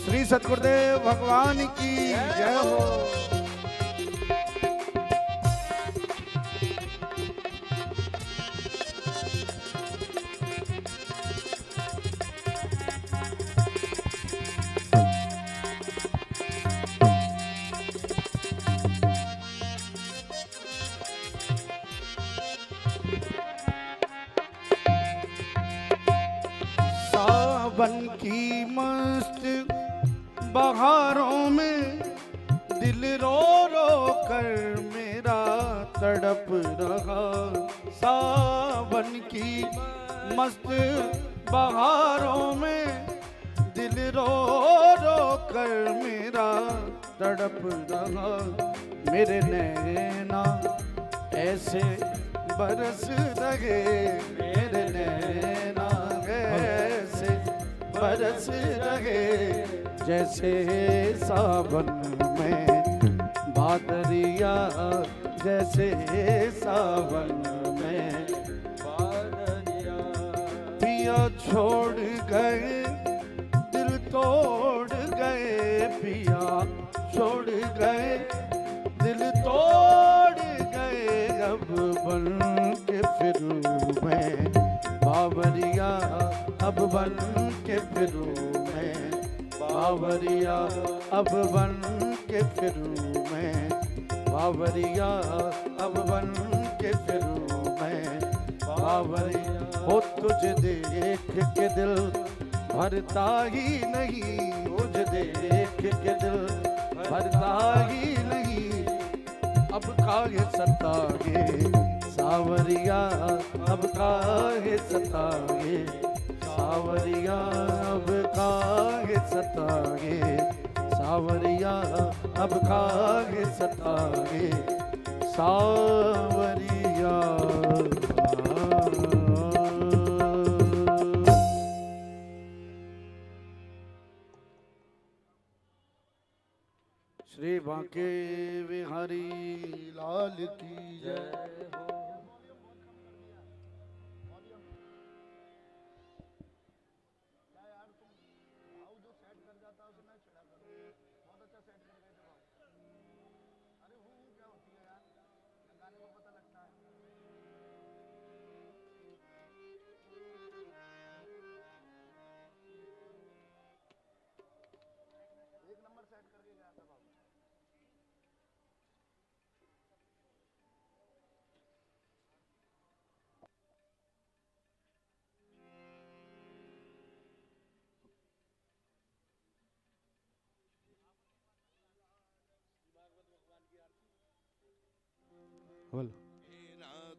श्री सतगुरुदेव भगवान की जय हो। सावन की मस्त बहारों में दिल रो रो कर मेरा तड़प रहा। सावन की मस्त बहारों में दिल रो रो कर मेरा तड़प रहा। मेरे नैना ऐसे बरस रहे, मेरे नैना ऐसे बरस रहे जैसे सावन में बादरिया, जैसे सावन में बादरिया। पिया छोड़ गए दिल तोड़ गए, पिया छोड़ गए दिल तोड़ गए। अब बन के फिरूं मैं बावरिया, अब बन के फिरूं मैं बावरिया, अब बन के फिरूं मैं बावरिया, अब बन के फिरूं मैं बावरिया। हो तुझे देख के दिल भरता ही नहीं, तुझे देख के दिल भरता ही नहीं। अब काहे सताए सावरिया, अब काहे सताए सावरिया, अब काहे सताए सावरिया, अब काहे सताए सावरिया। श्री बांके बिहारी लाल की जय हो।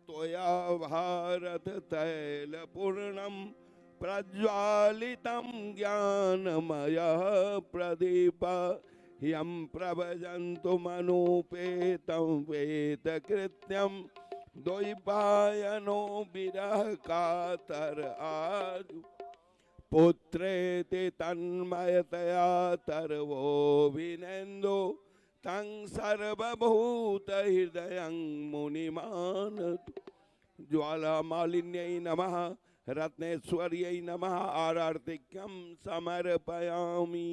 तोया भारत तैल पूर्णम प्रज्वालितं ज्ञानमयः प्रदीप यं प्रभजन्तु मनुपेतं वेदकृत्यं द्वैपायनो विरह कातर आजु पुत्रेति तन्मयतया तरवो विनेन्दो तं सर्वभूत हृदयं मुनिमानतु। ज्वालामालिन्यै नमः, रत्नेश्वर्यै नमः, आरतिक्यं समर्पयामि।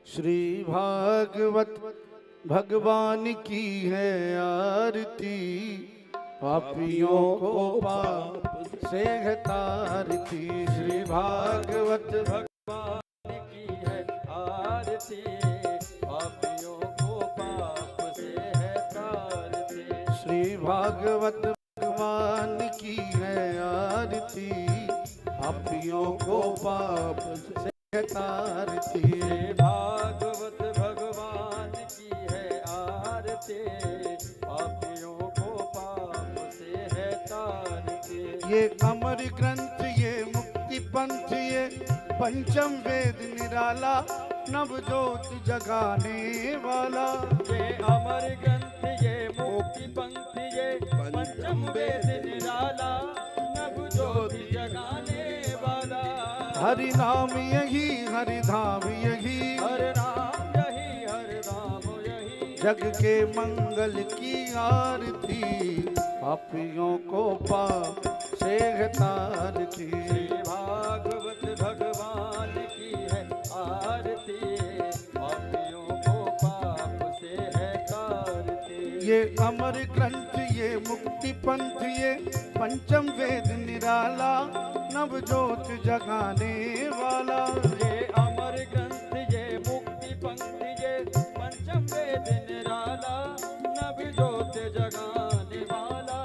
श्री भागवत भगवान की है आरती, पापियों को पाप से है तारती। श्री भागवत भगवान की है आरती, पापियों को पाप से है तारती। श्री भागवत भगवान की है आरती, पापियों को पाप से है तारती। भागवत भगवान की है आरती, पापियों को पाप से है तारती। ये अमर ग्रंथ, ये मुक्ति पंथ, ये पंचम वेद निराला, नव ज्योत जगाने वाला। ये अमर ग्रंथ, ये मुक्ति पंथ, ये पंचम वेद निराला, नव ज्योत जगाने वाला। हरि नाम यही, हरि धाम यही, हर नाम यही, हर धाम यही। जग के मंगल की आरती, पापियों को पाप से है तारती। भागवत भगवान अमर ग्रंथ ये मुक्ति पंथ ये पंचम वेद निराला नव ज्योत जगाने वाला। ये अमर ग्रंथ ये मुक्ति पंथ ये पंचम वेद निराला नव ज्योत जगाने वाला।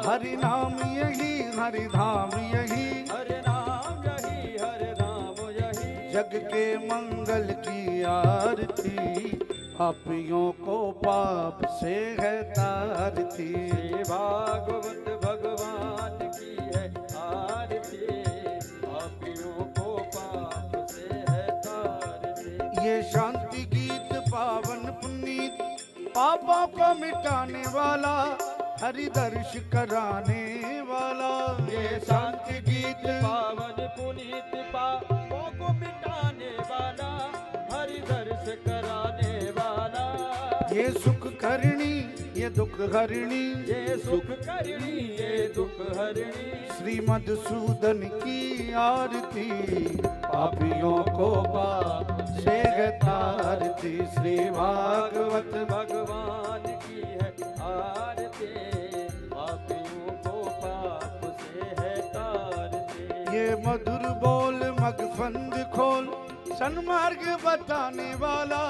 हरि नाम यही हरि धाम यही, हरि नाम यही हरि नाम यही, जग के मंगल की आरती पापियों को पाप से है तारती। श्री भागवत भगवान की है आरती, पापियों को पाप से है तारती। ये शांति गीत पावन पुनीत पापों को मिटाने वाला हरि दर्श कराने वाला। ये शांति गीत पावन पुनीत पापों को मिटाने वाला हरि दर्श कराने वाला। ये सुख करणी ये दुख हरिणी, ये सुख करणी ये दुख हरिणी, श्री मधुसूदन की आरती पापियों को पाप से है तारती। श्री भागवत भगवान की है आरती, पापियों को पाप से है तारती। ये मधुर बोल मगफंद खोल सन्मार्ग बताने वाला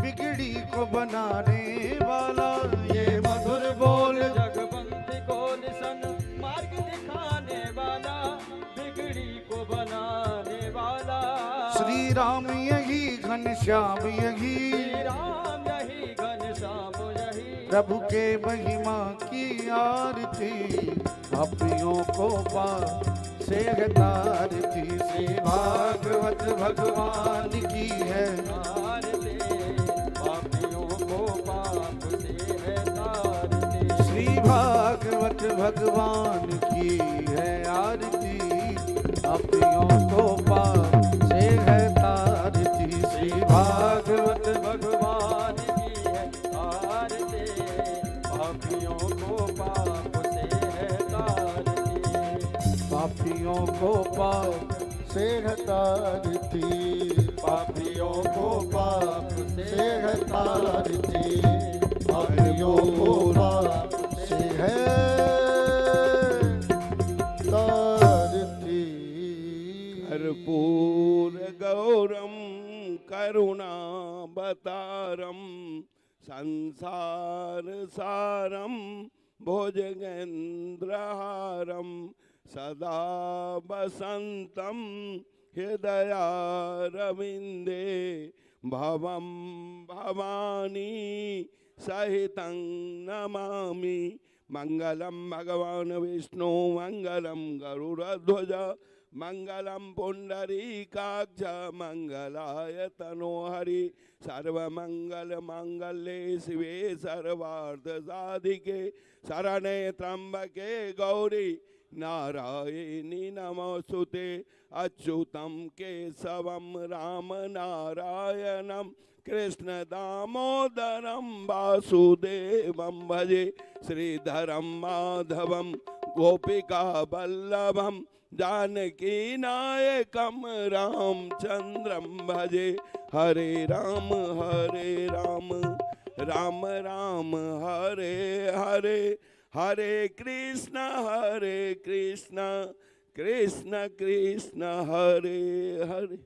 बिगड़ी को बनाने वाला। ये मधुर बोल जगबंदी को निशन मार्ग दिखाने वाला, बिगड़ी को बनाने वाला। श्री राम यही घनश्याम यही, श्री राम यही घनश्याम यही, प्रभु के महिमा की आरती पापियों को पाप से है तारती। श्री भागवत भगवान की है आरती, पापियों को पाप से है तारती। श्री भागवत भगवान की है आरती पापियों को पाप से है तारती। श्री भागवत भगवान की है आरती, पापियों को पाप से है तारती। पापियों को पाप से है तारती। पापियों को पाप से है तारती। पापियों को पाप से है तारती। कर्पूर गौरम करुणावतारम संसार सारम भुजगेन्द्रहारम सदा वसंतम हृदयारविंदे भवं भवानी सहितं नमामि। मंगलम भगवान विष्णु मंगलम गरुड़ध्वज मंगलम पुंडरीकाक्ष मंगलाय तनोहरि। सर्वमंगल मांगल्ये शिवे सर्वार्थ साधिके शरणे त्र्यंबके गौरी नारायणी नमोस्तुते। अच्युतं केशवं राम नारायणं कृष्ण दामोदरं वासुदेवं भजे। श्रीधरं माधवं गोपिका वल्लभं जानकी नायकं रामचंद्रं भजे। हरे राम राम राम हरे हरे, हरे कृष्ण कृष्ण कृष्ण हरे हरे।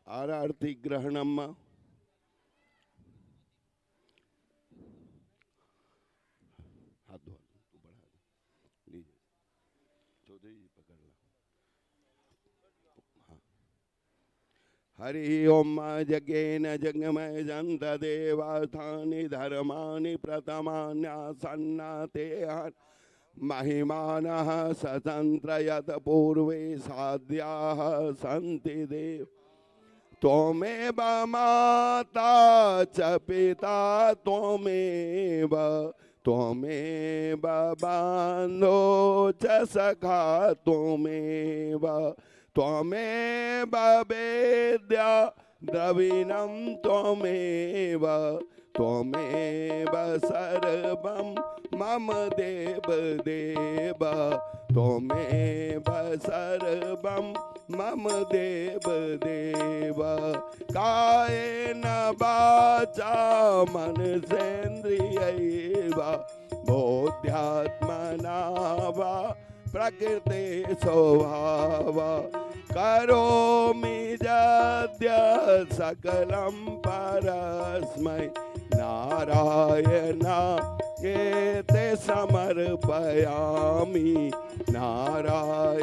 आरती ग्रहणम हाथ धो तू बढ़ा लीजिए चौधरी जी पकड़ ला। हाँ। हरि ओम जज्ञेन जगमय जंत देवास्थानि धर्माणि प्रथमान्यासन्नाते महिमानः स्वतंत्र यत पूर्वे साध्याः सन्ति देव। त्वमेव माता च पिता त्वमेव बान्धो च सखा त्वमेव वेद्या द्रविणं त्वमेव त्वमेव सर्वं मम देव देव त्वमेव सर्वं मम देव देव कायेन वाचा मनसेन्द्रियैव बोध्यात्मना वा प्रकृते स्वभाव करोमि यद्य सकलं परस्मै नारायणायेते समर्पयामि नारायणायेते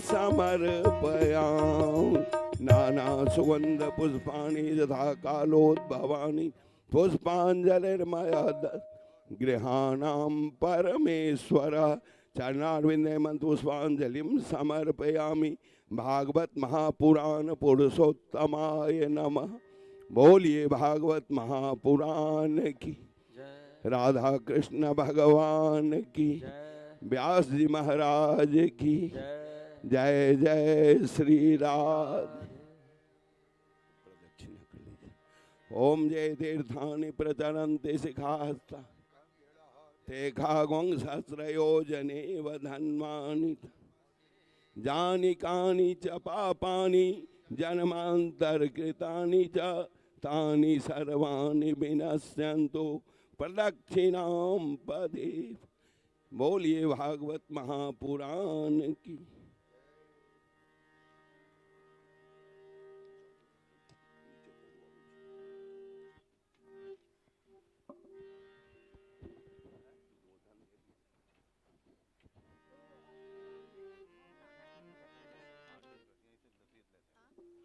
समर्पयामि नाना सुगंध पुष्पाणि यथा कालोद्भवानि पुष्पांजलिर्मया गृहाणां परमेश्वर चरणारविंदे पुष्पांजलिं समर्पयामि। भागवत महापुराण पुरुषोत्तमाय नमः। बोलिए भागवत महापुराण की, राधा कृष्ण भगवान की, व्यास जी महाराज की जय जय श्री राधे। ओम जय तीर्थानि प्रचरन्ति शिखास्ता ते खागों सहस्रयोजनेव धन्वानि जानि कानि च पापानि जन्मान्तरकृतानि च तानि सर्वाणि विनश्यन्तु प्रदक्षिणां पदे। बोलिए भागवत महापुराण की।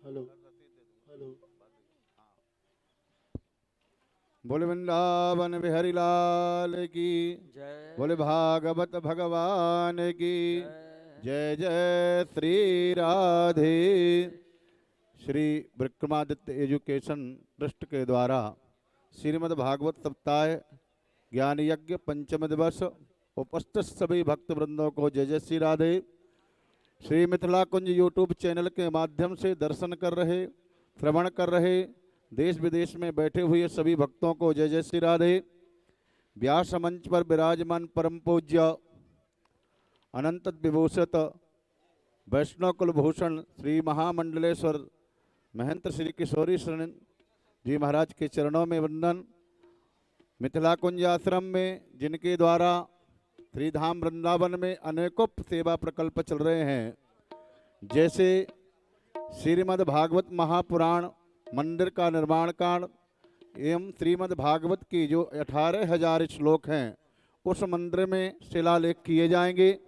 Hello hello. बोले वृंदावन बिहारी लाल की जय बोले भागवत भगवान की जय जय श्री राधे। श्री विक्रमादित्य एजुकेशन ट्रस्ट के द्वारा श्रीमद् भागवत सप्ताह ज्ञान यज्ञ पंचम दिवस उपस्थित सभी भक्त वृंदों को जय जय श्री राधे। श्री मिथिला कुंज यूट्यूब चैनल के माध्यम से दर्शन कर रहे, श्रवण कर रहे, देश विदेश में बैठे हुए सभी भक्तों को जय जय श्री राधे। व्यास मंच पर विराजमान परम पूज्य अनंत विभूषित वैष्णव कुलभूषण श्री महामंडलेश्वर महंत श्री किशोरी शरण जी महाराज के चरणों में वंदन। मिथिला कुंज आश्रम में जिनके द्वारा श्रीधाम वृंदावन में अनेकों सेवा प्रकल्प चल रहे हैं, जैसे श्रीमद् भागवत महापुराण मंदिर का निर्माण कार्य एवं श्रीमद् भागवत की जो 18,000 श्लोक हैं उस मंदिर में शिलालेख किए जाएंगे।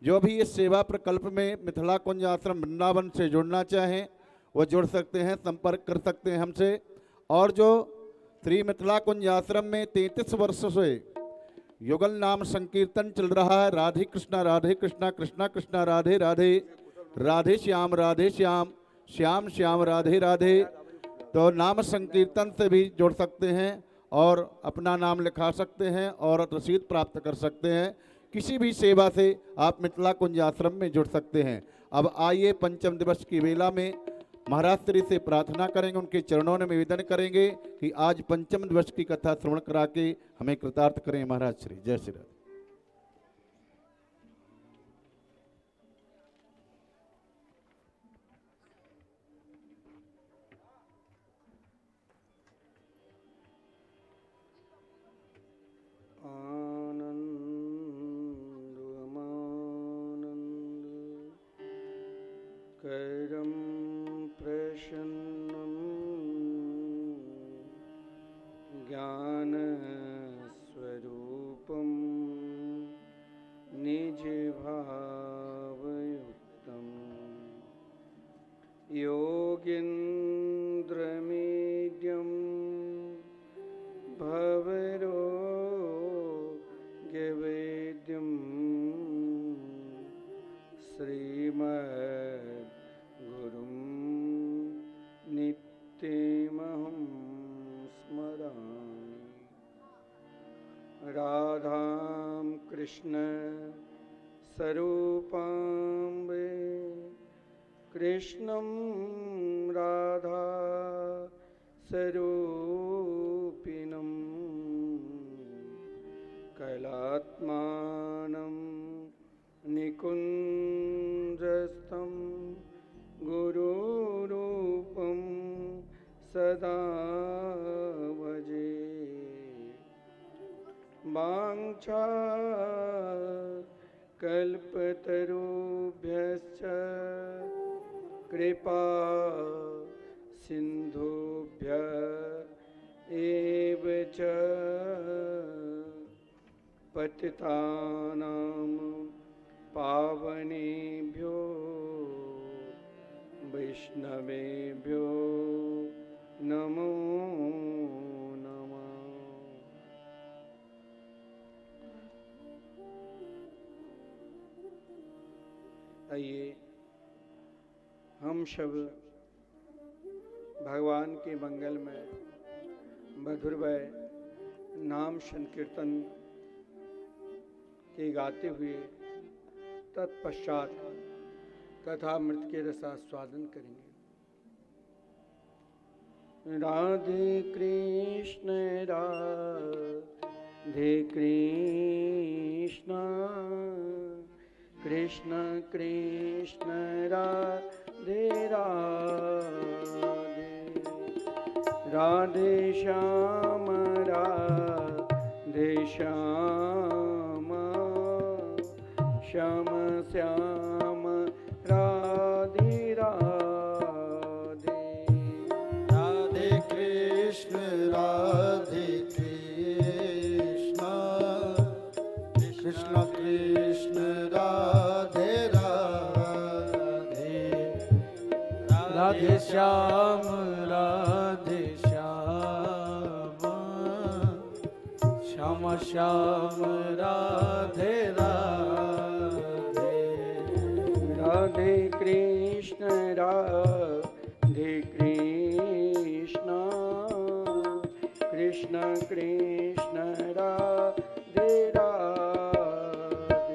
जो भी इस सेवा प्रकल्प में मिथिला कुंज आश्रम वृंदावन से जुड़ना चाहें वो जुड़ सकते हैं, संपर्क कर सकते हैं हमसे। और जो श्री मिथिला कुंज आश्रम में 33 वर्ष से युगल नाम संकीर्तन चल रहा है, राधे कृष्णा कृष्णा कृष्णा राधे राधे, राधे श्याम श्याम श्याम राधे राधे, तो नाम संकीर्तन से भी जुड़ सकते हैं और अपना नाम लिखा सकते हैं और रसीद प्राप्त कर सकते हैं। किसी भी सेवा से आप मिथिला कुंज आश्रम में जुड़ सकते हैं। अब आइए पंचम दिवस की वेला में महाराज श्री से प्रार्थना करेंगे, उनके चरणों में निवेदन करेंगे कि आज पंचम दिवस की कथा श्रवण करा के हमें कृतार्थ करें। महाराज श्री जय श्री राधे। करम प्रसन्नं ज्ञान स्वरूपं निज भावयुक्तं योगीन्द्रमीड्यं भवरोग्यवेद्यं श्रीमद् नित्यमहं स्मरामि। राधां कृष्ण स्वरूपां कृष्णं राधा स्वरूपिणं कैलात्मानं निकुञ्जस्थं गुरुरूपं सदा भजे। वाञ्छा कल्पतरुभ्यश्च कृपा सिन्धुभ्य एव च पतितानां पावनेभ्यो वैष्णवेभ्यो नमो नमः। आइए हम सब भगवान के मंगल में मधुरमय नाम संकीर्तन के गाते हुए तत्पश्चात कथामृत के रसास्वादन करेंगे। राधे कृष्ण राधे कृष्ण कृष्ण कृष्ण राधे राधे राधे श्याम राधे श्याम श्याम श्याम राधे राधे राधे कृष्ण राधे कृष्ण कृष्ण कृष्ण राधे राधे राधे श्याम राधे श्याम श्याम श्याम राधे राधे राधे कृष्ण राधे कृष्ण कृष्ण कृष्ण राधे राधे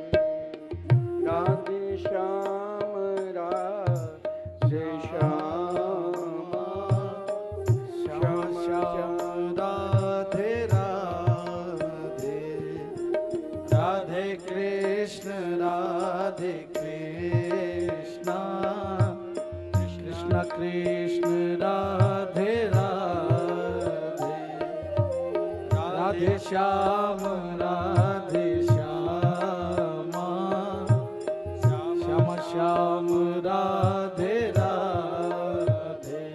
राधे श्याम राधे श्याम श्याम श्याम राधे राधे राधे कृष्ण राधे कृष्ण कृष्ण कृष्ण राधे राधे राधे श्याम राधे श्याम श्याम श्याम राधे राधे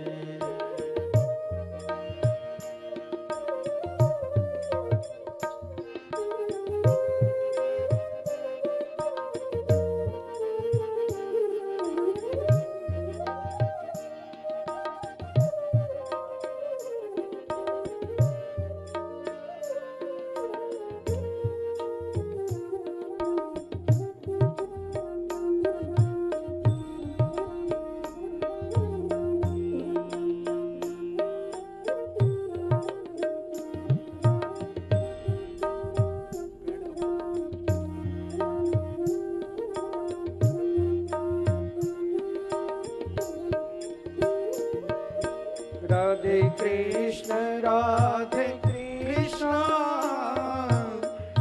राधे कृष्ण राधे कृष्ण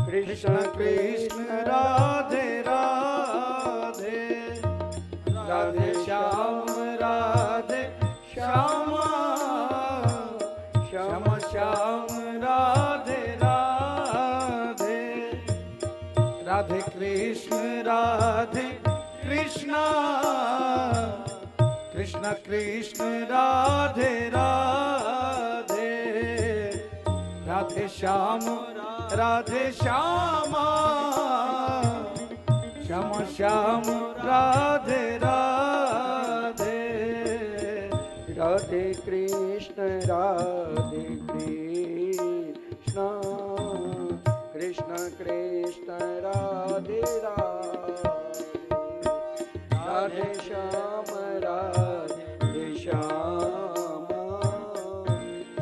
कृष्ण कृष्ण राधे राधे राधे श्याम राधे श्याम श्याम श्याम राधे राधे राधे कृष्ण राधे कृष्ण कृष्ण कृष्ण राधे राधे राधे श्याम राधे श्याम श्याम श्याम राधे राधे राधे कृष्ण राधे कृष्ण कृष्ण कृष्ण राधे राधे राधे श्याम राधे श्याम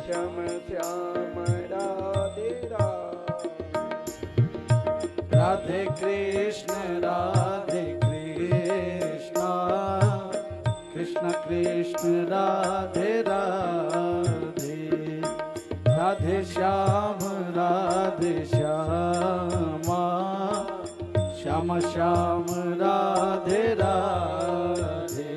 श्याम श्याम राधे राधे राधे कृष्ण राधे कृष्ण कृष्ण कृष्ण राधे राधे राधे श्याम श्यामा श्याम श्याम राधे राधे।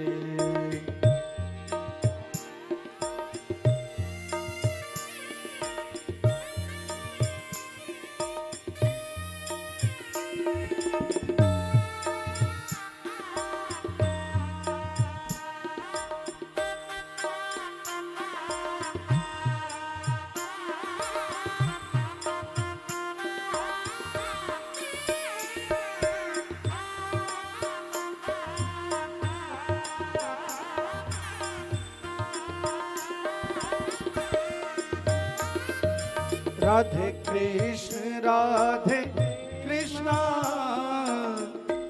राधे कृष्ण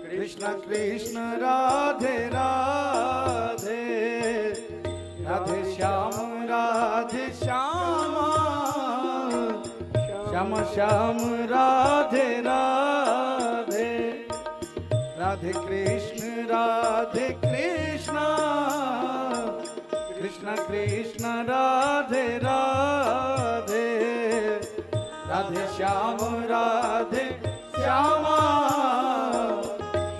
कृष्ण कृष्ण राधे राधे। राधे श्याम श्यामा श्याम श्याम राधे राधे। राधे कृष्ण कृष्ण कृष्ण राधे राधे। राधे श्याम श्यामा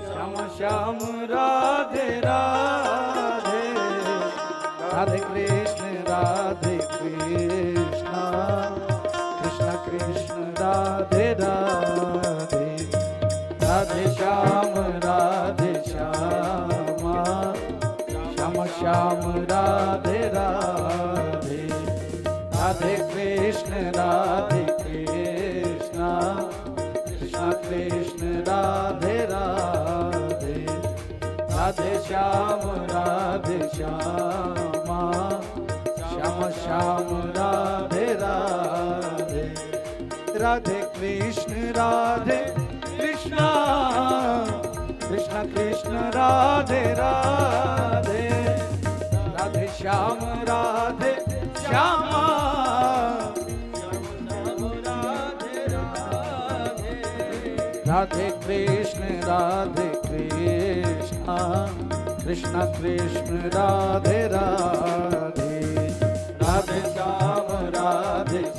श्याम श्याम राधे राधे। राधे कृष्ण कृष्ण कृष्ण राधे राधे। राधे श्याम श्यामा श्याम श्याम राधे राधे। राधे कृष्ण कृष्ण कृष्ण राधे राधे। राधे श्याम श्यामा श्याम श्याम राधे राधे। राधे कृष्ण कृष्ण कृष्ण राधे राधे। राधे श्याम श्यामा राधे कृष्ण कृष्ण कृष्ण राधे राधे। राधे श्याम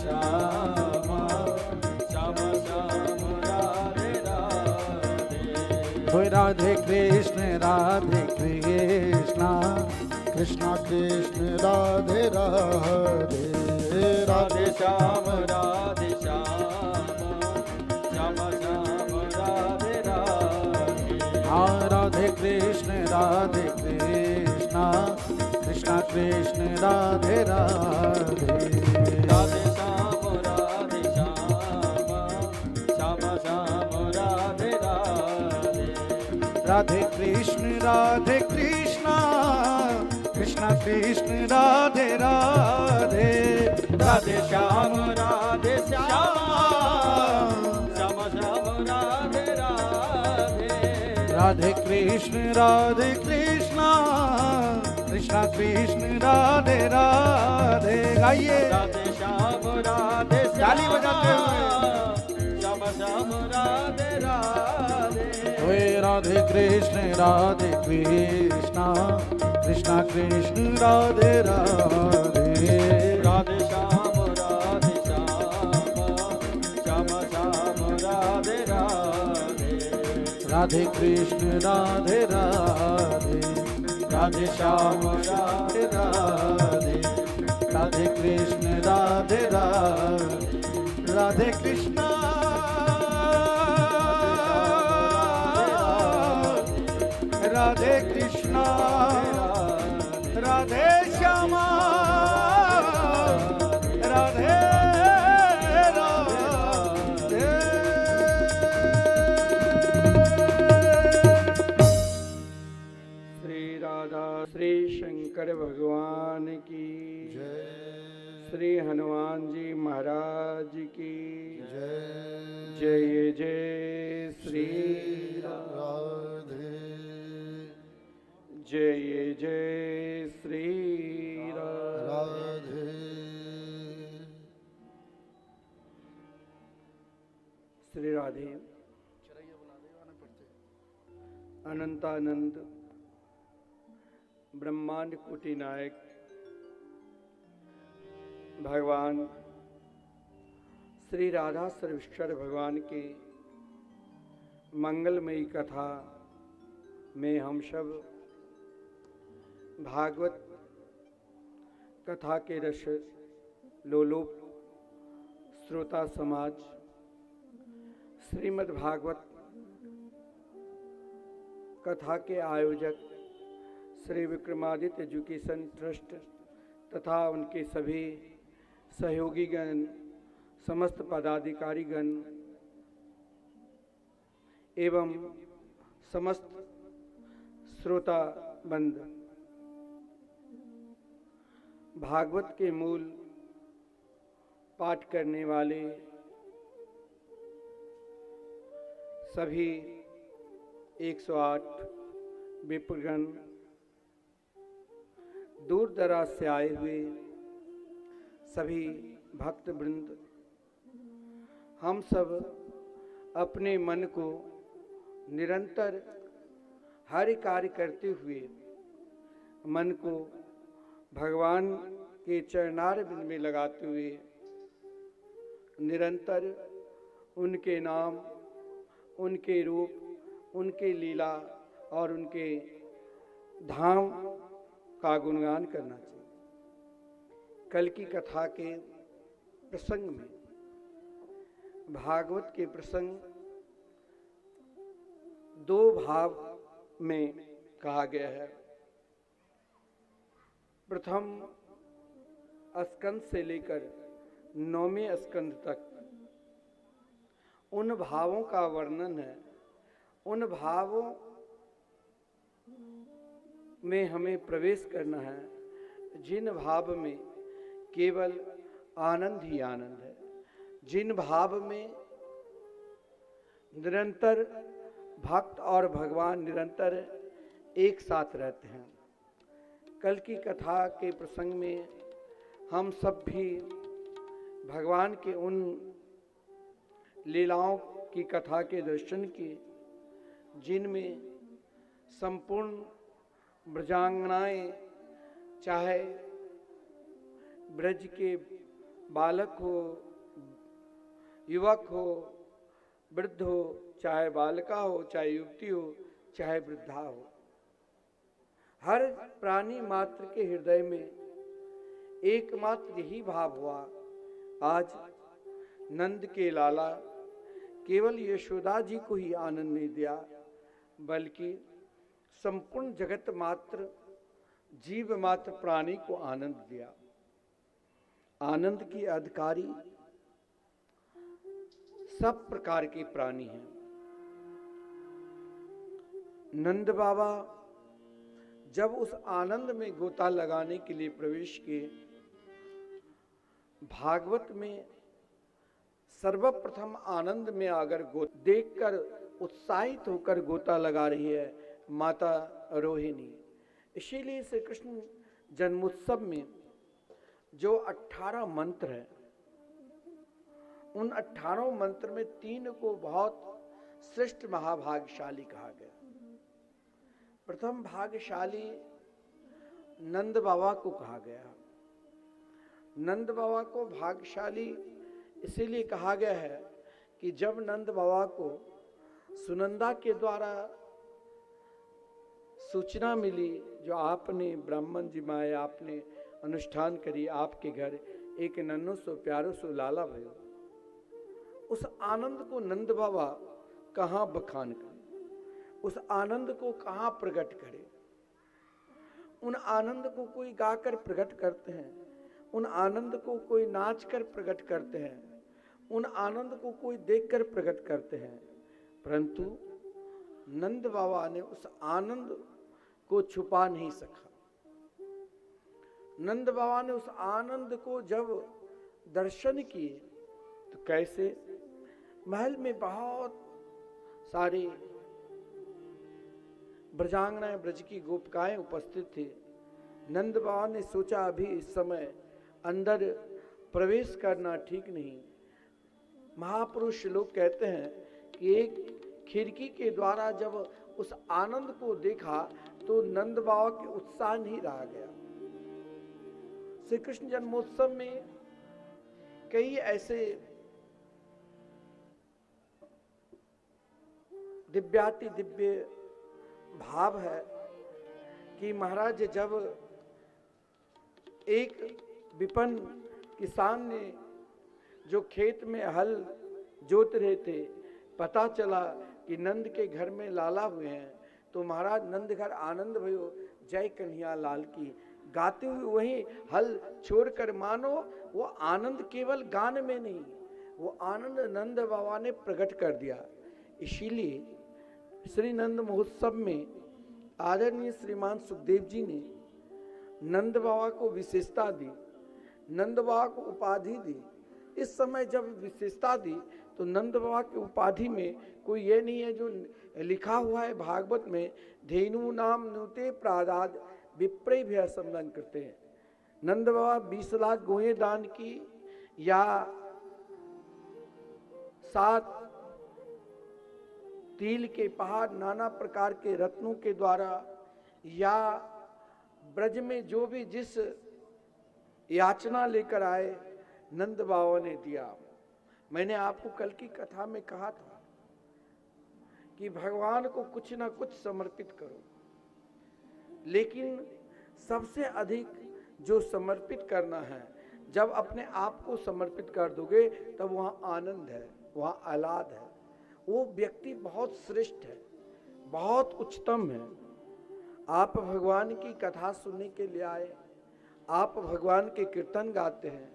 श्यामा श्याम श्याम राधे राधे। राधे कृष्ण कृष्ण कृष्ण राधे राधे। राधे श्याम श्याम श्याम राधे राधे। राधे कृष्ण कृष्ण कृष्ण राधे राधे। राधे श्याम श्याम श्याम राधे राधे। राधे कृष्ण कृष्ण कृष्ण राधे राधे। राधे श्याम श्यामा श्याम श्याम राधे राधे। राधे कृष्ण कृष्ण कृष्ण राधे राधे। गाइए राधे श्याम ताली बजाते हुए श्याम श्याम राधे राधे। राधे कृष्ण कृष्ण कृष्ण राधे राधे। राधे श्याम श्याम श्याम राधे राधे। राधे कृष्ण राधे श्याम राधे राधे। राधे कृष्ण राधे कृष्ण राधे कृष्ण राधे श्यामा राधे राधे। श्री राधा श्री शंकर भगवान की जय। श्री हनुमान जी महाराज की जय। जय श्री राधे। जय श्री राधे। श्री राधे। अनंतानंद ब्रह्मांड कोटि नायक भगवान श्री राधा सर्वेश्वर भगवान की मंगलमयी कथा में हम सब भागवत कथा के रस लोलुप श्रोता समाज श्रीमद् भागवत कथा के आयोजक श्री विक्रमादित्य एजुकेशन ट्रस्ट तथा उनके सभी सहयोगीगण, समस्त पदाधिकारीगण एवं समस्त श्रोता बंद, भागवत के मूल पाठ करने वाले सभी 108 विप्रगण, दूर दराज से आए हुए सभी भक्त वृंद, हम सब अपने मन को निरंतर हर कार्य करते हुए मन को भगवान के चरणारविंद में लगाते हुए निरंतर उनके नाम, उनके रूप, उनके लीला और उनके धाम का गुणगान करना चाहिए। कल की कथा के प्रसंग में, भागवत के प्रसंग दो भाव में कहा गया है। प्रथम स्कंद से लेकर 9वें स्कंद तक उन भावों का वर्णन है। उन भावों में हमें प्रवेश करना है जिन भाव में केवल आनंद ही आनंद है, जिन भाव में निरंतर भक्त और भगवान निरंतर एक साथ रहते हैं। कल की कथा के प्रसंग में हम सब भी भगवान के उन लीलाओं की कथा के दर्शन किए जिनमें संपूर्ण ब्रजांगनाएं, चाहे ब्रज के बालक हो, युवक हो, वृद्ध हो, चाहे बालिका हो, चाहे युवती हो, चाहे वृद्धा हो, हर प्राणी मात्र के हृदय में एकमात्र यही भाव हुआ। आज नंद के लाला केवल यशोदा जी को ही आनंद नहीं दिया, बल्कि संपूर्ण जगत मात्र जीव मात्र प्राणी को आनंद दिया। आनंद की अधिकारी सब प्रकार के प्राणी हैं। नंद बाबा जब उस आनंद में गोता लगाने के लिए प्रवेश किए, भागवत में सर्वप्रथम आनंद में अगर देखकर उत्साहित होकर गोता लगा रही है माता रोहिणी। इसीलिए श्री कृष्ण जन्मोत्सव में जो 18 मंत्र है, उन 18 मंत्र में 3 को बहुत श्रेष्ठ महाभाग्यशाली कहा गया। प्रथम भाग्यशाली नंद बाबा को कहा गया। नंद बाबा को भाग्यशाली इसीलिए कहा गया है कि जब नंद बाबा को सुनंदा के द्वारा सूचना मिली, जो आपने ब्राह्मण जी माए आपने अनुष्ठान करी, आपके घर एक नन्नो सो प्यारो सो लाला भयो, उस आनंद को नंद बाबा कहाँ बखान करे, उस आनंद को कहाँ प्रकट करे। उन आनंद को कोई गाकर प्रकट करते हैं, उन आनंद को कोई नाच कर प्रकट करते हैं, उन आनंद को कोई देखकर प्रकट करते हैं, परंतु नंद बाबा ने उस आनंद को छुपा नहीं सका। नंद बाबा ने उस आनंद को जब दर्शन किए तो कैसे महल में बहुत सारे ब्रजांगनाएं, ब्रज की गोपिकाएं उपस्थित थे। नंद बाबा ने सोचा अभी इस समय अंदर प्रवेश करना ठीक नहीं। महापुरुष लोग कहते हैं कि एक खिड़की के द्वारा जब उस आनंद को देखा तो नंद बाबा के उत्साह नहीं रहा गया। श्री कृष्ण जन्मोत्सव में कई ऐसे दिव्याति दिव्य भाव है कि महाराज जब एक विपन्न किसान ने जो खेत में हल जोत रहे थे, पता चला कि नंद के घर में लाला हुए हैं, तो महाराज नंद घर आनंद भयो जय कन्हैया लाल की गाते हुए वही हल छोड़कर, मानो वो आनंद केवल गान में नहीं, वो आनंद नंद बाबा ने प्रकट कर दिया। इसीलिए श्री नंद महोत्सव में आदरणीय श्रीमान सुखदेव जी ने नंद बाबा को विशेषता दी, नंद बाबा को उपाधि दी। इस समय जब विशेषता दी तो नंद बाबा की उपाधि में कोई ये नहीं है जो लिखा हुआ है भागवत में, धेनु नाम नुते प्रादाद विप्रे भी असंबंध करते हैं। नंद बाबा 20 लाख गोए दान की, या 7 तिल के पहाड़ नाना प्रकार के रत्नों के द्वारा, या ब्रज में जो भी जिस याचना लेकर आए नंद बाबा ने दिया। मैंने आपको कल की कथा में कहा था कि भगवान को कुछ ना कुछ समर्पित करो, लेकिन सबसे अधिक जो समर्पित करना है, जब अपने आप को समर्पित कर दोगे तब वहाँ आनंद है, वहाँ आह्लाद है। वो व्यक्ति बहुत श्रेष्ठ है, बहुत उच्चतम है। आप भगवान की कथा सुनने के लिए आए, आप भगवान के कीर्तन गाते हैं,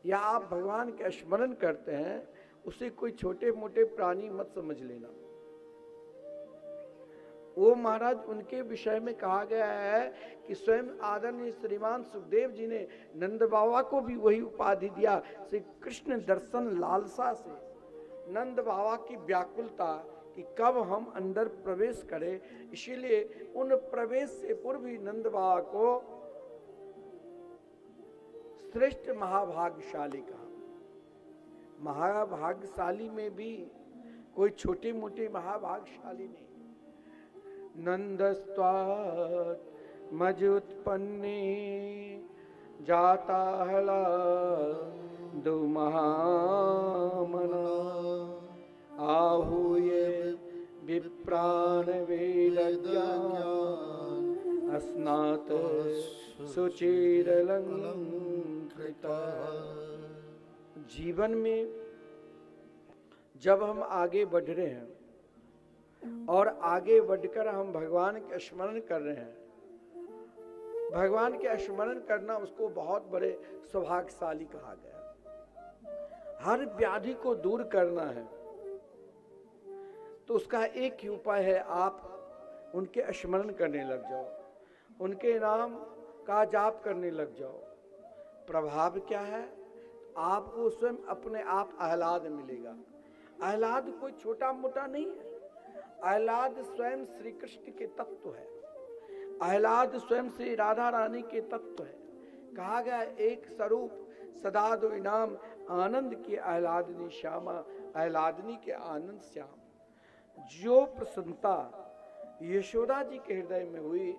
या आप भगवान के स्मरण करते हैं, उसे कोई छोटे मोटे प्राणी मत समझ लेना। वो महाराज उनके विषय में कहा गया है कि स्वयं आदरणीय श्रीमान सुखदेव जी ने नंद बाबा को भी वही उपाधि दिया। श्री कृष्ण दर्शन लालसा से नंद बाबा की व्याकुलता कि कब हम अंदर प्रवेश करें, इसीलिए उन प्रवेश से पूर्व ही नंद बाबा को श्रेष्ठ महाभाग्यशाली कहा। महाभाग्यशाली में भी कोई छोटे मोटे महाभाग्यशाली नहीं। नंदस्त्वात् मज उत्पन्ने जाता हला दो महामना, आहूय विप्राण वेदज्ञान अस्नात सुचिरलंकृता। जीवन में जब हम आगे बढ़ रहे हैं और आगे बढ़कर हम भगवान के स्मरण कर रहे हैं, भगवान के स्मरण करना उसको बहुत बड़े सौभाग्यशाली कहा गया। हर व्याधि को दूर करना है तो उसका एक ही उपाय है, आप उनके स्मरण करने लग जाओ, उनके नाम का जाप करने लग जाओ। प्रभाव क्या है? आपको स्वयं अपने आप आह्लाद मिलेगा। आह्लाद कोई छोटा मोटा नहीं है, आह्लाद स्वयं श्री कृष्ण के तत्व है, आह्लाद स्वयं श्री राधा रानी के तत्व है। कहा गया एक स्वरूप सदा दो इनाम, आनंद की आह्लादनी श्यामा, आह्लादनी के आनंद श्याम। जो प्रसन्नता यशोदा जी के हृदय में हुई,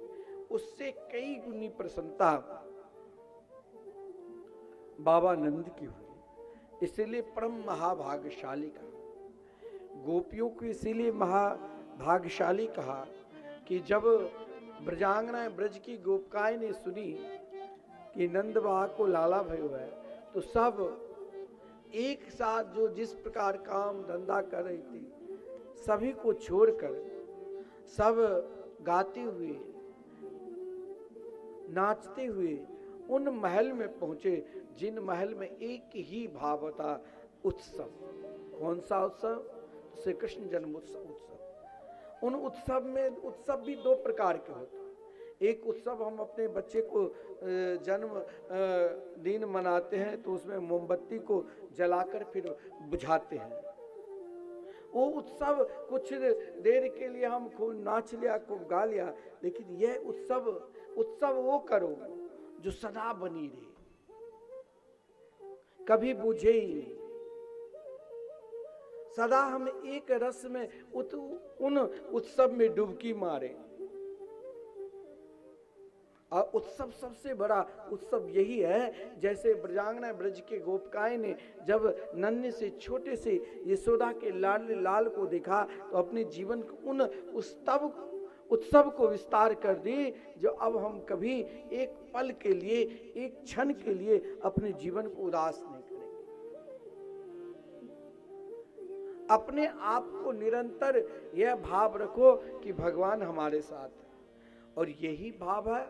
उससे कई गुनी प्रसन्नता बाबा नंद की हुई। इसीलिए परम महाभाग्यशाली कहा। गोपियों को इसीलिए महाभाग्यशाली कहा कि जब ब्रजांगना ब्रज की गोपिकाएं ने सुनी कि नंद बाबा को लाला भयो है, तो सब एक साथ जो जिस प्रकार काम धंधा कर रही थी, सभी को छोड़कर सब गाते हुए नाचते हुए उन महल में पहुंचे जिन महल में एक ही भाव था, उत्सव। कौन सा उत्सव? श्री कृष्ण जन्मोत्सव। उन उत्सव में उत्सव भी दो प्रकार के होते हैं। एक उत्सव हम अपने बच्चे को जन्म दिन मनाते हैं तो उसमें मोमबत्ती को जलाकर फिर बुझाते हैं। वो उत्सव कुछ देर के लिए हम खूब नाच लिया, खूब गा लिया, लेकिन यह उत्सव वो करो जो सदा बनी रहे, कभी बुझे ही नहीं। सदा हम एक रस में उन उत्सव में डुबकी मारे। और उत्सव सबसे बड़ा उत्सव यही है, जैसे ब्रजांगना ब्रज के गोपिकाएं ने जब नन्हे से छोटे से यशोदा के लाल को देखा तो अपने जीवन को उन उत्सव को विस्तार कर दी, जो अब हम कभी एक पल के लिए, एक क्षण के लिए अपने जीवन को उदास नहीं करेंगे। अपने आप को निरंतर यह भाव रखो कि भगवान हमारे साथ है, और यही भाव है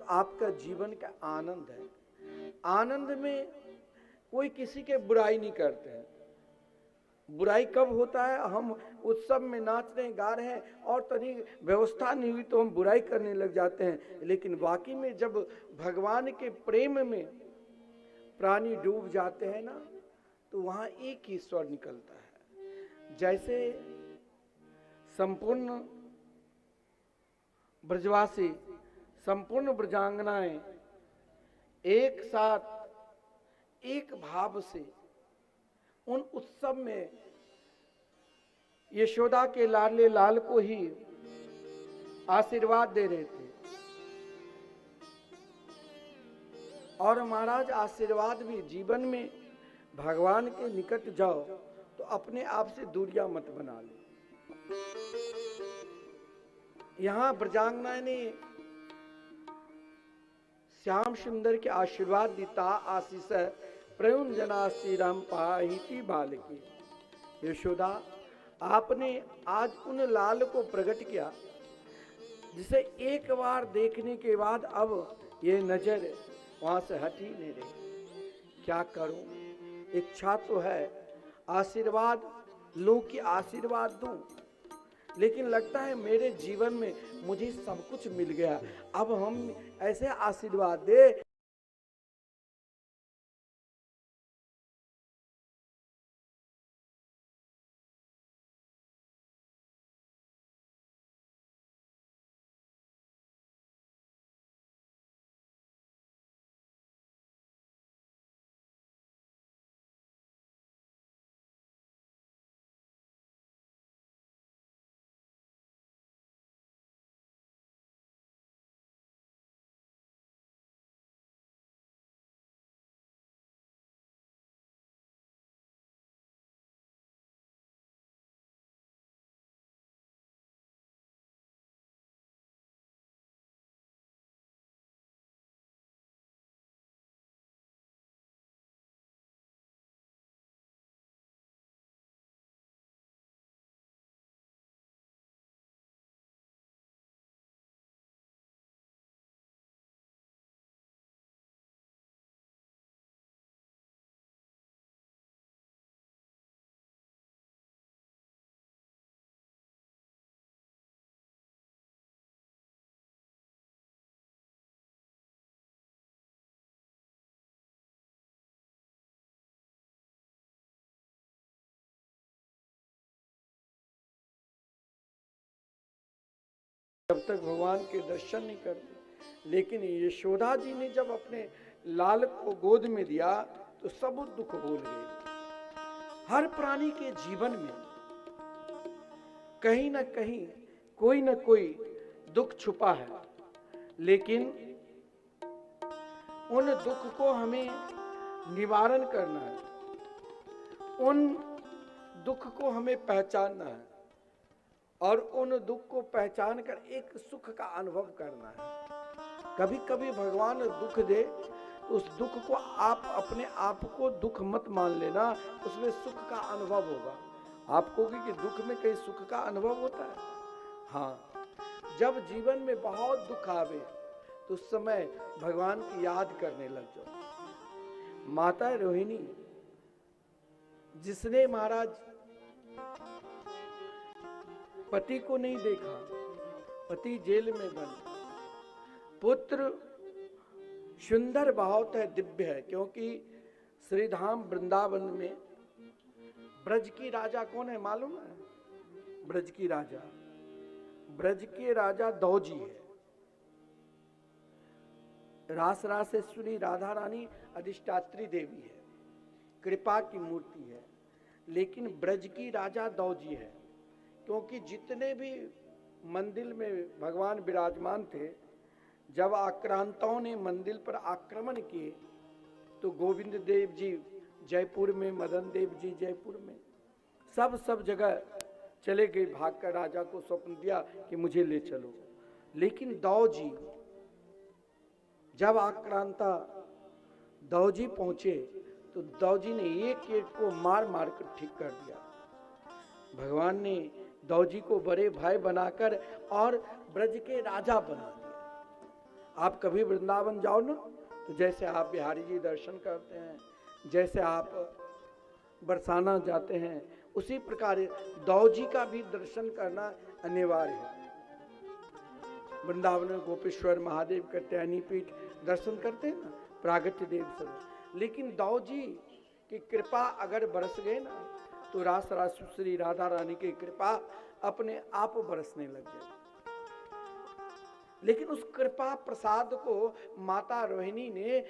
तो आपका जीवन का आनंद है। आनंद में कोई किसी के बुराई नहीं करते हैं। बुराई कब होता है? हम उत्सव में नाच रहे हैं, गा रहे हैं और तनी व्यवस्था नहीं हुई तो हम बुराई करने लग जाते हैं। लेकिन वाकई में जब भगवान के प्रेम में प्राणी डूब जाते हैं ना, तो वहां एक ही स्वर निकलता है। जैसे संपूर्ण ब्रजवासी, संपूर्ण ब्रजांगनाएं एक साथ एक भाव से उन उत्सव में यशोदा के लाडले लाल को ही आशीर्वाद दे रहे थे। और महाराज आशीर्वाद भी, जीवन में भगवान के निकट जाओ तो अपने आप से दूरियां मत बना लो। यहां ब्रजांगना ने श्याम सुंदर के आशीर्वाद दीता आशीष प्रयुन जना श्री राम पाहिति बालकी। यशोदा, आपने आज उन लाल को प्रकट किया जिसे एक बार देखने के बाद अब ये नजर वहां से हट ही नहीं रही। क्या करूं? इच्छा तो है आशीर्वाद लो कि आशीर्वाद दूं, लेकिन लगता है मेरे जीवन में मुझे सब कुछ मिल गया। अब हम ऐसे आशीर्वाद दे जब तक भगवान के दर्शन नहीं करते। लेकिन यशोदा जी ने जब अपने लाल को गोद में दिया तो सब दुख भूल गए। हर प्राणी के जीवन में कहीं ना कहीं कोई ना कोई दुख छुपा है, लेकिन उन दुख को हमें निवारण करना है, उन दुख को हमें पहचानना है और उन दुख को पहचान कर एक सुख का अनुभव करना है। कभी कभी भगवान दुख दे तो उस दुख को आप अपने आप को दुख मत मान लेना, उसमें सुख का अनुभव होगा। आप कहोगे कि दुख में कहीं सुख का अनुभव होता है? हाँ, जब जीवन में बहुत दुख आवे तो उस समय भगवान की याद करने लग जाओ। माता रोहिणी, जिसने महाराज पति को नहीं देखा, पति जेल में बंद, पुत्र सुंदर बहुत है, दिव्य है, क्योंकि श्रीधाम वृंदावन में ब्रज की राजा कौन है मालूम है? ब्रज की राजा, ब्रज के राजा दौजी है। रास रासेश्वरी राधा रानी अधिष्ठात्री देवी है, कृपा की मूर्ति है, लेकिन ब्रज की राजा दौजी है। क्योंकि जितने भी मंदिर में भगवान विराजमान थे, जब आक्रांताओं ने मंदिर पर आक्रमण किए तो गोविंद देव जी जयपुर में, मदन देव जी जयपुर में, सब जगह चले गए, भागकर राजा को स्वप्न दिया कि मुझे ले चलो। लेकिन दाऊ जी, जब आक्रांता दाऊ जी पहुंचे तो दाऊ जी ने एक एक को मार मार कर ठीक कर दिया। भगवान ने दाऊ जी को बड़े भाई बनाकर और ब्रज के राजा बना दिया। आप कभी वृंदावन जाओ ना, तो जैसे आप बिहारी जी दर्शन करते हैं, जैसे आप बरसाना जाते हैं, उसी प्रकार दाऊ जी का भी दर्शन करना अनिवार्य है। वृंदावन में गोपेश्वर महादेव का टहनी पीठ दर्शन करते हैं ना, प्रागट्य देव सब। लेकिन दाऊ जी की कृपा अगर बरस गए ना, तो रास राजेश्वरी राधा रानी की कृपा अपने आप बरसने लग जाए। लेकिन उस कृपा प्रसाद को माता रोहिणी ने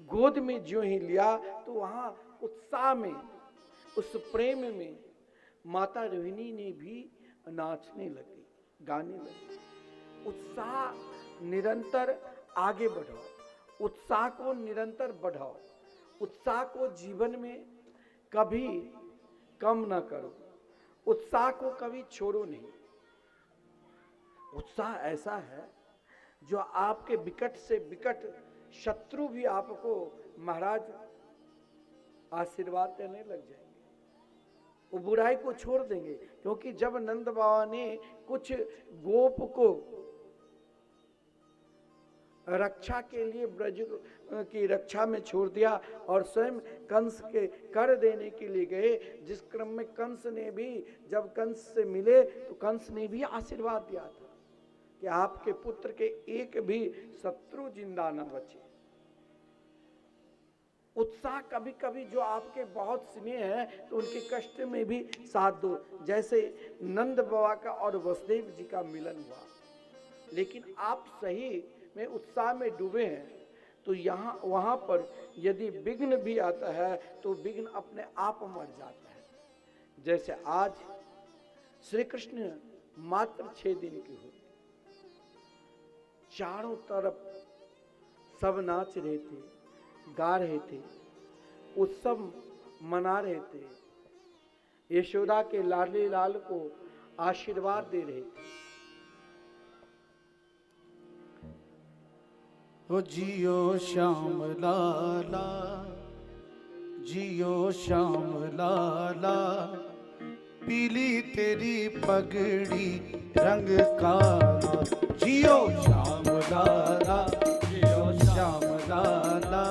गोद में जो ही लिया, तो वहां उत्साह में, उस प्रेम में माता रोहिणी ने भी नाचने लगी, गाने लगी। उत्साह निरंतर आगे बढ़ाओ, उत्साह को निरंतर बढ़ाओ, उत्साह को जीवन में कभी कम ना करो, उत्साह को कभी छोड़ो नहीं। उत्साह ऐसा है जो आपके विकट से विकट शत्रु भी आपको महाराज आशीर्वाद देने लग जाएंगे, वो बुराई को छोड़ देंगे। क्योंकि जब नंद बाबा ने कुछ गोप को रक्षा के लिए ब्रज की रक्षा में छोड़ दिया और स्वयं कंस के कर देने के लिए गए, जिस क्रम में कंस ने भी, जब कंस से मिले तो कंस ने भी आशीर्वाद दिया था कि आपके पुत्र के एक भी शत्रु जिंदा न बचे। उत्साह कभी कभी जो आपके बहुत स्नेह है तो उनके कष्ट में भी साथ दो। जैसे नंद बाबा का और वसुदेव जी का मिलन हुआ, लेकिन आप सही में उत्साह में डूबे हैं, तो यहाँ वहाँ पर यदि विघ्न भी आता है तो विघ्न अपने आप मर जाता है। जैसे आज श्री कृष्ण मात्र 6 दिन के हुए, चारों तरफ सब नाच रहे थे, गा रहे थे, उत्सव मना रहे थे, यशोदा के लाडले लाल को आशीर्वाद दे रहे थे। ओ जियो श्याम लाला, जियो श्याम लाला, पीली तेरी पगड़ी रंग काला। जियो श्याम लाला, जियो श्याम लाला,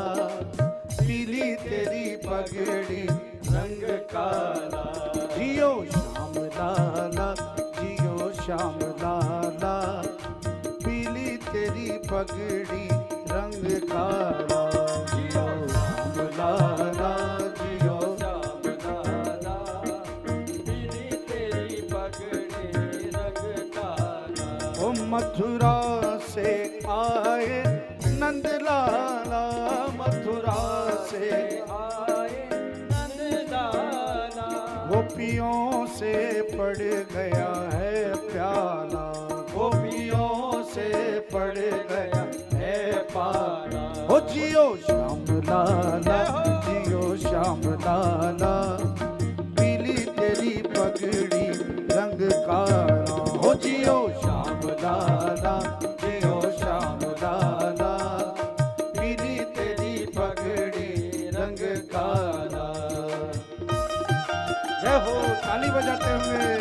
पीली तेरी पगड़ी रंग काला। जियो श्याम लाला, जियो श्याम लाला, पीली तेरी पगड़ी रंग काला। जियो श्याम लाला, जियो श्याम लाला, पीली तेरी पगड़ी रंग काला। ओ मथुरा से आए नंद लाला, मथुरा से आए नंद लाला, गोपियों से पड़ गया है प्याला, गोपियों से पड़ गया है पाला। ओ जियो श्याम लाला, जियो श्याम लाला, पीली तेरी पगड़ी रंग काला। ओ जियो श्याम लाला, जियो श्याम लाला, पीली तेरी पगड़ी रंग काला। जय हो, ताली बजाते हुए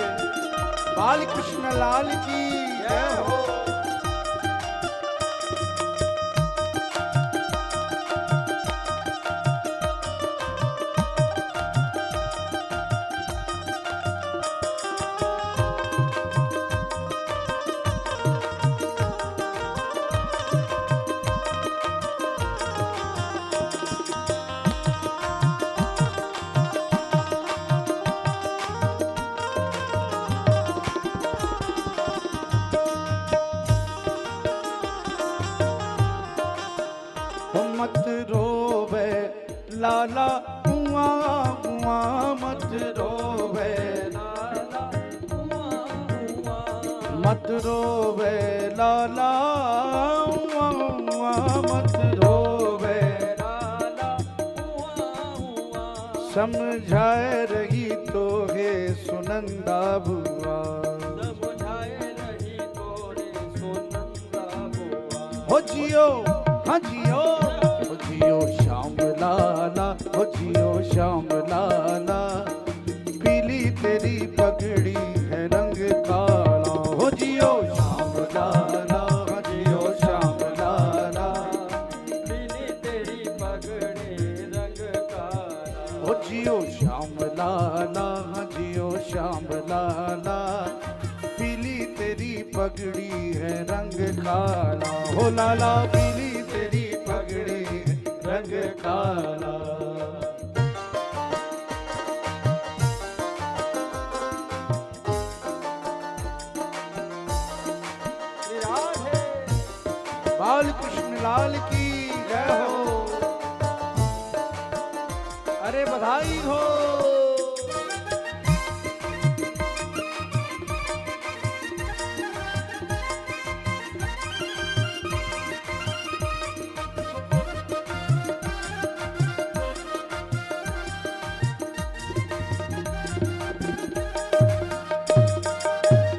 बाल कृष्ण लाल की जय हो। मत रोवे लाला कुआ कुआ, मत रोवे लाला, मत रोवे लाला समझाए रही तो है सुनंदा बुआ, समझाए रही तोरे सुनंदा बुआ। हो जियो हाँ जियो, हो जियो श्याम लाला, हो जियो श्याम लाला, पीली तेरी पगड़ी है रंग काला, हो जियो श्याम लाला, हो जियो श्याम लाला, पीली तेरी पगड़ी रंग काला। हो जियो श्याम लाला, हो जियो श्याम लाला, पीली तेरी पगड़ी है रंग काला, हो लाला पीली तेरी पगड़ी है रंग काला। श्री राधे बाल कृष्ण लाल की जय हो, अरे बधाई हो।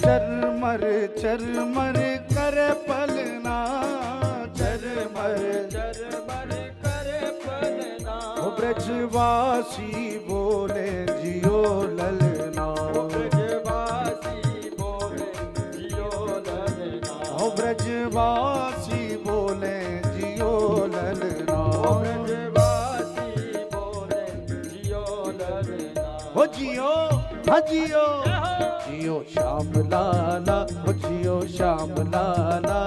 चरमर चरमर कर पलना, चरमर चरमर करे पलना। हो ब्रजवासी बोले जियो ललना, ब्रजवासी बोले जियो ललना। हो ब्रजवासी बोले जियो ललना, ब्रजवासी बोले जियो ललना। हो जियो हाँ जियो, जियो श्याम लाला, हो जियो श्याम लाला,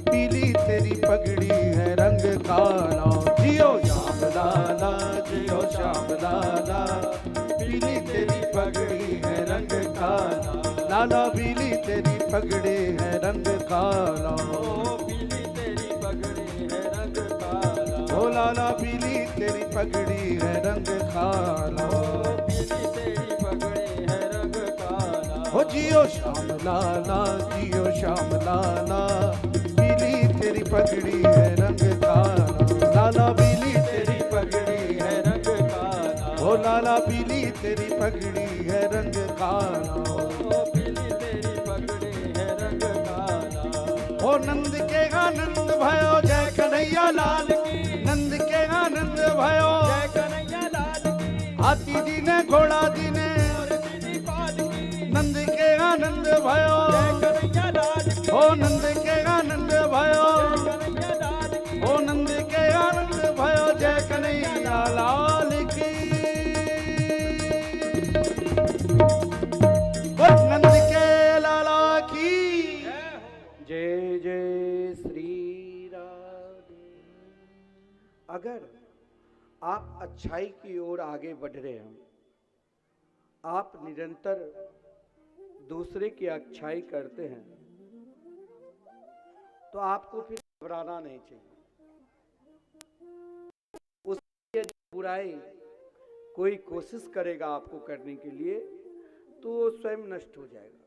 पीली तेरी पगड़ी है रंग काला, जियो श्याम लाला, जियो श्याम लाला, पीली तेरी पगड़ी है रंग काला, लाला पीली तेरी पगड़ी है रंग काला, ओ पीली तेरी पगड़ी है रंग काला। हो लाला पीली तेरी पगड़ी है रंग काला, ओ पीली तेरी पगड़ी है रंग काला। हो जियो श्याम लाला, जियो श्याम लाला, पीली तेरी पगड़ी है रंग काला, लाला पीली तेरी पगड़ी है रंग काला, हो लाला पीली तेरी पगड़ी है रंग काला, ओ पीली तेरी पगड़ी है रंग काला। हो नंद के आनंद भयो जय कन्हैया लाल की, नंद के आनंद भयो जय कन्हैया लाल की। हाथी दी ने घोड़ा दी ने, और दीदी पाल की। नंद के आनंद भयो, जय कन्हैया लाल की। हो नंद के आनंद भयो, जय कन्हैया लाल की। ओ नंद के आनंद भयो जय कन्हैया लाल की, ओ नंद के लाला की जय जय श्री राधे। अगर आप अच्छाई की ओर आगे बढ़ रहे हैं, आप निरंतर दूसरे की अच्छाई करते हैं, तो आपको फिर घबराना नहीं चाहिए। उसकी बुराई कोई कोशिश करेगा आपको करने के लिए तो वो स्वयं नष्ट हो जाएगा।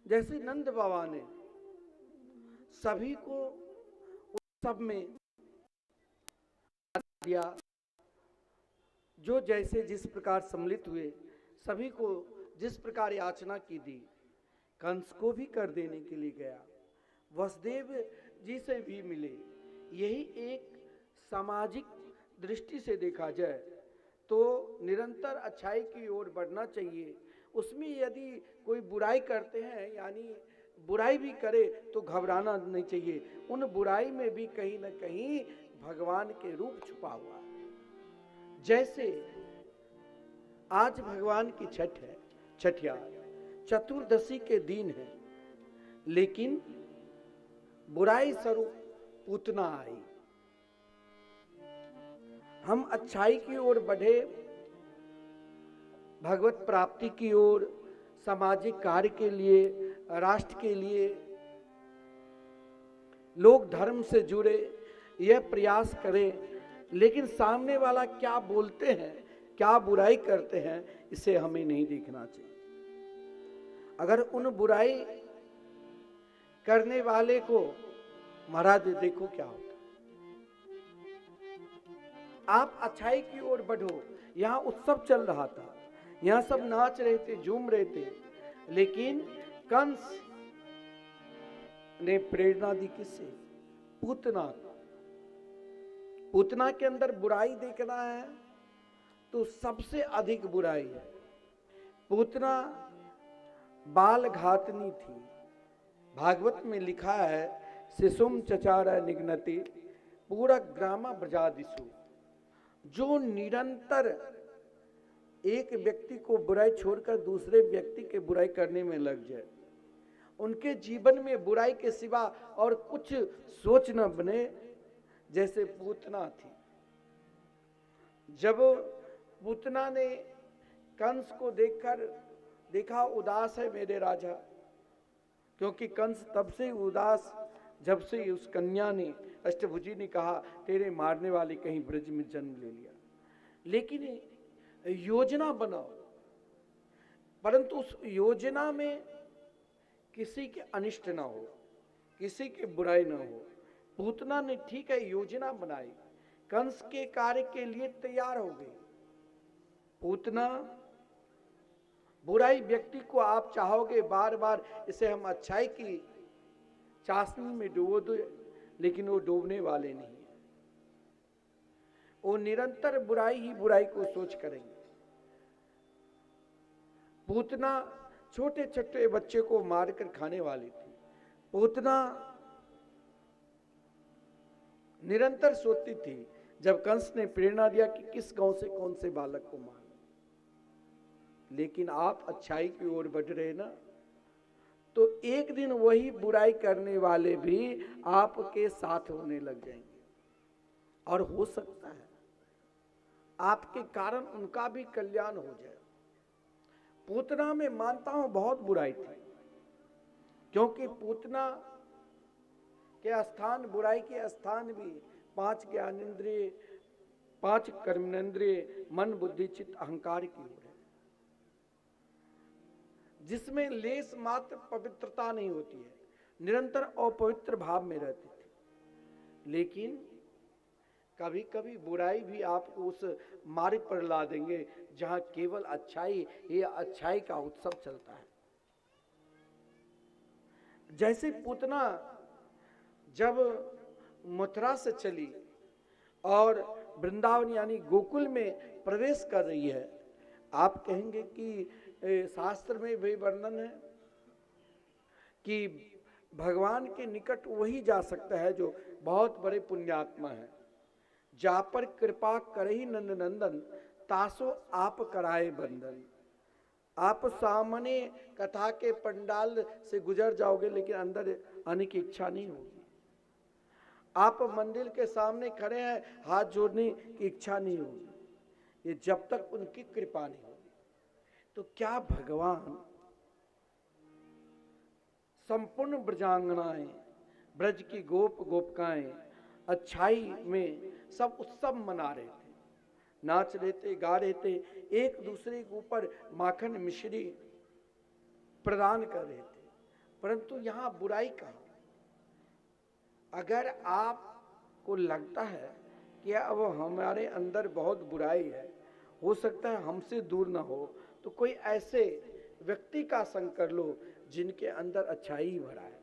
जैसे नंद बाबा ने सभी को उस सब में दिया, जो जैसे जिस प्रकार सम्मिलित हुए, सभी को जिस प्रकार याचना की दी, कंस को भी कर देने के लिए गया, वसुदेव जी से भी मिले। यही एक सामाजिक दृष्टि से देखा जाए तो निरंतर अच्छाई की ओर बढ़ना चाहिए। उसमें यदि कोई बुराई करते हैं, यानी बुराई भी करे, तो घबराना नहीं चाहिए। उन बुराई में भी कहीं न कहीं भगवान के रूप छुपा हुआ है। जैसे आज भगवान की छठ है, छठियार चतुर्दशी के दिन है, लेकिन बुराई स्वरूप पूतना आई। हम अच्छाई की ओर बढ़े, भगवत प्राप्ति की ओर, सामाजिक कार्य के लिए, राष्ट्र के लिए, लोग धर्म से जुड़े, यह प्रयास करें। लेकिन सामने वाला क्या बोलते हैं, क्या बुराई करते हैं, इसे हमें नहीं देखना चाहिए। अगर उन बुराई करने वाले को महाराज देखो क्या होता है। आप अच्छाई की ओर बढ़ो, यहाँ उत्सव चल रहा था, यहाँ सब नाच रहे थे, झूम रहे थे, लेकिन कंस ने प्रेरणा दी किससे? पूतना। पूतना के अंदर बुराई देखना है तो सबसे अधिक बुराई है। पूतना बाल घातनी थी। भागवत में लिखा है, शिशुम चचार निघ्नति पूरा ग्रामा ब्रजादिशु। जो निरंतर एक व्यक्ति को बुराई छोड़कर दूसरे व्यक्ति के बुराई करने में लग जाए, उनके जीवन में बुराई के सिवा और कुछ सोच न बने, जैसे पूतना थी। जब पूतना ने कंस को देखा उदास है मेरे राजा, क्योंकि कंस तब से उदास जब से उस कन्या ने, अष्टभुजी ने कहा तेरे मारने वाले कहीं ब्रज में जन्म ले लिया। लेकिन योजना बनाओ, परंतु उस योजना में किसी के अनिष्ट ना हो, किसी के बुराई ना हो। पूतना ने ठीक है योजना बनाई, कंस के कार्य के लिए तैयार हो गई। पूतना बुराई व्यक्ति को आप चाहोगे बार बार इसे हम अच्छाई की चाशनी में डुबो दो, लेकिन वो डूबने वाले नहीं है। वो निरंतर बुराई ही बुराई को सोच करेंगे। पूतना छोटे छोटे बच्चे को मारकर खाने वाली थी। पूतना निरंतर सोचती थी, जब कंस ने प्रेरणा दिया कि किस गांव से कौन से बालक को मार, लेकिन आप अच्छाई की ओर बढ़ रहे ना, तो एक दिन वही बुराई करने वाले भी आपके साथ होने लग जाएंगे, और हो सकता है आपके कारण उनका भी कल्याण हो जाए। पूतना में मानता हूं बहुत बुराई थी, क्योंकि पूतना के स्थान, बुराई के स्थान भी 5 ज्ञानेंद्रिय, 5 कर्मेंद्रिय, मन बुद्धि चित्त अहंकार की ओर है, जिसमें लेस मात्र पवित्रता नहीं होती है, निरंतर अपवित्र भाव में रहती थी। लेकिन कभी कभी बुराई भी आपको उस मार्ग पर ला देंगे जहां केवल अच्छाई, ये अच्छाई का उत्सव चलता है। जैसे पूतना जब मथुरा से चली और वृंदावन यानी गोकुल में प्रवेश कर रही है, आप कहेंगे कि शास्त्र में भी वर्णन है कि भगवान के निकट वही जा सकता है जो बहुत बड़े पुण्यात्मा है। जा पर कृपा करही नंद नंदन, तासो आप कराए बंधन। आप सामने कथा के पंडाल से गुजर जाओगे, लेकिन अंदर आने की इच्छा नहीं होगी। आप मंदिर के सामने खड़े हैं, हाथ जोड़ने की इच्छा नहीं होगी, ये जब तक उनकी कृपा नहीं होगी। तो क्या भगवान संपूर्ण ब्रजांगनाएं, ब्रज की गोप गोपिकाएं अच्छाई में सब उत्सव मना रहे थे, नाच रहे थे, गा रहे थे, एक दूसरे के ऊपर माखन मिश्री प्रदान कर रहे थे, परंतु यहां बुराई कहां? अगर आपको लगता है कि अब हमारे अंदर बहुत बुराई है, हो सकता है हमसे दूर ना हो, तो कोई ऐसे व्यक्ति का संग कर लो जिनके अंदर अच्छाई ही भरा है,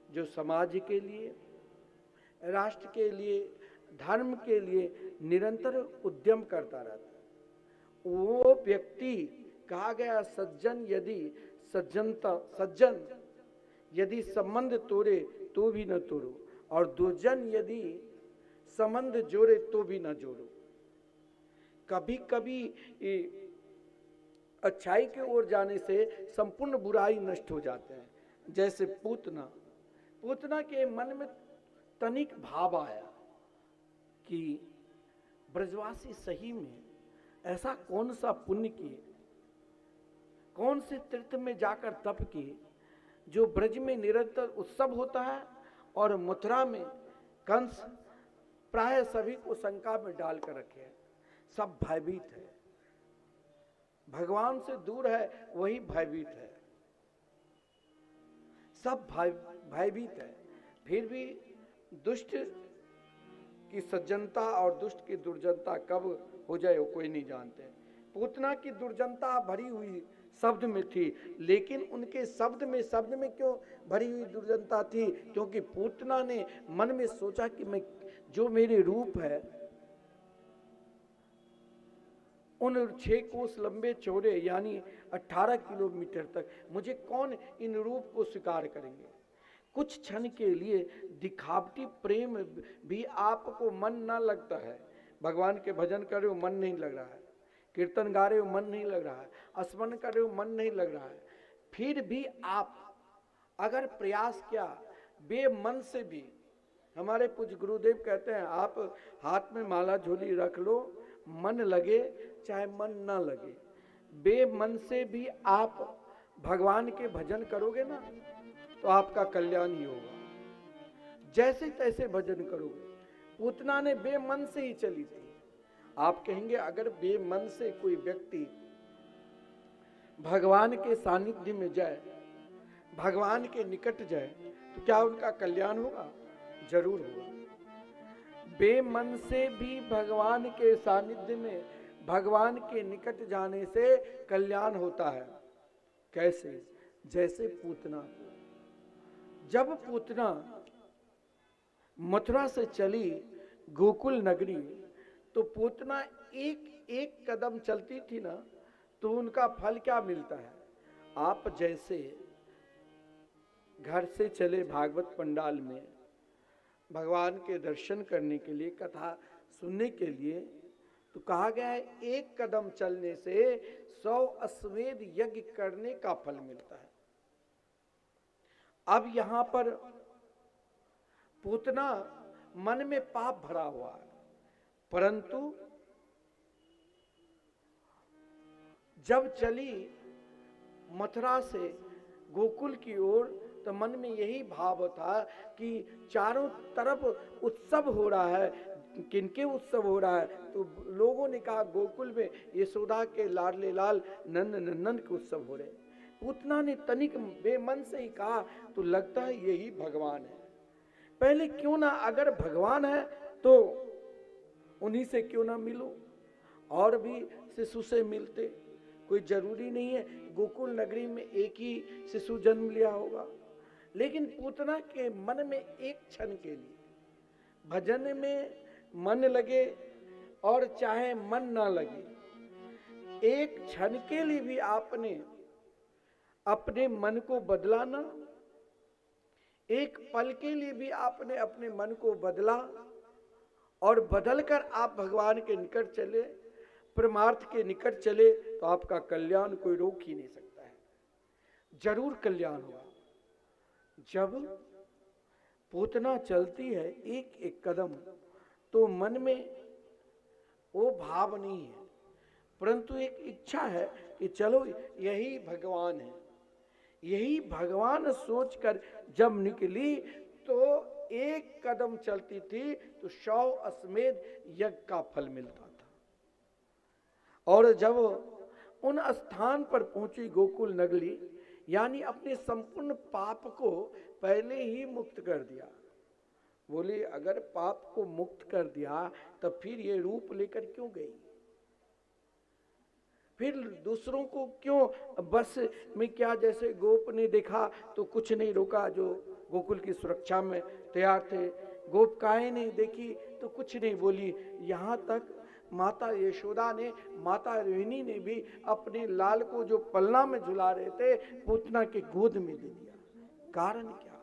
जो समाज के लिए, राष्ट्र के लिए, धर्म के लिए निरंतर उद्यम करता रहता है। वो व्यक्ति कहा गया, सज्जन यदि संबंध तोड़े तो भी न तोड़ो, और दुर्जन यदि संबंध जोड़े तो भी न जोड़ो। कभी कभी अच्छाई की ओर जाने से संपूर्ण बुराई नष्ट हो जाते हैं। जैसे पूतना के मन में तनिक भाव आया कि ब्रजवासी सही में ऐसा कौन सा पुण्य किए, कौन से तीर्थ में जाकर तप किए, जो ब्रज में निरंतर उत्सव होता है और मथुरा में कंस प्राय सभी को शंका में डालकर रखे है। सब भयभीत है, भगवान से दूर है, वही भयभीत है, सब भयभीत है। फिर भी दुष्ट की सज्जनता और दुष्ट की दुर्जनता कब हो जाए वो कोई नहीं जानते। पूतना की दुर्जनता भरी हुई शब्द में थी, लेकिन उनके शब्द में क्यों भरी हुई दुर्जनता थी? क्योंकि पूतना ने मन में सोचा कि मैं जो मेरे रूप है उन 6 कोस लंबे चौड़े यानी 18 किलोमीटर तक, मुझे कौन इन रूप को स्वीकार करेंगे। कुछ क्षण के लिए दिखावटी प्रेम भी आपको मन ना लगता है। भगवान के भजन कर रहे हो मन नहीं लग रहा है, कीर्तन गा रहे हो मन नहीं लग रहा है, स्मरण कर रहे हो मन नहीं लग रहा है, फिर भी आप अगर प्रयास किया बेमन से भी, हमारे पूज्य गुरुदेव कहते हैं आप हाथ में माला झोली रख लो, मन लगे चाहे मन ना लगे, बेमन से भी आप भगवान के भजन करोगे ना तो आपका कल्याण ही होगा। जैसे तैसे भजन करोगे। पूतना ने बेमन से ही चली थी। आप कहेंगे अगर बेमन से कोई व्यक्ति भगवान के सानिध्य में जाए, भगवान के निकट जाए, तो क्या उनका कल्याण होगा? जरूर होगा। बेमन से भी भगवान के सानिध्य में, भगवान के निकट जाने से कल्याण होता है। कैसे? जैसे पूतना, जब पूतना मथुरा से चली गोकुल नगरी, तो पूतना एक एक कदम चलती थी ना, तो उनका फल क्या मिलता है? आप जैसे घर से चले भागवत पंडाल में भगवान के दर्शन करने के लिए, कथा सुनने के लिए, तो कहा गया है एक कदम चलने से 100 अश्वमेध यज्ञ करने का फल मिलता है। अब यहां पर पूतना मन में पाप भरा हुआ है, परंतु जब चली मथुरा से गोकुल की ओर, तो मन में यही भाव था कि चारों तरफ उत्सव हो रहा है। किनके उत्सव हो रहा है? तो लोगों ने कहा गोकुल में यशोदा के लाडले लाल नंद नंदन के उत्सव हो रहे। पूतना ने तनिक बेमन से ही कहा, तो लगता है यही भगवान है। पहले क्यों ना, अगर भगवान है तो उन्हीं से क्यों ना मिलूं, और भी शिशु से मिलते। कोई जरूरी नहीं है गोकुल नगरी में एक ही शिशु जन्म लिया होगा, लेकिन पूतना के मन में एक क्षण के लिए भजन में मन लगे और चाहे मन ना लगे, एक क्षण के लिए भी आपने अपने मन को बदला ना, एक पल के लिए भी आपने अपने मन को बदला, और बदलकर आप भगवान के निकट चले, परमार्थ के निकट चले, तो आपका कल्याण कोई रोक ही नहीं सकता है। जरूर कल्याण होगा। जब पूतना चलती है एक एक कदम, तो मन में वो भाव नहीं है, परंतु एक इच्छा है कि चलो यही भगवान है। यही भगवान सोचकर जब निकली, तो एक कदम चलती थी तो 100 अश्वमेध यज्ञ का फल मिलता था। और जब उन स्थान पर पहुंची गोकुल नगरी, यानी अपने संपूर्ण पाप को पहले ही मुक्त कर दिया। बोले अगर पाप को मुक्त कर दिया, तब फिर ये रूप लेकर क्यों गई? फिर दूसरों को क्यों बस में, क्या जैसे गोप ने देखा तो कुछ नहीं रोका, जो गोकुल की सुरक्षा में तैयार थे, गोपकाएं ने देखी तो कुछ नहीं बोली। यहाँ तक माता यशोदा ने, माता रोहिणी ने भी अपने लाल को जो पलना में झुला रहे थे, पूतना के गोद में दे दिया। कारण क्या?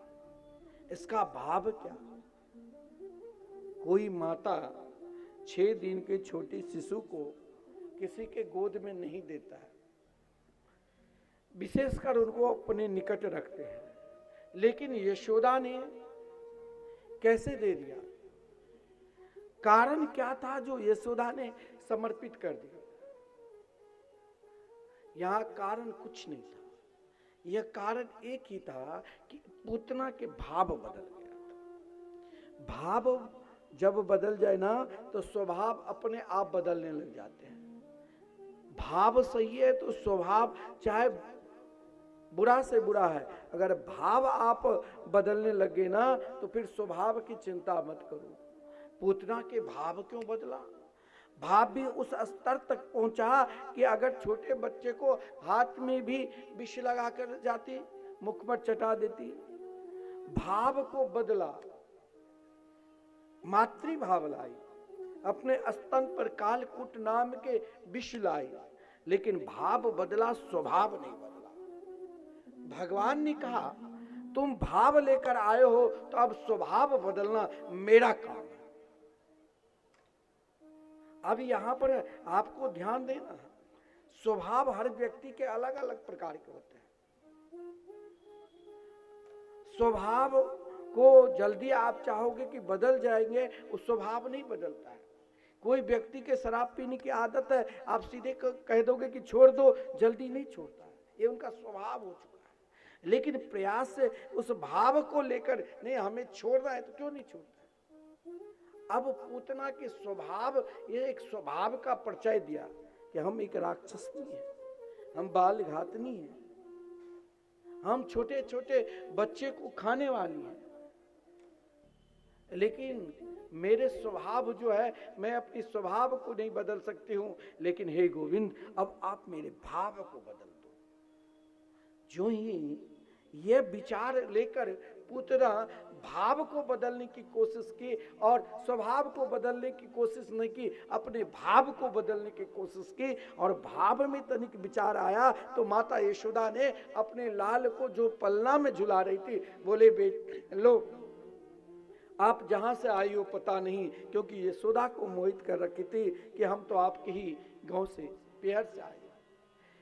इसका भाव क्या? कोई माता 6 दिन के छोटे शिशु को किसी के गोद में नहीं देता है, विशेषकर उनको अपने निकट रखते हैं। लेकिन यशोदा ने कैसे दे दिया? कारण क्या था जो यशोदा ने समर्पित कर दिया? यहां कारण कुछ नहीं था, यह कारण एक ही था कि पूतना के भाव बदल गया था। भाव जब बदल जाए ना, तो स्वभाव अपने आप बदलने लग जाते हैं। भाव सही है तो स्वभाव चाहे बुरा से बुरा है, अगर भाव आप बदलने लगे ना, तो फिर स्वभाव की चिंता मत करो। पूतना के भाव क्यों बदला? भाव भी उस स्तर तक पहुंचा कि अगर छोटे बच्चे को हाथ में भी विष लगा कर जाती, मुख पर चटा देती। भाव को बदला, मातृभाव लाई, अपने स्तन पर कालकूट नाम के विष लाई, लेकिन भाव बदला, स्वभाव नहीं बदला। भगवान ने कहा तुम भाव लेकर आए हो तो अब स्वभाव बदलना मेरा काम है। अब यहां पर आपको ध्यान देना, स्वभाव हर व्यक्ति के अलग अलग प्रकार के होते हैं। स्वभाव को जल्दी आप चाहोगे कि बदल जाएंगे, वो स्वभाव नहीं बदलता है। कोई व्यक्ति के शराब पीने की आदत है, आप सीधे कह दोगे कि छोड़ दो, जल्दी नहीं छोड़ता है, ये उनका स्वभाव हो चुका है। लेकिन प्रयास से उस भाव को लेकर नहीं हमें छोड़ना है तो क्यों नहीं छोड़ता। अब पूतना के स्वभाव, ये एक स्वभाव का परिचय दिया कि हम एक राक्षसनी है, हम बाल घातनी है, हम छोटे छोटे बच्चे को खाने वाली हैं। लेकिन मेरे स्वभाव जो है, मैं अपने स्वभाव को नहीं बदल सकती हूं, लेकिन हे गोविंद अब आप मेरे भाव को बदल दो। जो ही ये विचार लेकर पूतना भाव को बदलने की कोशिश की और स्वभाव को बदलने की कोशिश नहीं की, अपने भाव को बदलने की कोशिश की, और भाव में तनिक विचार आया तो माता यशोदा ने अपने लाल को जो पलना में झुला रही थी, बोले बेट लो आप जहां से आई हो पता नहीं, क्योंकि यशोदा को मोहित कर रखी थी कि हम तो आपके ही गांव से, पेहर से आए।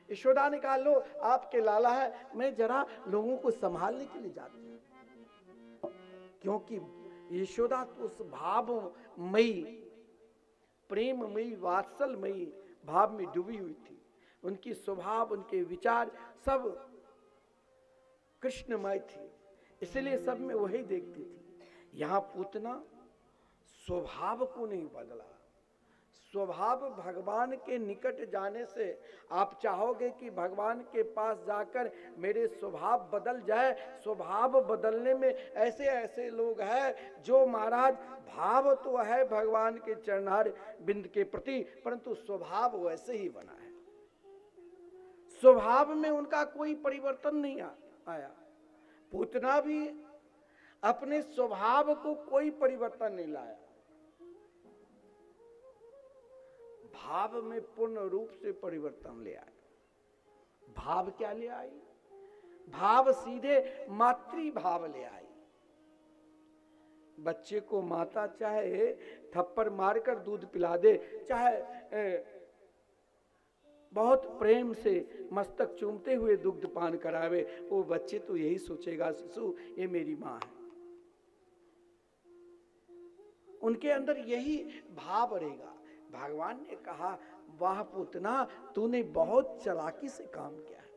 यशोदा ने कहा लो आपके लाला है, मैं जरा लोगों को संभालने के लिए जाती हूं। क्योंकि यशोदा तो उस भावमयी, प्रेममयी, वात्सल्यमयी भाव में डूबी हुई थी। उनकी स्वभाव, उनके विचार सब कृष्णमय थी, इसलिए सब में वही देखती थी। यहां पूतना स्वभाव को नहीं बदला। स्वभाव भगवान के निकट जाने से आप चाहोगे कि भगवान के पास जाकर मेरे स्वभाव बदल जाए। स्वभाव बदलने में ऐसे ऐसे लोग हैं जो महाराज भाव तो है भगवान के चरणार बिंद के प्रति, परंतु स्वभाव वैसे ही बना है। स्वभाव में उनका कोई परिवर्तन नहीं आया। पूतना भी अपने स्वभाव को कोई परिवर्तन नहीं लाया। भाव में पूर्ण रूप से परिवर्तन ले आए। भाव क्या ले आई? भाव सीधे मातृभाव ले आई। बच्चे को माता चाहे थप्पड़ मारकर दूध पिला दे, चाहे बहुत प्रेम से मस्तक चूमते हुए दुग्ध पान करावे, वो बच्चे तो यही सोचेगा शिशु ये मेरी माँ है। उनके अंदर यही भाव रहेगा। भगवान ने कहा वाह पूतना, तूने बहुत चालाकी से काम किया है।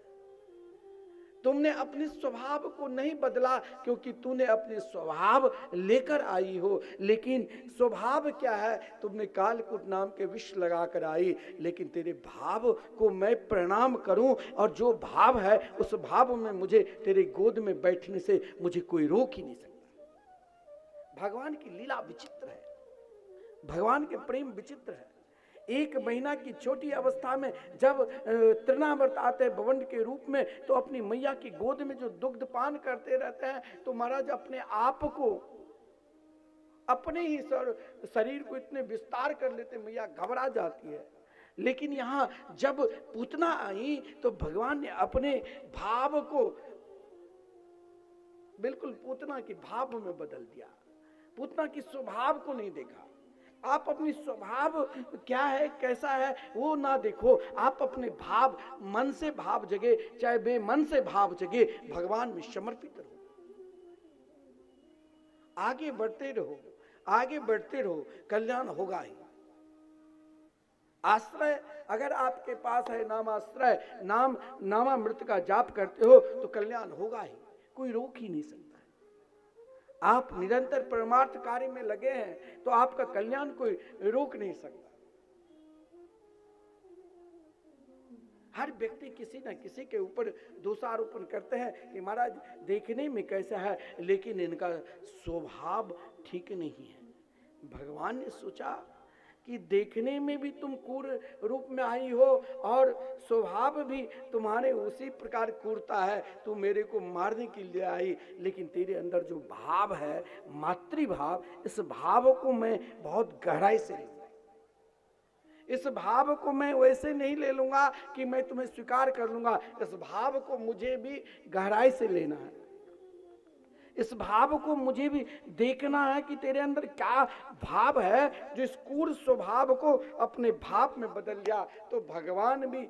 तुमने अपने स्वभाव को नहीं बदला, क्योंकि तूने अपने स्वभाव लेकर आई हो। लेकिन स्वभाव क्या है? तुमने कालकूट नाम के विष लगा कर आई, लेकिन तेरे भाव को मैं प्रणाम करूं, और जो भाव है उस भाव में मुझे तेरे गोद में बैठने से मुझे कोई रोक ही नहीं सकता। भगवान की लीला विचित्र है, भगवान के प्रेम विचित्र है। 1 महीना की छोटी अवस्था में जब तृणावर्त आते हैं बवंड के रूप में, तो अपनी मैया की गोद में जो दुग्ध पान करते रहते हैं, तो महाराज अपने आप को, अपने ही शरीर को इतने विस्तार कर लेते, मैया घबरा जाती है। लेकिन यहां जब पूतना आई तो भगवान ने अपने भाव को बिल्कुल पूतना के भाव में बदल दिया। पूतना की स्वभाव को नहीं देखा। आप अपनी स्वभाव क्या है, कैसा है, वो ना देखो। आप अपने भाव, मन से भाव जगे, चाहे बेमन से भाव जगे, भगवान में समर्पित रहो। आगे बढ़ते रहो, आगे बढ़ते रहो, कल्याण होगा ही। आश्रय अगर आपके पास है, नाम आश्रय, नामामृत का जाप करते हो तो कल्याण होगा ही, कोई रोक ही नहीं सकता। आप निरंतर परमार्थ कार्य में लगे हैं तो आपका कल्याण कोई रोक नहीं सकता। हर व्यक्ति किसी न किसी के ऊपर दोषारोपण करते हैं कि महाराज देखने में कैसा है, लेकिन इनका स्वभाव ठीक नहीं है। भगवान ने सोचा कि देखने में भी तुम क्रूर रूप में आई हो और स्वभाव भी तुम्हारे उसी प्रकार क्रूरता है। तू मेरे को मारने के लिए आई, लेकिन तेरे अंदर जो भाव है मातृभाव, इस भाव को मैं बहुत गहराई से लूंगा। इस भाव को मैं वैसे नहीं ले लूंगा कि मैं तुम्हें स्वीकार कर लूंगा। इस भाव को मुझे भी गहराई से लेना है। इस भाव को मुझे भी देखना है कि तेरे अंदर क्या भाव है जो इस क्रूर स्वभाव को अपने भाव में बदल दिया। तो भगवान भी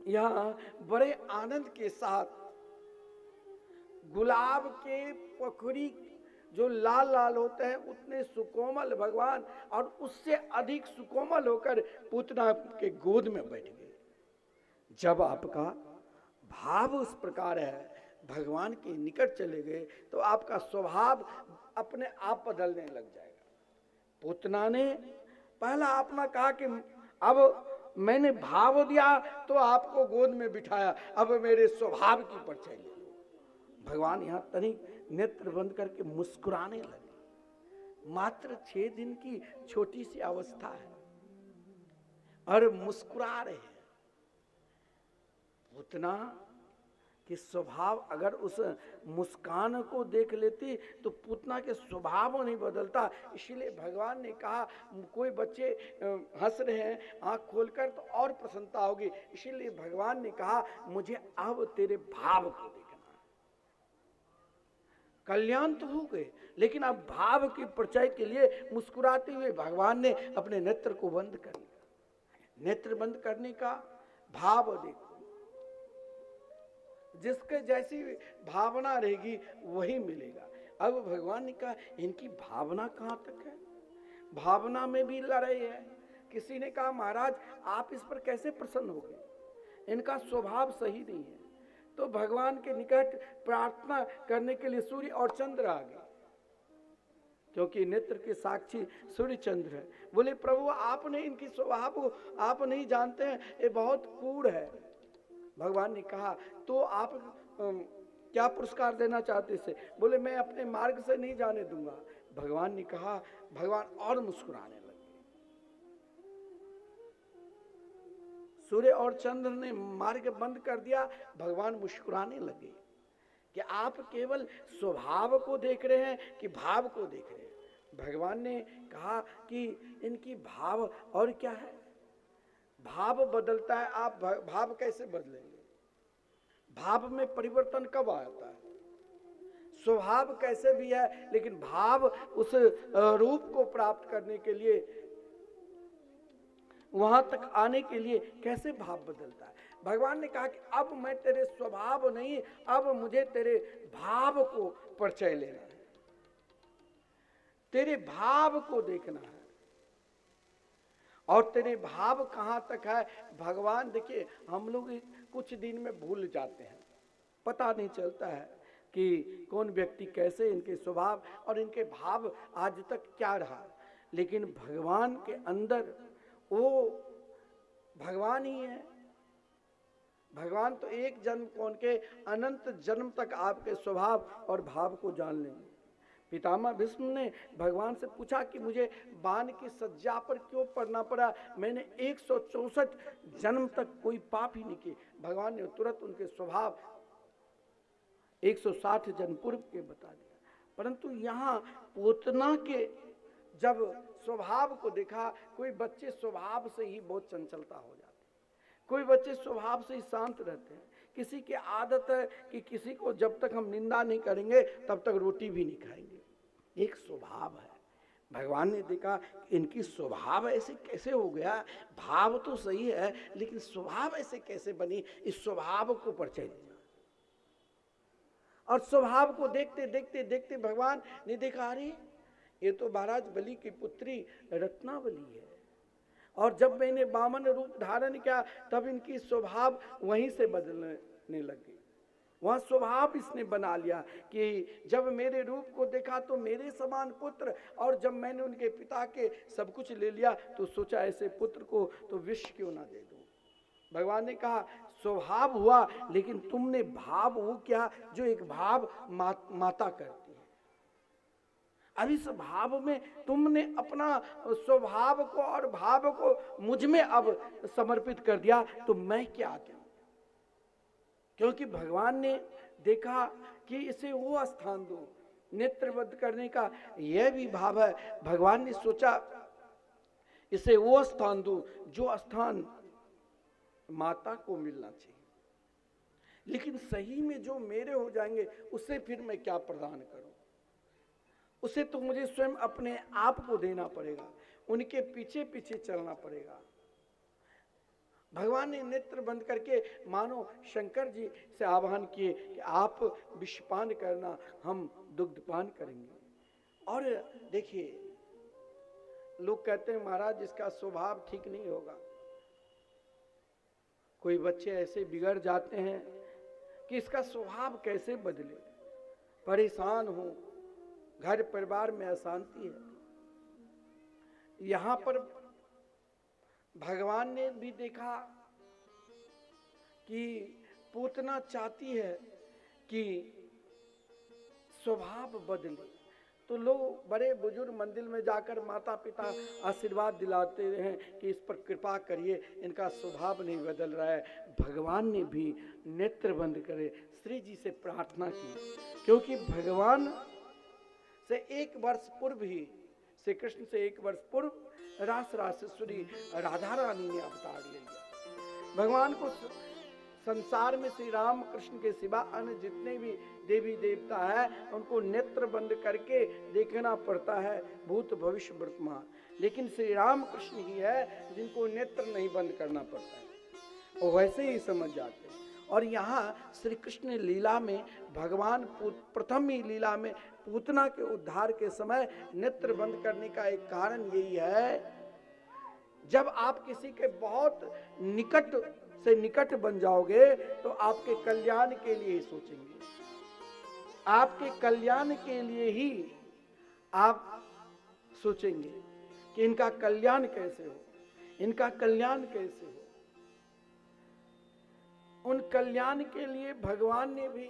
यहाँ बड़े आनंद के साथ गुलाब के पखड़ी जो लाल लाल होते हैं उतने सुकोमल भगवान और उससे अधिक सुकोमल होकर पूतना के गोद में बैठ गए। जब आपका भाव उस प्रकार है, भगवान के निकट चले गए, तो आपका स्वभाव अपने आप बदलने लग जाएगा। पूतना ने पहला अपना कहा कि अब मैंने भाव दिया तो आपको गोद में बिठाया, अब मेरे स्वभाव की परछाई ले लो। भगवान यहाँ तनिक नेत्र बंद करके मुस्कुराने लगे। मात्र 6 दिन की छोटी सी अवस्था है और मुस्कुरा रहे हैं। पूतना कि स्वभाव अगर उस मुस्कान को देख लेती तो पूतना के स्वभाव नहीं बदलता। इसीलिए भगवान ने कहा कोई बच्चे हंस रहे हैं आंख खोलकर तो और प्रसन्नता होगी। इसीलिए भगवान ने कहा मुझे अब तेरे भाव को देखना है। कल्याण तो हो गए, लेकिन अब भाव की परछाई के लिए मुस्कुराते हुए भगवान ने अपने नेत्र को बंद कर लिया। नेत्र बंद करने का भाव देखो, जिसके जैसी भावना रहेगी वही मिलेगा। अब भगवान ने कहा इनकी भावना कहाँ तक है, भावना में भी लड़ाई है। किसी ने कहा महाराज आप इस पर कैसे प्रसन्न हो गए, इनका स्वभाव सही नहीं है। तो भगवान के निकट प्रार्थना करने के लिए सूर्य और चंद्र आ गए, क्योंकि नेत्र के साक्षी सूर्य चंद्र है। बोले प्रभु आपने इनकी स्वभाव को आप नहीं जानते हैं, ये बहुत क्रूर है। भगवान ने कहा तो आप क्या पुरस्कार देना चाहते इसे? बोले मैं अपने मार्ग से नहीं जाने दूंगा। भगवान ने कहा, भगवान और मुस्कुराने लगे। सूर्य और चंद्र ने मार्ग बंद कर दिया, भगवान मुस्कुराने लगे कि आप केवल स्वभाव को देख रहे हैं कि भाव को देख रहे हैं। भगवान ने कहा कि इनकी भाव और क्या है, भाव बदलता है, आप भाव कैसे बदलेंगे? भाव में परिवर्तन कब आता है? स्वभाव कैसे भी है, लेकिन भाव उस रूप को प्राप्त करने के लिए, वहां तक आने के लिए कैसे भाव बदलता है? भगवान ने कहा कि अब मैं तेरे स्वभाव नहीं, अब मुझे तेरे भाव को परिचय लेना है, तेरे भाव को देखना है। और तेरे भाव कहां तक है? भगवान देखिए हम लोग कुछ दिन में भूल जाते हैं, पता नहीं चलता है कि कौन व्यक्ति कैसे, इनके स्वभाव और इनके भाव आज तक क्या रहा। लेकिन भगवान के अंदर वो भगवान ही है। भगवान तो एक जन्म कौन के अनंत जन्म तक आपके स्वभाव और भाव को जान लेंगे। पितामह भीष्म ने भगवान से पूछा कि मुझे बाण की सज्जा पर क्यों पड़ना पड़ा, मैंने 164 जन्म तक कोई पाप ही नहीं किए। भगवान ने तुरंत उनके स्वभाव 160 जन्म पूर्व के बता दिया। परंतु यहाँ पूतना के जब स्वभाव को देखा, कोई बच्चे स्वभाव से ही बहुत चंचलता हो जाते, कोई बच्चे स्वभाव से ही शांत रहते हैं। किसी की आदत है कि किसी को जब तक हम निंदा नहीं करेंगे तब तक रोटी भी नहीं खाएंगे, एक स्वभाव है। भगवान ने देखा इनकी स्वभाव ऐसे कैसे हो गया, भाव तो सही है लेकिन स्वभाव ऐसे कैसे बनी, इस स्वभाव को परिचय देना। और स्वभाव को देखते देखते देखते भगवान ने देखा अरे ये तो महाराज बलि की पुत्री रत्नावली है। और जब मैंने वामन रूप धारण किया तब इनकी स्वभाव वहीं से बदलने लगी। वह स्वभाव इसने बना लिया कि जब मेरे रूप को देखा तो मेरे समान पुत्र, और जब मैंने उनके पिता के सब कुछ ले लिया तो सोचा ऐसे पुत्र को तो विष क्यों ना दे दूं। भगवान ने कहा स्वभाव हुआ, लेकिन तुमने भाव वो क्या जो एक भाव माता करती है। अब इस भाव में तुमने अपना स्वभाव को और भाव को मुझ में अब समर्पित कर दिया, तो मैं क्या दूं? क्योंकि भगवान ने देखा कि इसे वो स्थान दो, नेत्रबद्ध करने का यह भी भाव है। भगवान ने सोचा इसे वो स्थान दो जो स्थान माता को मिलना चाहिए, लेकिन सही में जो मेरे हो जाएंगे उसे फिर मैं क्या प्रदान करूं? उसे तो मुझे स्वयं अपने आप को देना पड़ेगा, उनके पीछे पीछे चलना पड़ेगा। भगवान ने नेत्र बंद करके मानो शंकर जी से आह्वान किए कि आप विषपान करना, हम दुग्धपान करेंगे। और देखिए, लोग कहते हैं महाराज इसका स्वभाव ठीक नहीं होगा। कोई बच्चे ऐसे बिगड़ जाते हैं कि इसका स्वभाव कैसे बदले, परेशान हो, घर परिवार में अशांति है। यहां पर भगवान ने भी देखा कि पूतना चाहती है कि स्वभाव बदले, तो लोग बड़े बुजुर्ग मंदिर में जाकर माता पिता आशीर्वाद दिलाते हैं कि इस पर कृपा करिए, इनका स्वभाव नहीं बदल रहा है। भगवान ने भी नेत्र बंद करे श्री जी से प्रार्थना की, क्योंकि भगवान से 1 वर्ष पूर्व ही, श्री कृष्ण से 1 वर्ष पूर्व रास रासेश्वरी राधा रानी ने अवतार ले लिया। भगवान को संसार में श्री राम कृष्ण के सिवा अन्य जितने भी देवी देवता है उनको नेत्र बंद करके देखना पड़ता है, भूत भविष्य वर्तमान, लेकिन श्री राम कृष्ण ही है जिनको नेत्र नहीं बंद करना पड़ता है, और वैसे ही समझ जाते हैं। और यहाँ श्री कृष्ण लीला में भगवान प्रथम ही लीला में पूतना के उद्धार के समय नेत्र बंद करने का एक कारण यही है, जब आप किसी के बहुत निकट से निकट बन जाओगे तो आपके कल्याण के लिए ही सोचेंगे, आपके कल्याण के लिए ही आप सोचेंगे कि इनका कल्याण कैसे हो, इनका कल्याण कैसे हो। उन कल्याण के लिए भगवान ने भी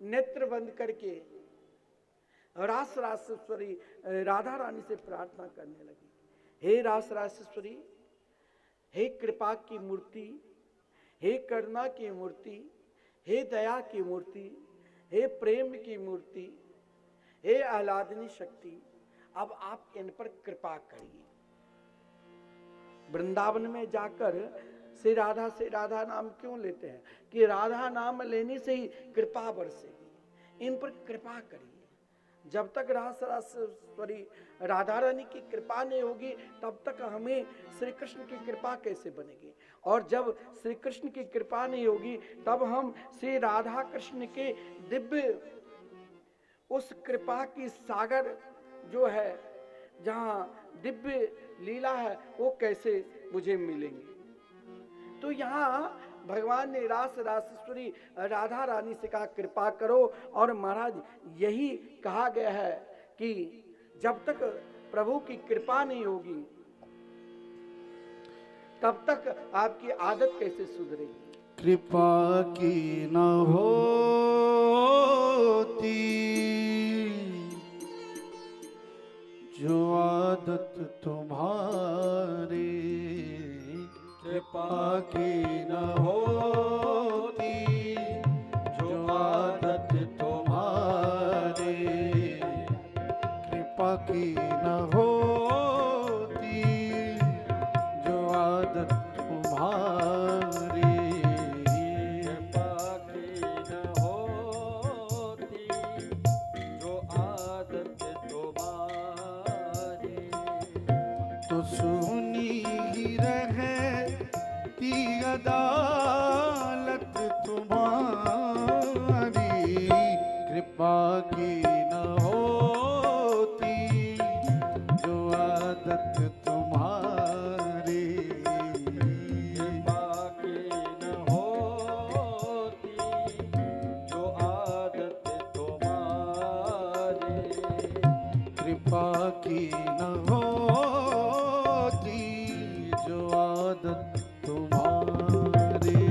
नेत्र बंद करके रास रासेश्वरी राधा रानी से प्रार्थना करने लगी, हे रास रासेश्वरी, हे कृपा की मूर्ति, हे करुणा की मूर्ति, हे दया की मूर्ति, हे प्रेम की मूर्ति, हे आह्लादनी शक्ति, अब आप इन पर कृपा करिए। वृंदावन में जाकर से राधा नाम क्यों लेते हैं? कि राधा नाम लेने से ही कृपा बरसेगी, इन पर कृपा करिए। जब तक रासेश्वरी राधा रानी की कृपा नहीं होगी तब तक हमें श्री कृष्ण की कृपा कैसे बनेगी, और जब श्री कृष्ण की कृपा नहीं होगी तब हम श्री राधा कृष्ण के दिव्य उस कृपा की सागर जो है, जहाँ दिव्य लीला है, वो कैसे मुझे मिलेंगे। तो यहाँ भगवान ने रासेश्वरी राधा रानी से कहा कृपा करो, और महाराज यही कहा गया है कि जब तक प्रभु की कृपा नहीं होगी तब तक आपकी आदत कैसे सुधरेगी। कृपा की न होती जो आदत तुम्हारी, कृपा की न होती जो आदत तुम्हारी, कृपा की न होती जो आदत तुम्हारी, कृपा की न होती जो आदत तुम्हारी, तो सुनी ही रहती अदालत तुम्हारी, कृपा की न होती जो आदत तुम्हारी, कृपा की न होती जो आदत तुम्हारी, कृपा की न होती जो आदत तुम्हारी,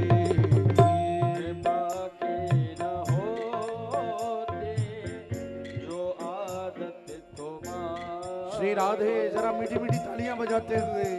कृपा की न होती जो आदत श्री राधे जरा मीठी मीठी तालियां बजाते हुए।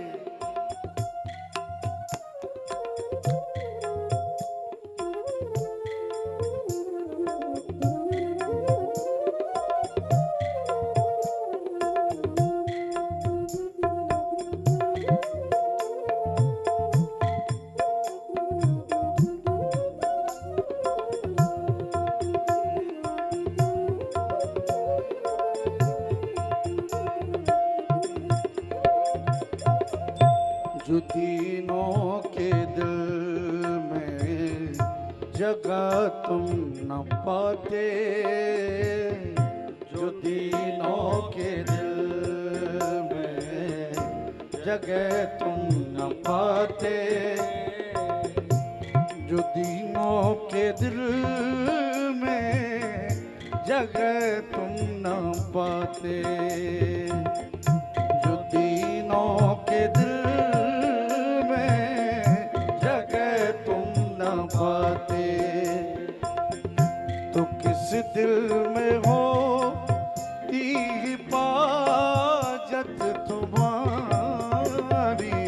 जो तीनों के दिल में जगह तुम न पाते, जो तीनों के दिल में जगह तुम न पाते, जो तीनों के दिल में जगह तुम न पाते, जो तीनों के दिल तो किस दिल में होती हिफाजत तुम्हारी,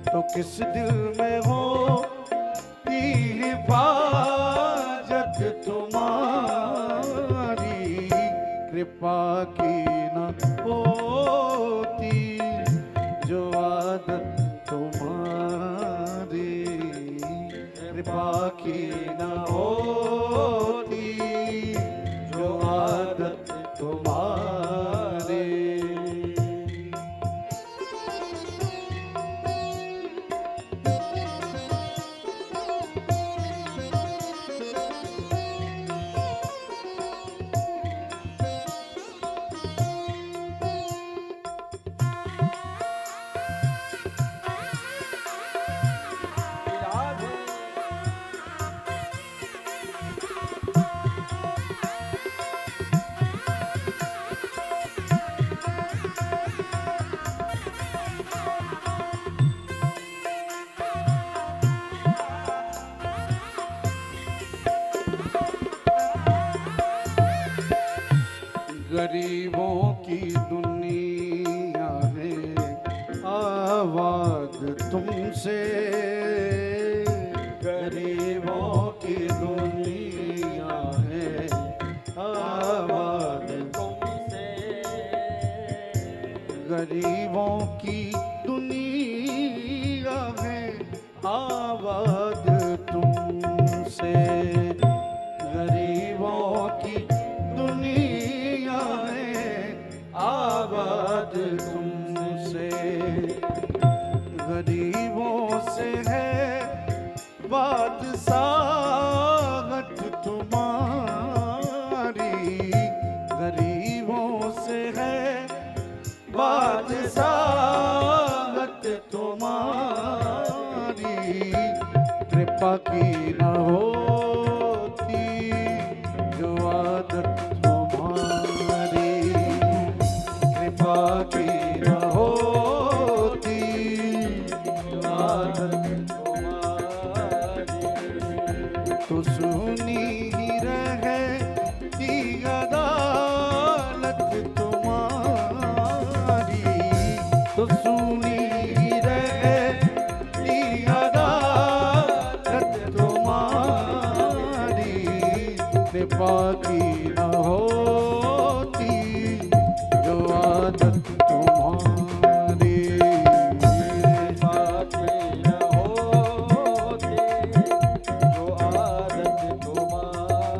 तो किस दिल में होती हिफाजत तुम्हारी, कृपा की न होती जो आदत तुम्हारी, कृपा की न होती जो आदत तुम्हारी। गरीबों की दुनिया है आवाज तुमसे, गरीबों की दुनिया है आवाज तुमसे, गरीबों की दुनिया है आवाज तुमसे, गरीबों की दुनिया है आबाद तुमसे, गरीबों से है बादशाहत तुम्हारी, गरीबों से है बादशाहत तुम्हारी, कृपा की न होती जो आदत तुम्हारी, कृपा की न होती जो आदत तुम्हारी, तो सुनी ही रहती अदालत तुम्हारी, तो सुनी ही रहती अदालत तुम्हारी, कृपा की न होती जो आदत तुम्हारी, कृपा की न होती जो आदत तुम्हारी।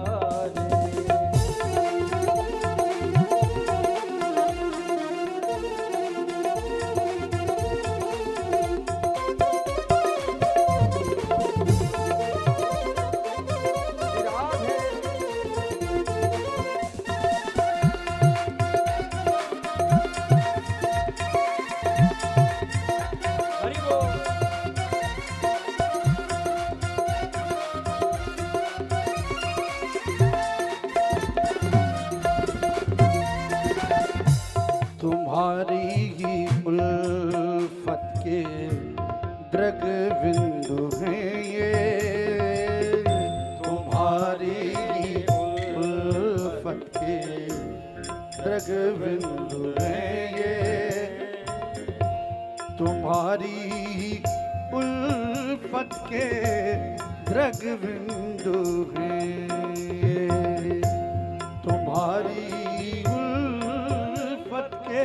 तुम्हारी ही उल्फत के द्रग बिंदु हैं ये, तुम्हारी ही उल्फत के द्रग बिंदु हैं तुम्हारी उल्फत के द्रग बिंदु हैं, तुम्हारी उल्फत के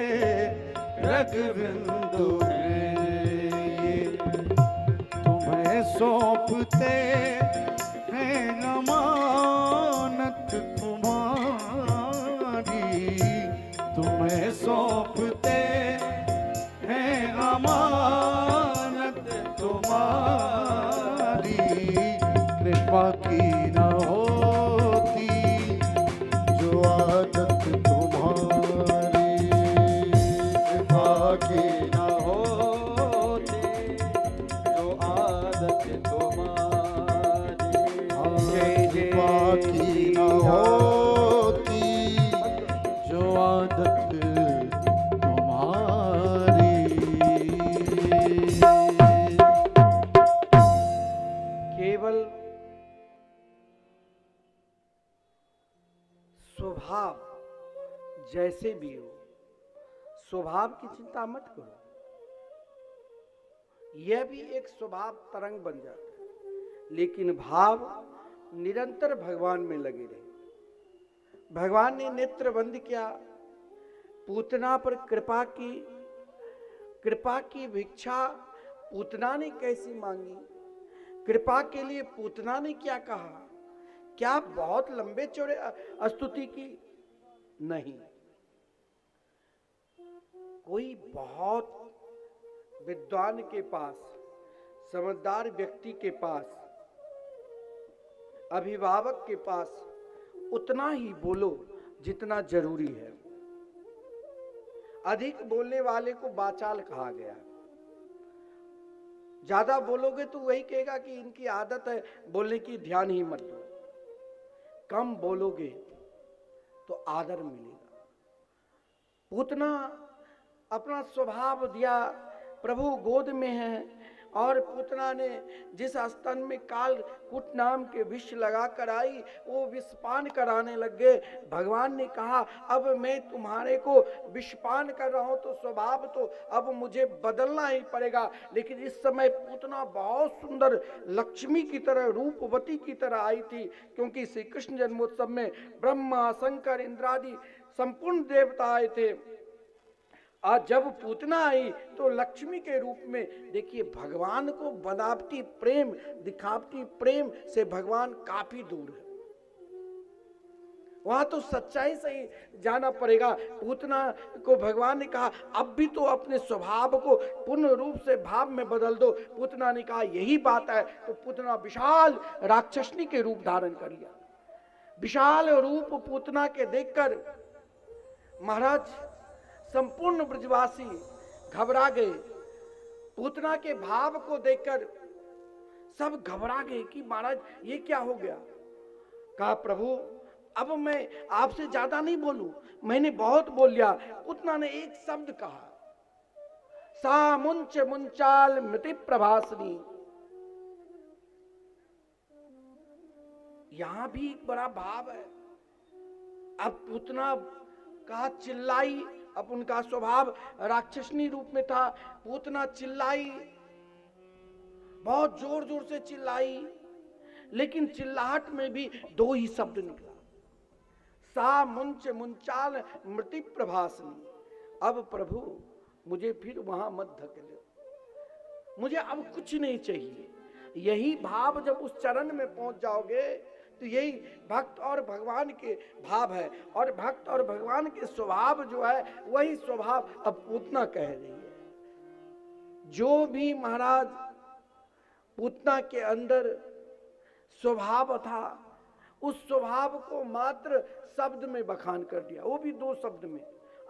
द्रग बिंदु हैं, तुम्हें सौंपते हैं अमानत तुम्हारी, तुम्हें सौंपते हैं अमानत तुम्हारी, कृपा की न होती जो आदत तुम्हारी, कृपा की न होती जो आदत तुम्हारी, कृपा की न होती जो आदत तुम्हारी। केवल स्वभाव जैसे भी हो, स्वभाव की चिंता मत करो, यह भी एक स्वभाव तरंग बन जाता है, लेकिन भाव निरंतर भगवान में लगे रहे। भगवान ने नेत्र बंद किया, पूतना पर कृपा की भिक्षा पूतना ने कैसी मांगी, कृपा के लिए पूतना ने क्या कहा, क्या बहुत लंबे चौड़े स्तुति की? नहीं, कोई बहुत विद्वान के पास, समझदार व्यक्ति के पास, अभिभावक के पास उतना ही बोलो जितना जरूरी है। अधिक बोलने वाले को बाचाल कहा गया। ज्यादा बोलोगे तो वही कहेगा कि इनकी आदत है बोलने की, ध्यान ही मत दो। कम बोलोगे तो आदर मिलेगा। पूतना अपना स्वभाव दिया, प्रभु गोद में है, और पूतना ने जिस स्तन में कालकूट नाम के विष लगा कर आई, वो विषपान कराने लग गए। भगवान ने कहा अब मैं तुम्हारे को विषपान कर रहा हूं तो स्वभाव तो अब मुझे बदलना ही पड़ेगा। लेकिन इस समय पूतना बहुत सुंदर लक्ष्मी की तरह, रूपवती की तरह आई थी, क्योंकि श्री कृष्ण जन्मोत्सव में ब्रह्मा, शंकर, इंद्रादि संपूर्ण देवता आए थे। आज जब पूतना आई तो लक्ष्मी के रूप में, देखिए भगवान को बनावटी प्रेम, दिखावटी प्रेम से भगवान काफी दूर है। वहां तो सच्चाई से ही जाना पड़ेगा। पूतना को भगवान ने कहा अब भी तो अपने स्वभाव को पूर्ण रूप से भाव में बदल दो। पूतना ने कहा यही बात है। तो पूतना विशाल राक्षसनी के रूप धारण कर लिया। विशाल रूप पूतना के देखकर महाराज संपूर्ण ब्रजवासी घबरा गए। पूतना के भाव को देखकर सब घबरा गए कि महाराज ये क्या हो गया। कहा प्रभु अब मैं आपसे ज्यादा नहीं बोलूं, मैंने बहुत बोल लिया। पूतना ने एक शब्द कहा, सा मुंच मुंचाल मृति प्रभासनी। यहां भी एक बड़ा भाव है। अब पूतना कहा, चिल्लाई। अब उनका स्वभाव राक्षसनी रूप में था। पूतना चिल्लाई, बहुत जोर जोर से चिल्लाई, लेकिन चिल्लाहट में भी दो ही शब्द निकला, सा मुंच मुंचाल मृति प्रभासनी। अब प्रभु मुझे फिर वहां मत धकेलो, मुझे अब कुछ नहीं चाहिए। यही भाव जब उस चरण में पहुंच जाओगे तो यही भक्त और भगवान के भाव है। और भक्त और भगवान के स्वभाव जो है वही स्वभाव अब पूतना कह रही है। जो भी महाराज पूतना के अंदर स्वभाव था, उस स्वभाव को मात्र शब्द में बखान कर दिया, वो भी दो शब्द में,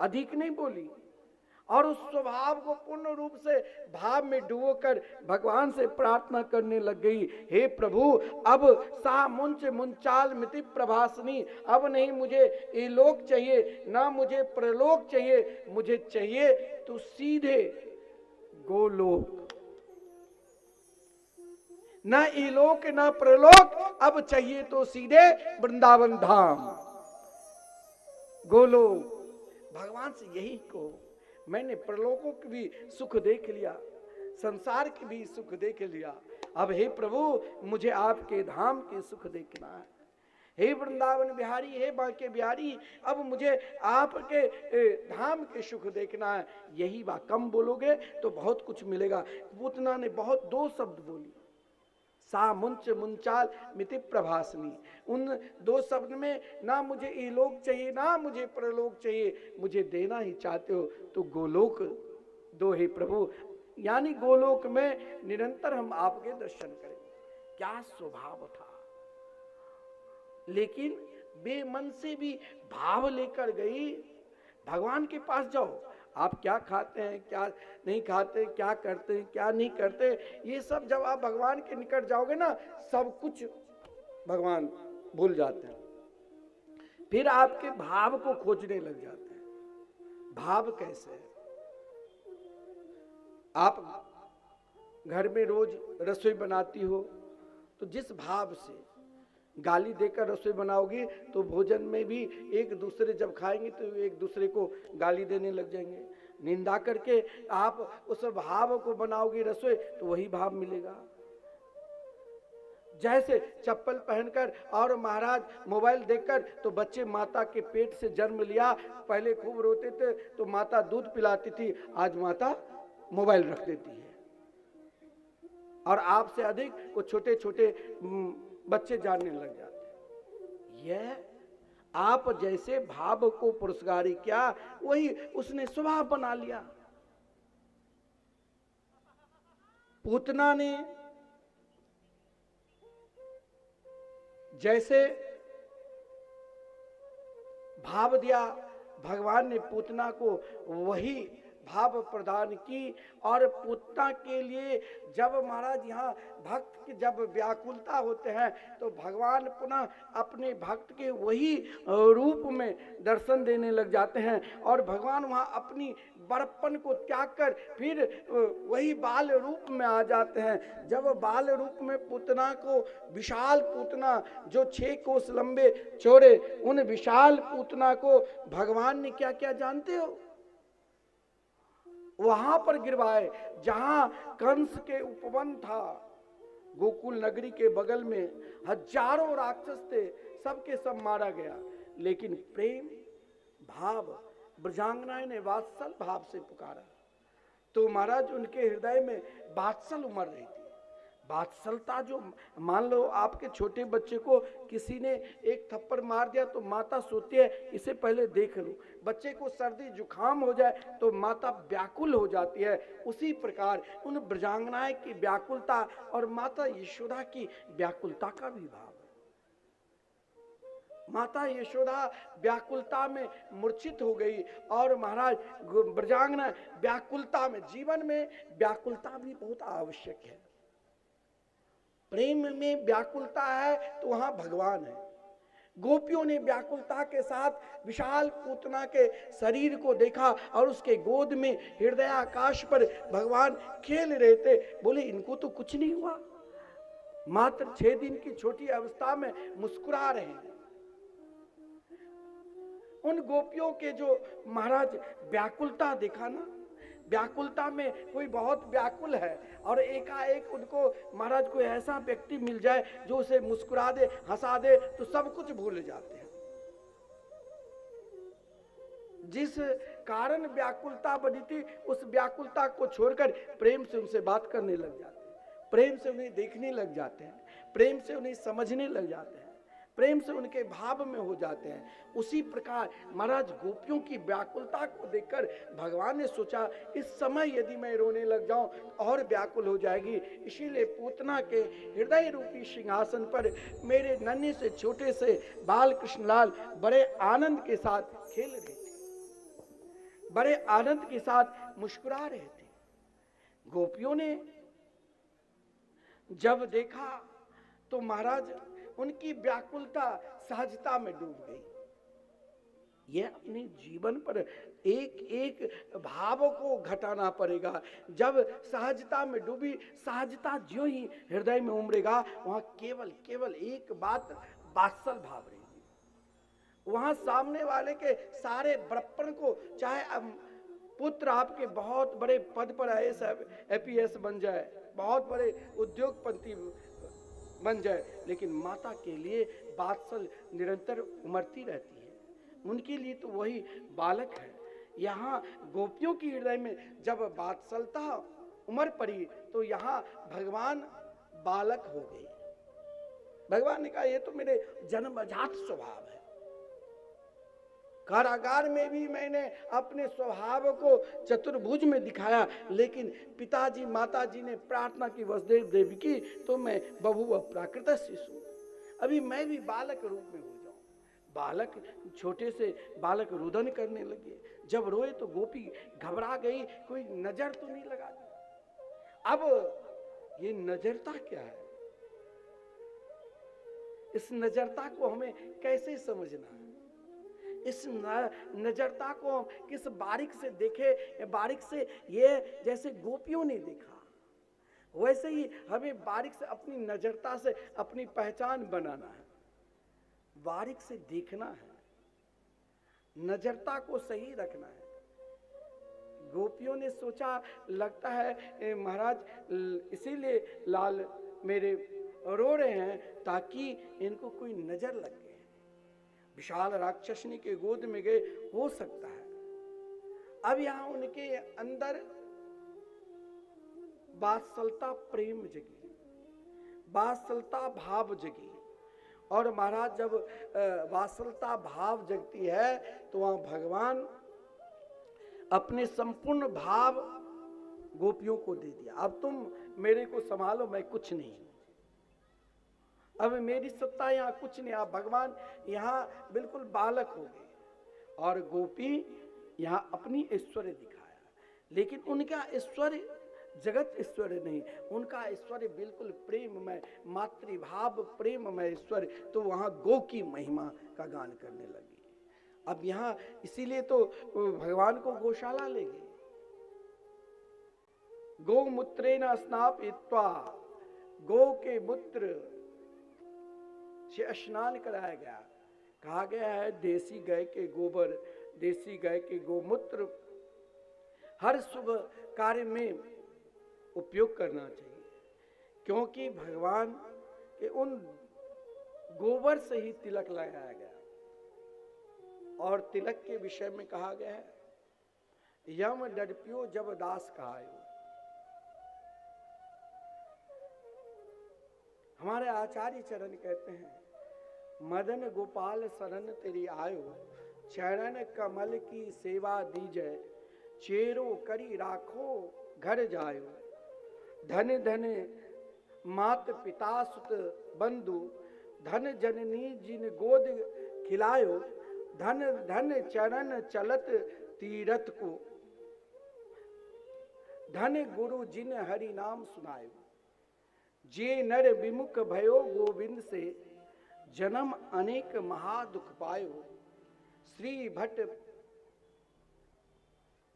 अधिक नहीं बोली। और उस स्वभाव को पूर्ण रूप से भाव में डुबोकर भगवान से प्रार्थना करने लग गई, हे प्रभु अब सा मुंच मुंचाल मिति प्रभासनी। अब नहीं मुझे इलोक चाहिए, ना मुझे प्रलोक चाहिए, मुझे चाहिए तो सीधे गोलोक। ना इलोक ना प्रलोक, अब चाहिए तो सीधे वृंदावन धाम गोलोक। भगवान से यही कहो, मैंने प्रलोकों की भी सुख देख लिया, संसार के भी सुख देख लिया, अब हे प्रभु मुझे आपके धाम के सुख देखना है। हे वृंदावन बिहारी, हे बांके बिहारी, अब मुझे आपके धाम के सुख देखना है। यही बात कम बोलोगे तो बहुत कुछ मिलेगा। पूतना ने बहुत 2 शब्द बोली, सा मुंच मुंचाल मिति प्रभासनी। उन 2 शब्द में ना मुझे इलोक चाहिए ना मुझे परलोक चाहिए, मुझे देना ही चाहते हो तो गोलोक दो हे प्रभु, यानी गोलोक में निरंतर हम आपके दर्शन करें। क्या स्वभाव था, लेकिन बेमन से भी भाव लेकर गई। भगवान के पास जाओ, आप क्या खाते हैं क्या नहीं खाते, क्या करते हैं क्या नहीं करते, ये सब जब आप भगवान के निकट जाओगे ना, सब कुछ भगवान भूल जाते हैं। फिर आपके भाव को खोजने लग जाते हैं। भाव कैसे है? आप घर में रोज रसोई बनाती हो तो जिस भाव से गाली देकर रसोई बनाओगी तो भोजन में भी एक दूसरे जब खाएंगे तो एक दूसरे को गाली देने लग जाएंगे। निंदा करके आप उस भाव को बनाओगी रसोई तो वही भाव मिलेगा। जैसे चप्पल पहनकर और महाराज मोबाइल देखकर, तो बच्चे माता के पेट से जन्म लिया, पहले खूब रोते थे तो माता दूध पिलाती थी, आज माता मोबाइल रख देती है। और आपसे अधिक वो छोटे छोटे बच्चे जानने लग जाते हैं। यह आप जैसे भाव को पुरस्कारी किया वही उसने स्वभाव बना लिया। पूतना ने जैसे भाव दिया, भगवान ने पूतना को वही भाव प्रदान की। और पूतना के लिए जब महाराज यहाँ भक्त की जब व्याकुलता होते हैं तो भगवान पुनः अपने भक्त के वही रूप में दर्शन देने लग जाते हैं। और भगवान वहाँ अपनी बड़प्पन को त्याग कर फिर वही बाल रूप में आ जाते हैं। जब बाल रूप में पूतना को, विशाल पूतना जो 6 कोस लंबे चौड़े, उन विशाल पूतना को भगवान ने क्या क्या जानते हो? वहां पर गिरवाए जहां कंस के उपवन था। गोकुल नगरी के बगल में हजारों राक्षस थे, सबके सब मारा गया। लेकिन प्रेम भाव ब्रजांगनाएं ने वात्सल भाव से पुकारा तो महाराज उनके हृदय में वात्सल उमड़ रही थी। वात्सलता जो, मान लो आपके छोटे बच्चे को किसी ने एक थप्पड़ मार दिया तो माता सोचती है इसे पहले देख लूं। बच्चे को सर्दी जुकाम हो जाए तो माता व्याकुल हो जाती है। उसी प्रकार उन ब्रजांगनाएं की व्याकुलता और माता यशोदा की व्याकुलता का भी भाव है। माता यशोदा व्याकुलता में मूर्छित हो गई और महाराज ब्रजांगना व्याकुलता में, जीवन में व्याकुलता भी बहुत आवश्यक है। प्रेम में व्याकुलता है तो वहां भगवान है। गोपियों ने व्याकुलता के साथ विशाल पूतना के शरीर को देखा और उसके गोद में हृदय आकाश पर भगवान खेल रहे थे। बोले इनको तो कुछ नहीं हुआ, मात्र 6 दिन की छोटी अवस्था में मुस्कुरा रहे हैं। उन गोपियों के जो महाराज व्याकुलता देखा ना, व्याकुलता में कोई बहुत व्याकुल है और एकाएक उनको महाराज कोई ऐसा व्यक्ति मिल जाए जो उसे मुस्कुरा दे, हंसा दे, तो सब कुछ भूल जाते हैं। जिस कारण व्याकुलता बनी थी उस व्याकुलता को छोड़कर प्रेम से उनसे बात करने लग जाते हैं, प्रेम से उन्हें देखने लग जाते हैं, प्रेम से उन्हें समझने लग जाते हैं, प्रेम से उनके भाव में हो जाते हैं। उसी प्रकार महाराज गोपियों की व्याकुलता को देखकर भगवान ने सोचा इस समय यदि मैं रोने लग जाऊं और व्याकुल हो जाएगी। इसीलिए पूतना के हृदय रूपी सिंहासन पर मेरे नन्हे से छोटे से बाल कृष्णलाल बड़े आनंद के साथ खेल रहे थे, बड़े आनंद के साथ मुस्कुरा रहे थे। गोपियों ने जब देखा तो महाराज उनकी व्याकुलता सहजता में डूब गई। यह अपने जीवन पर एक एक भाव को घटाना पड़ेगा। जब सहजता में डूबी, सहजता ज्यों ही हृदय में उमड़ेगा वहां केवल केवल एक बात, वात्सल भाव रहेगी। वहां सामने वाले के सारे बड़प्पन को, चाहे पुत्र आपके बहुत बड़े पद पर आईएएस एपीएस बन जाए, बहुत बड़े उद्योगपति बन जाए, लेकिन माता के लिए वात्सल निरंतर उमड़ती रहती है। उनके लिए तो वही बालक है। यहाँ गोपियों की हृदय में जब वात्सलता उमड़ पड़ी तो यहाँ भगवान बालक हो गए। भगवान ने कहा ये तो मेरे जन्मजात स्वभाव है। कारागार में भी मैंने अपने स्वभाव को चतुर्भुज में दिखाया, लेकिन पिताजी माताजी ने प्रार्थना की वसुदेव देवी की तो मैं बभूव प्राकृत शिशु, अभी मैं भी बालक रूप में हो जाऊं। बालक छोटे से बालक रुदन करने लगे। जब रोए तो गोपी घबरा गई, कोई नजर तो नहीं लगा दी। अब ये नजरता क्या है? इस नजरता को हमें कैसे समझना है? इस नजरता को हम किस बारीक से देखे, बारीक से ये जैसे गोपियों ने देखा, वैसे ही हमें बारीक से अपनी नजरता से अपनी पहचान बनाना है, बारीक से देखना है, नजरता को सही रखना है। गोपियों ने सोचा लगता है महाराज इसीलिए लाल मेरे रो रहे हैं ताकि इनको कोई नजर लग गए। विशाल राक्षसनी के गोद में गए, हो सकता है अब यहां उनके अंदर वात्सलता प्रेम जगी, वात्सलता भाव जगी। और महाराज जब वात्सलता भाव जगती है तो वहां भगवान अपने संपूर्ण भाव गोपियों को दे दिया। अब तुम मेरे को संभालो, मैं कुछ नहीं हूं, अब मेरी सत्ता यहाँ कुछ नहीं। आप भगवान यहाँ बिल्कुल बालक हो गए और गोपी यहाँ अपनी ऐश्वर्य दिखाया, लेकिन उनका ऐश्वर्य जगत ऐश्वर्य नहीं, उनका ऐश्वर्य बिल्कुल प्रेममय, मातृभाव प्रेममय ऐश्वर्य। तो वहाँ गौ की महिमा का गान करने लगी। अब यहाँ इसीलिए तो भगवान को गौशाला ले गए। गौमूत्रेण स्नापयित्वा, गौ के मूत्र से स्नान कराया गया। कहा गया है देसी गाय के गोबर, देसी गाय के गोमूत्र हर शुभ कार्य में उपयोग करना चाहिए, क्योंकि भगवान के उन गोबर से ही तिलक लगाया गया। और तिलक के विषय में कहा गया है यम डडपियो जब दास कहायो। हमारे आचार्य चरण कहते हैं मदन गोपाल शरण तेरी आयो, चरण कमल की सेवा दीजय, चेरो करी राखो घर जायो। धन धन मात पिता सुत बंधु, धन जननी जिन गोद खिलायो। धन धन चरण चलत तीरथ को, धन गुरु जिन हरि नाम सुनायो। जे नर विमुख भयो गोविंद से, जन्म अनेक महादुख पायो। श्री भट्ट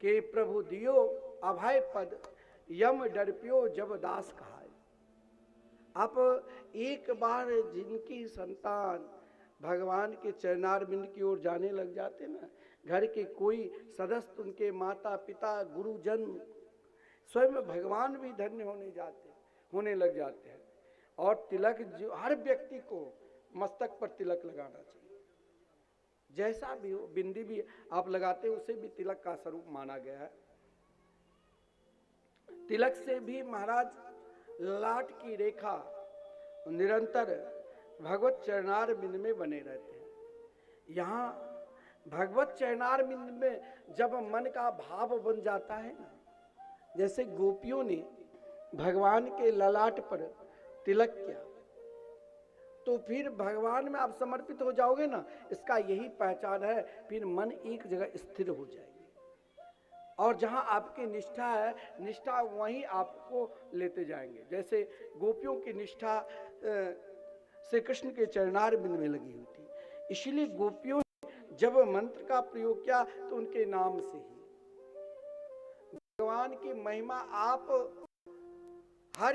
के प्रभु दियो अभय पद, यम डरपियो जब दास कहाय। आप एक बार जिनकी संतान भगवान के चरणारविंद की ओर जाने लग जाते ना, घर के कोई सदस्य, उनके माता पिता गुरुजन, स्वयं भगवान भी धन्य होने लग जाते हैं। और तिलक जो हर व्यक्ति को मस्तक पर तिलक लगाना चाहिए, जैसा भी हो। बिंदी भी आप लगाते हो उसे भी तिलक का स्वरूप माना गया है। तिलक से भी महाराज ललाट की रेखा निरंतर भगवत चरणारविंद में बने रहते हैं। यहाँ भगवत चरणारविंद में जब मन का भाव बन जाता है ना, जैसे गोपियों ने भगवान के ललाट पर तिलक किया, तो फिर भगवान में आप समर्पित हो जाओगे ना, इसका यही पहचान है। फिर मन एक जगह स्थिर हो जाएगी और जहां आपकी निष्ठा है, निष्ठा वहीं आपको लेते जाएंगे। जैसे गोपियों की निष्ठा श्री कृष्ण के चरणारविंद में लगी हुई थी, इसलिए गोपियों ने जब मंत्र का प्रयोग किया तो उनके नाम से ही भगवान की महिमा आप हर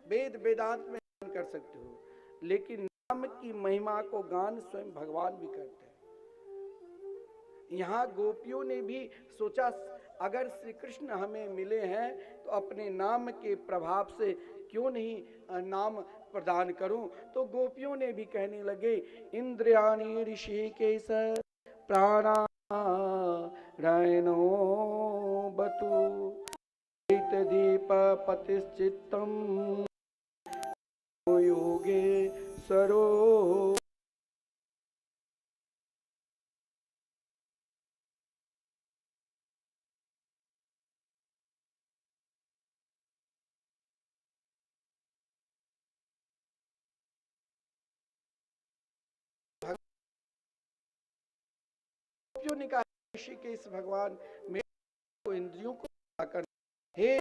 वेद वेदांत में कर सकते हो, लेकिन नाम की महिमा को गान स्वयं भगवान भी करते हैं। यहाँ गोपियों ने भी सोचा अगर श्री कृष्ण हमें मिले हैं तो अपने नाम के प्रभाव से क्यों नहीं नाम प्रदान करूं। तो गोपियों ने भी कहने लगे, इंद्रियाणि ऋषिकेश प्राणारायणो बतु दीप पतिश्चित्तम योगे सरो। ने कहा, ऋषिकेश भगवान मेरे इंद्रियों को कर, हे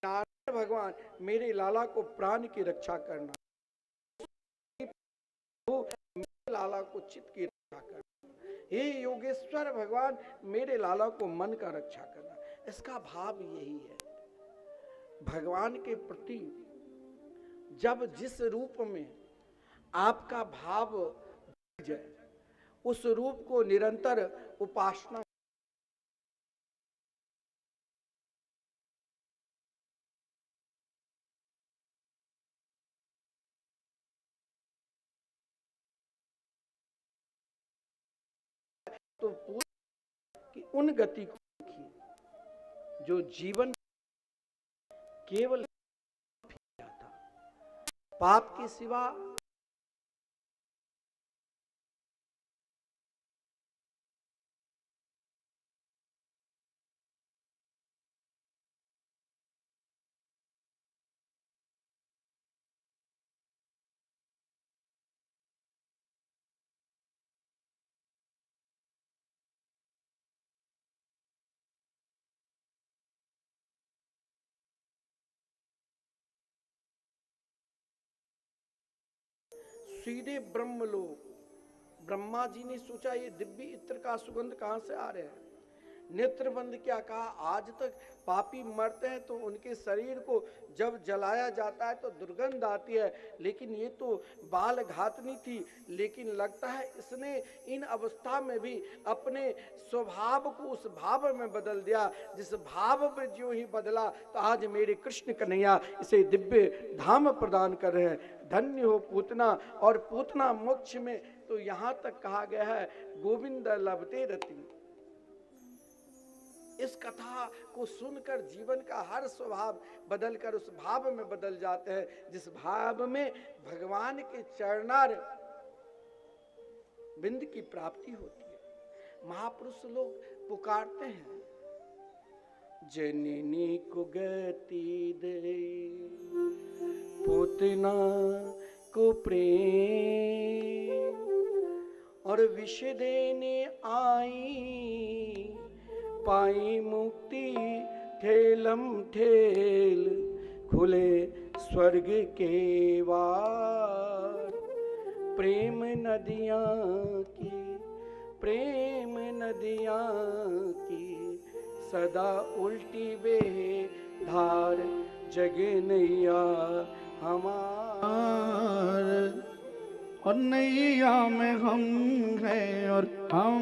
नारायण भगवान मेरे लाला को प्राण की रक्षा करना, मेरे लाला को चित्त की रक्षा करना, हे योगेश्वर भगवान मेरे लाला को मन का रक्षा करना। इसका भाव यही है, भगवान के प्रति जब जिस रूप में आपका भाव जाए उस रूप को निरंतर उपासना तो कि उन गति को देखिए जो जीवन केवल था, पाप के सिवा सीधे ब्रह्मलोक। ब्रह्मा जी ने सोचा ये दिव्य इत्र का सुगंध कहां से आ रहा है। नेत्रबंद क्या कहा, आज तक पापी मरते हैं तो उनके शरीर को जब जलाया जाता है तो दुर्गंध आती है, लेकिन ये तो बाल घातनी थी। लेकिन लगता है इसने इन अवस्था में भी अपने स्वभाव को उस भाव में बदल दिया, जिस भाव में जो ही बदला तो आज मेरे कृष्ण कन्हैया इसे दिव्य धाम प्रदान कर रहे हैं। धन्य हो पूतना। और पूतना मोक्ष में तो यहां तक कहा गया है, गोविंद लभते रति। इस कथा को सुनकर जीवन का हर स्वभाव बदलकर उस भाव में बदल जाते हैं, जिस भाव में भगवान के चरणार बिंद की प्राप्ति होती है। महापुरुष लोग पुकारते हैं, जननी को गति दे पूतना को प्रेम, और विष देने आई पाई मुक्ति ठेलम ठेल, खुले स्वर्ग के वार। प्रेम नदियाँ की, प्रेम नदियाँ की सदा उल्टी बे धार, जग नैया हमार। और नैया में हम हैं और हम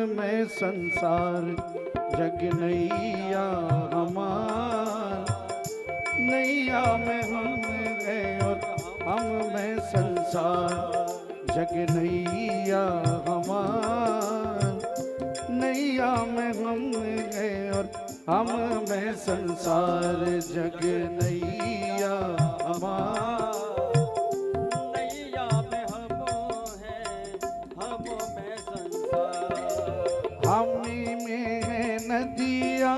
में संसार, जग नैया हमार। नैया में हम हैं और हम में संसार, जग नैया हमार। नैया में हम हैं और हम में संसार, जग नैया हमार। हामी में है नदिया,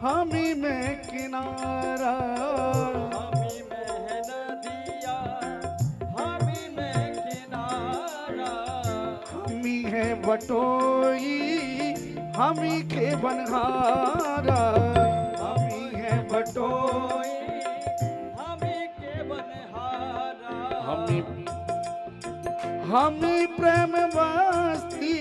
हामी में किनारा, हामी में है नदिया, हामी में किनारा। हामी है बटोई, हामी के बनहारा। हामी है बटोई, हामी के बनहारा। हामी प्रेम बस्ती,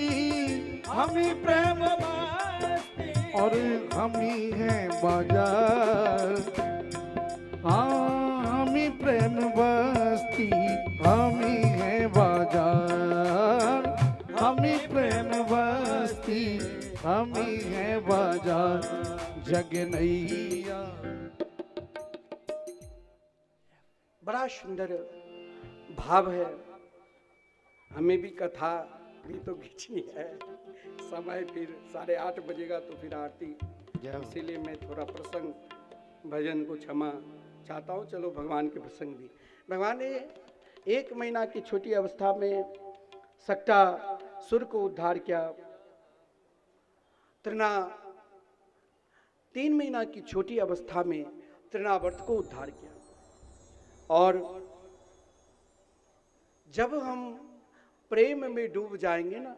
हामी प्रेम मस्ती, और हामी है बाजार। हाँ हामी प्रेम बस्ती, हामी है बाजार। हामी प्रेम बस्ती, हम ही हैं बाजार जग नैया। बड़ा सुंदर भाव है। हमें भी कथा भी तो खींचनी है, समय फिर 8:30 बजेगा तो फिर आरती, इसीलिए मैं थोड़ा प्रसंग भजन को क्षमा चाहता हूँ। चलो भगवान के प्रसंग भी। भगवान ने 1 महीना की छोटी अवस्था में सक्टासुर को उद्धार किया। तृणा 3 महीना की छोटी अवस्था में तृणावर्त को उद्धार किया। और जब हम प्रेम में डूब जाएंगे ना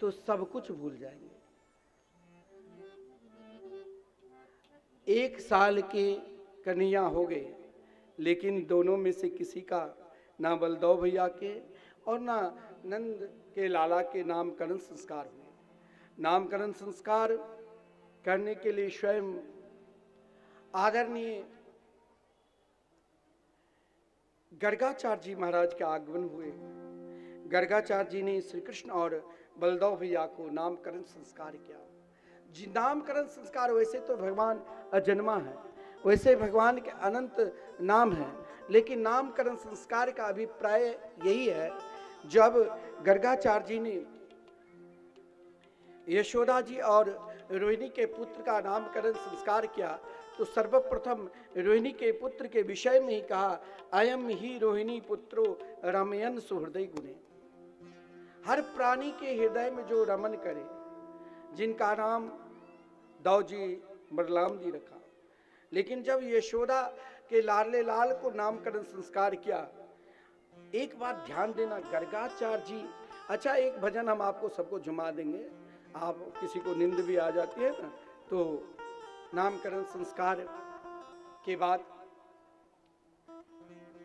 तो सब कुछ भूल जाएंगे। 1 साल के कन्हैया हो गए, लेकिन दोनों में से किसी का ना बलदेव भैया के और ना नंद के लाला के नामकरण संस्कार हुए। नामकरण संस्कार करने के लिए स्वयं आदरणीय गर्गाचार्य जी महाराज के आगमन हुए। गर्गाचार्य जी ने श्री कृष्ण और बलदेव भैया को नामकरण संस्कार किया। जी नामकरण संस्कार, वैसे तो भगवान अजन्मा है, वैसे भगवान के अनंत नाम हैं, लेकिन नामकरण संस्कार का अभिप्राय यही है। जब गर्गाचार्य जी ने यशोदा जी और रोहिणी के पुत्र का नामकरण संस्कार किया तो सर्वप्रथम रोहिणी के पुत्र के विषय में ही कहा, अयम ही रोहिणी पुत्रो रमयन सुहृदय गुणे। हर प्राणी के हृदय में जो रमन करे, जिनका नाम दाऊजी बलराम जी रखा। लेकिन जब यशोदा के लाडले लाल को नामकरण संस्कार किया, एक बात ध्यान देना गर्गाचार्य जी, अच्छा एक भजन हम आपको सबको जुमा देंगे, आप किसी को नींद भी आ जाती है ना, तो नामकरण संस्कार के बाद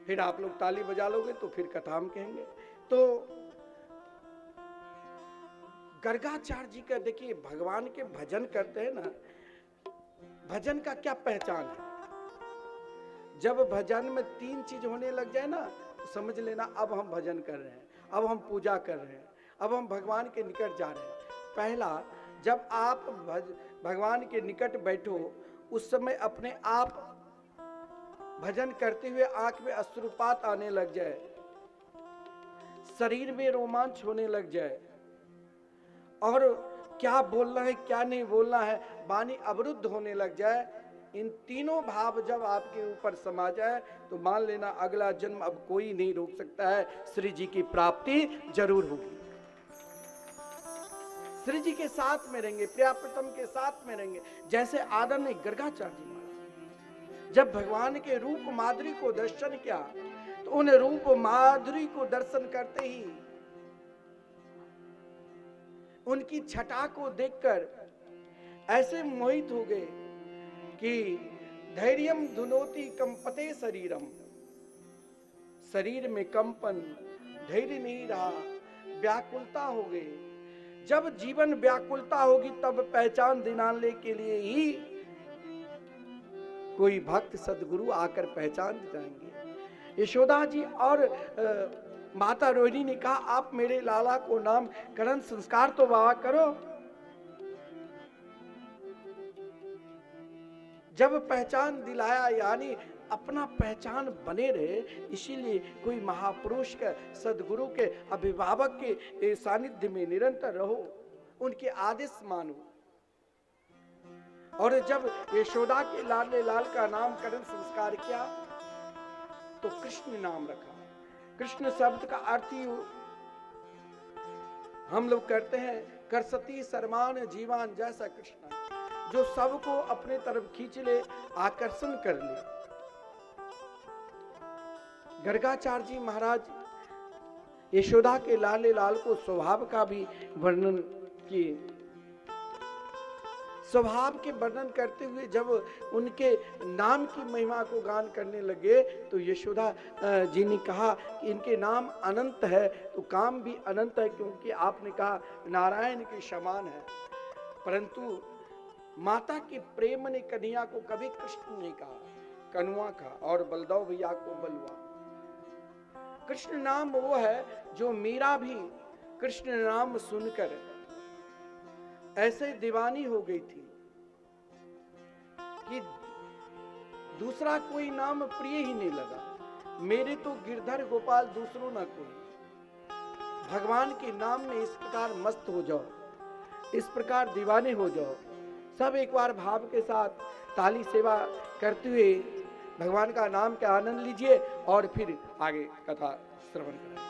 फिर आप लोग ताली बजा लोगे तो फिर कथा हम कहेंगे। तो गर्गाचार्य जी का देखिए, भगवान के भजन करते हैं ना, भजन का क्या पहचान है। जब भजन में 3 चीज होने लग जाए ना तो समझ लेना अब हम भजन कर रहे हैं, अब हम पूजा कर रहे हैं, अब हम भगवान के निकट जा रहे हैं। पहला, जब आप भगवान के निकट बैठो उस समय अपने आप भजन करते हुए आंख में अश्रुपात आने लग जाए, शरीर में रोमांच होने लग जाए, और क्या बोलना है क्या नहीं बोलना है वाणी अवरुद्ध होने लग जाए, इन तीनों भाव जब आपके ऊपर समा जाए तो मान लेना अगला जन्म अब कोई नहीं रोक सकता है, श्री जी की प्राप्ति जरूर होगी। श्री जी के साथ में रहेंगे, प्रिया प्रीतम के साथ में रहेंगे। जैसे आदरणीय गर्गाचार्य जी महाराज जब भगवान के रूप माधुरी को दर्शन किया तो उन रूप माधुरी को दर्शन करते ही उनकी छटा को देखकर ऐसे मोहित हो गए कि धैर्यम धुनोति कंपते शरीरम, शरीर में कंपन, धैर्य नहीं रहा, व्याकुलता हो गई। जब जीवन व्याकुलता होगी तब पहचान दिलाने के लिए ही कोई भक्त सदगुरु आकर पहचान दिलाएंगे। यशोदा जी और माता रोहिणी ने कहा, आप मेरे लाला को नामकरण संस्कार तो बाबा करो। जब पहचान दिलाया, यानी अपना पहचान बने रहे, इसीलिए कोई महापुरुष के सदगुरु के अभिभावक के सानिध्य में निरंतर रहो, उनके आदेश मानो। और जब यशोदा के लाडले लाल का नामकरण संस्कार किया तो कृष्ण नाम रखा। कृष्ण शब्द का अर्थ ही हम लोग करते हैं, करसती सरमान जीवान, जैसा कृष्ण जो सबको अपने तरफ खींच ले, आकर्षण कर ले। गर्गाचार्य जी महाराज यशोदा के लाले लाल को स्वभाव का भी वर्णन किए। स्वभाव के वर्णन करते हुए जब उनके नाम की महिमा को गान करने लगे तो यशोदा जी ने कहा कि इनके नाम अनंत है तो काम भी अनंत है, क्योंकि आपने कहा नारायण के समान है। परंतु माता के प्रेम ने कन्हैया को कभी कृष्ण नहीं कहा, कनुआ कहा, और बलदेव भैया को बलुआ। कृष्ण नाम वो है जो मीरा भी कृष्ण नाम सुनकर ऐसे दीवानी हो गई थी कि दूसरा कोई नाम प्रिय ही नहीं लगा। मेरे तो गिरधर गोपाल दूसरों ना कोई। भगवान के नाम में इस प्रकार मस्त हो जाओ, इस प्रकार दीवाने हो जाओ। सब एक बार भाव के साथ ताली सेवा करते हुए भगवान का नाम का आनंद लीजिए और फिर आगे कथा श्रवण करें।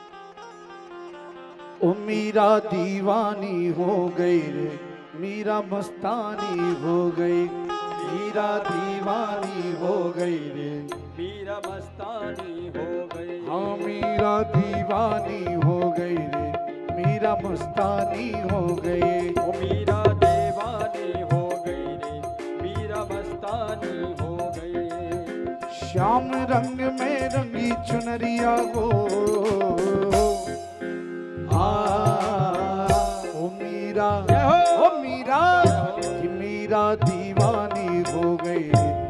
ओ मीरा दीवानी हो गई रे, मीरा मस्तानी हो गई, मीरा दीवानी हो गई रे, मीरा मस्तानी हो गई। हाँ मीरा दीवानी हो गई रे, मीरा मस्तानी हो गई। ओ मीरा दीवानी हो गई रे, मीरा मस्तानी हो गई। श्याम रंग में रंगी चुनरिया हो, ओ मीरा, ओ मीरा, कि मीरा दीवानी हो गई,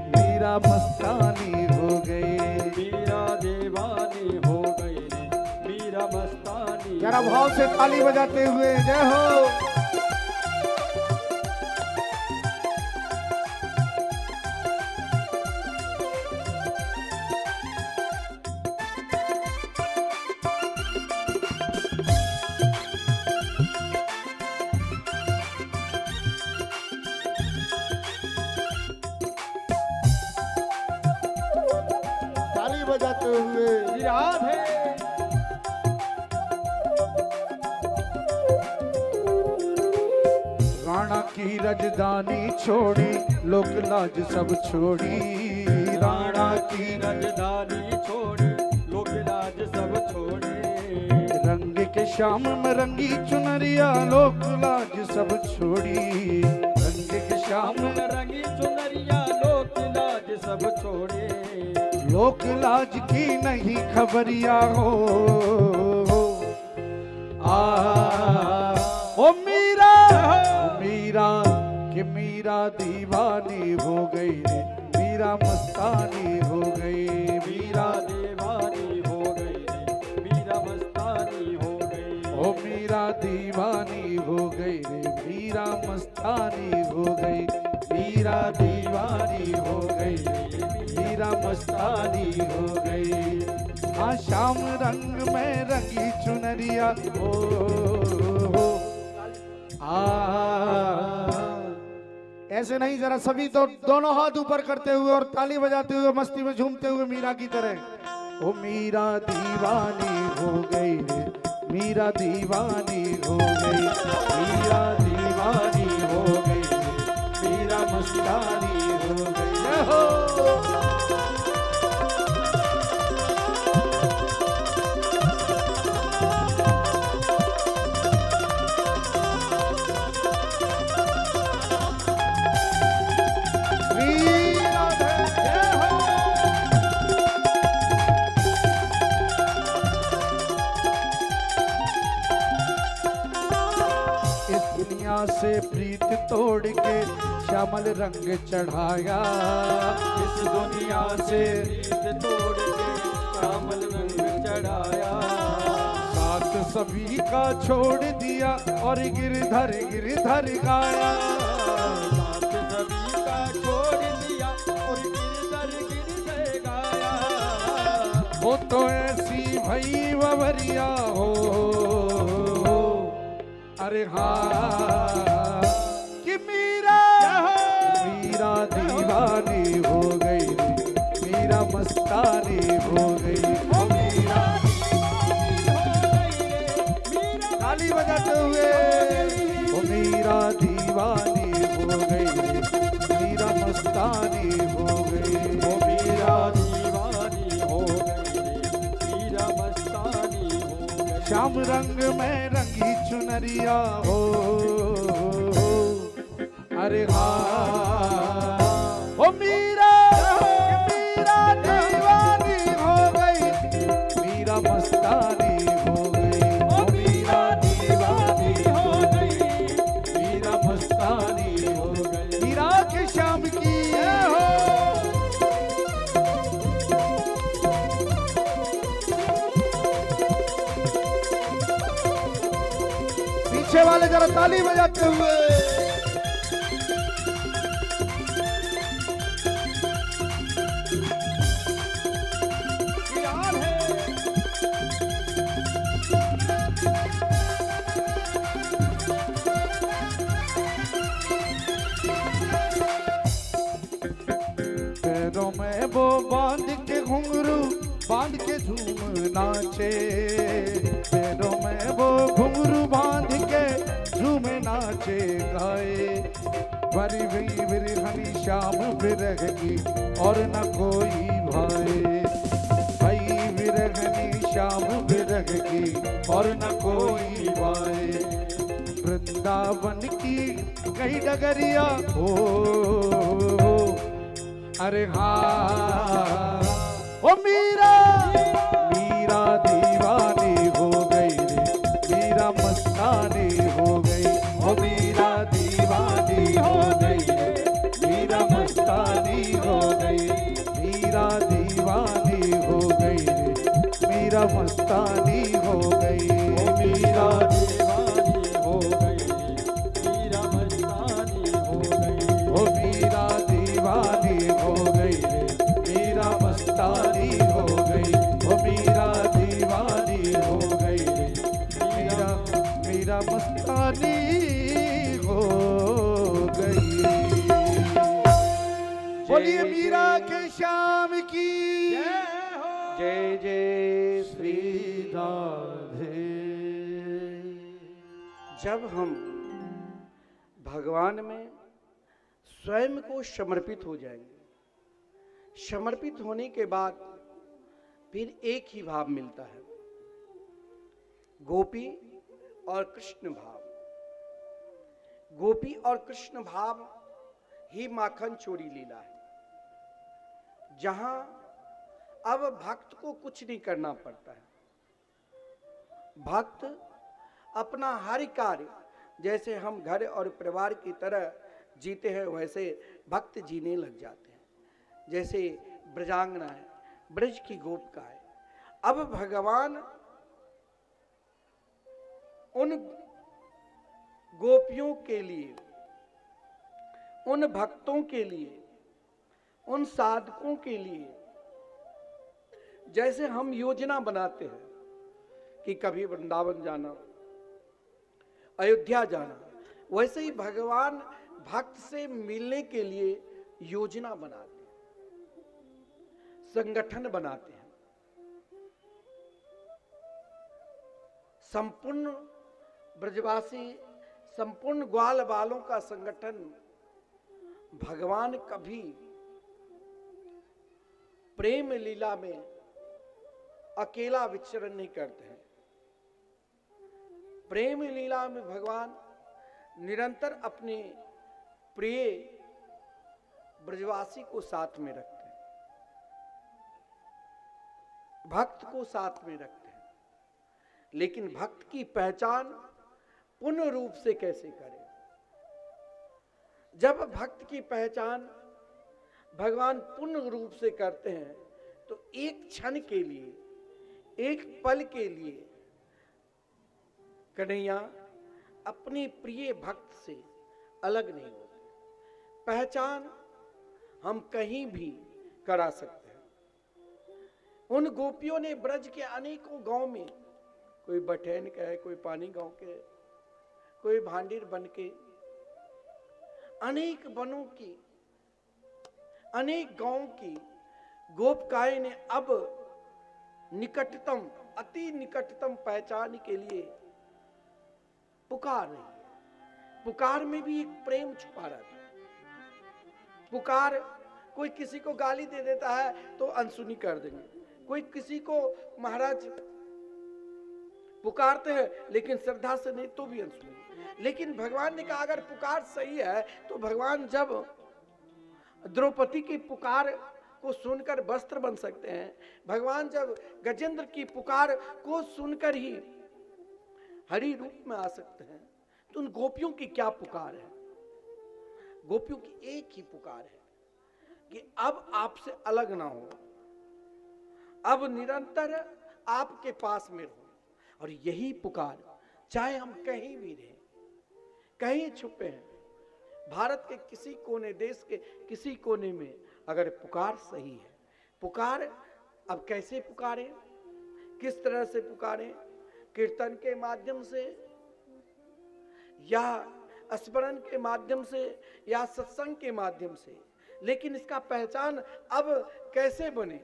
मीरा मस्तानी हो गई। मीरा दीवानी हो गई रे, मीरा मस्तानी। जरा भाव से ताली बजाते हुए जय हो। ताली बजाते हुए राधे। राणा की रजदानी छोड़ी, लोक लाज सब छोड़ी। राणा की राजधानी छोड़ी, लोक लाज सब छोड़ी। रंग के श्याम में रंगी चुनरिया, लोक लाज सब छोड़ी। रंग के श्याम में रंगी चुनरिया, लोक लाज सब छोड़े। लोक लाज की नहीं खबरिया हो। ओ मीरा, ओ मीरा, कि मीरा दीवानी हो गई रे, मीरा मस्तानी हो गई। मीरा दीवानी हो गई रे, मीरा मस्तानी हो गई। ओ मीरा दीवानी हो गई रे, मीरा मस्तानी हो गई। मीरा दीवानी हो गई रे, मीरा मस्तानी हो गई। हाँ श्याम रंग में रंगी चुनरिया हो। ऐसे नहीं, जरा सभी तो दोनों हाथ ऊपर करते हुए और ताली बजाते हुए मस्ती में झूमते हुए मीरा की तरह। ओ मीरा दीवानी हो गई रे, मीरा दीवानी हो गई। मीरा दीवानी हो गई रे, मीरा मस्तानी हो गई। जय हो। से प्रीत तोड़ के श्यामल रंग चढ़ाया। इस दुनिया से प्रीत तोड़ के श्यामल रंग चढ़ाया। साथ सभी का छोड़ दिया और गिरधर गिरधर गाया। साथ सभी का छोड़ दिया और गिरधर गिरधर गाया। वो तो ऐसी भई ववरिया हो। अरे हाँ कि मीरा, मीरा दीवानी हो गई, मीरा मस्तानी हो गई। ओ मीरा ताली बजाते हुए, ओ मीरा दीवानी हो गई, मीरा मस्तानी हो गई। ओ मीरा दीवानी हो गई, मीरा मस्तानी हो गई। श्याम रंग में रंगी चुनरिया हो। अरे हाँ ओ मीरा, मीरा दीवानी हो गई, मीरा मस्तानी हो गई। ओ मीरा दीवानी हो गई, मीरा मस्तानी हो गई। मीरा के श्याम की हो। पीछे वाले जरा ताली बजाते हुए। यार है पैरों में वो बांध के घुंघरू बांध के झूम नाचे, पैरों में वो घुंघरू बांध के झूम नाचे गाए। बरी भी बिरहनी शाम बिरह की और न कोई भाई, भाई बिरहनी शाम बिरह की और न कोई भाई। वृंदावन की कई डगरिया हो, अरे हाँ ओ मीरा, मीरा दीवानी हो गई रे, मीरा मस्तानी हो गई। ओ मीरा दीवानी हो गई रे, मीरा मस्तानी हो गई। मीरा दीवानी हो गई रे, मीरा मस्तानी हो गई। ओ मीरा दीवानी हो गई, मीरा मस्तानी हो गई। ओ मीरा दीवानी हो गई रे, मीरा मस्तानी हो गई। ओ मीरा दीवानी हो गई रे, मीरा मीरा मस्तानी हो गई। बोलिए मीरा के श्याम की जय जय श्री राधे। जब हम भगवान में स्वयं को समर्पित हो जाएंगे, समर्पित होने के बाद फिर एक ही भाव मिलता है, गोपी और कृष्ण भाव। गोपी और कृष्ण भाव ही माखन चोरी लीला है, जहां अब भक्त को कुछ नहीं करना पड़ता है। भक्त अपना हर कार्य, जैसे हम घर और परिवार की तरह जीते हैं, वैसे भक्त जीने लग जाते हैं। जैसे ब्रजांगना है, ब्रज की गोपिका है। अब भगवान उन गोपियों के लिए, उन भक्तों के लिए, उन साधकों के लिए जैसे हम योजना बनाते हैं कि कभी वृंदावन जाना, अयोध्या जाना, वैसे ही भगवान भक्त से मिलने के लिए योजना बनाते हैं, संगठन बनाते हैं। संपूर्ण ब्रजवासी, संपूर्ण ग्वाल बालों का संगठन भगवान कभी प्रेम लीला में अकेला विचरण नहीं करते हैं। प्रेम लीला में भगवान निरंतर अपने प्रिय ब्रजवासी को साथ में रखते हैं, भक्त को साथ में रखते हैं। लेकिन भक्त की पहचान पूर्ण रूप से कैसे करें? जब भक्त की पहचान भगवान पूर्ण रूप से करते हैं तो एक क्षण के लिए, एक पल के लिए कन्हैया अपने प्रिय भक्त से अलग नहीं होते। पहचान हम कहीं भी करा सकते हैं। उन गोपियों ने ब्रज के अनेकों गांव में, कोई बठैन का है, कोई पानी गांव के, कोई भांडीर बन के, अनेक वनों की, अनेक गांव की गोपिकाएं ने अब निकटतम, अति निकटतम पहचान के लिए पुकार रही है। पुकार में भी एक प्रेम छुपा रहता है। पुकार, कोई किसी को गाली दे देता है तो अनसुनी कर देंगे, कोई किसी को महाराज पुकारते हैं लेकिन श्रद्धा से नहीं तो भी अनसुनी। लेकिन भगवान ने कहा अगर पुकार सही है तो भगवान जब द्रौपदी की पुकार को सुनकर वस्त्र बन सकते हैं, भगवान जब गजेंद्र की पुकार को सुनकर ही हरि रूप में आ सकते हैं, तो उन गोपियों की क्या पुकार है? गोपियों की एक ही पुकार है कि अब आपसे अलग ना हो, अब निरंतर आपके पास में रहो। और यही पुकार, चाहे हम कहीं भी रहें, कहीं छुपे हैं। भारत के किसी कोने, देश के किसी कोने में अगर पुकार सही है, पुकार अब कैसे पुकारें, किस तरह से पुकारें? कीर्तन के माध्यम से या स्मरण के माध्यम से या सत्संग के माध्यम से, लेकिन इसका पहचान अब कैसे बने?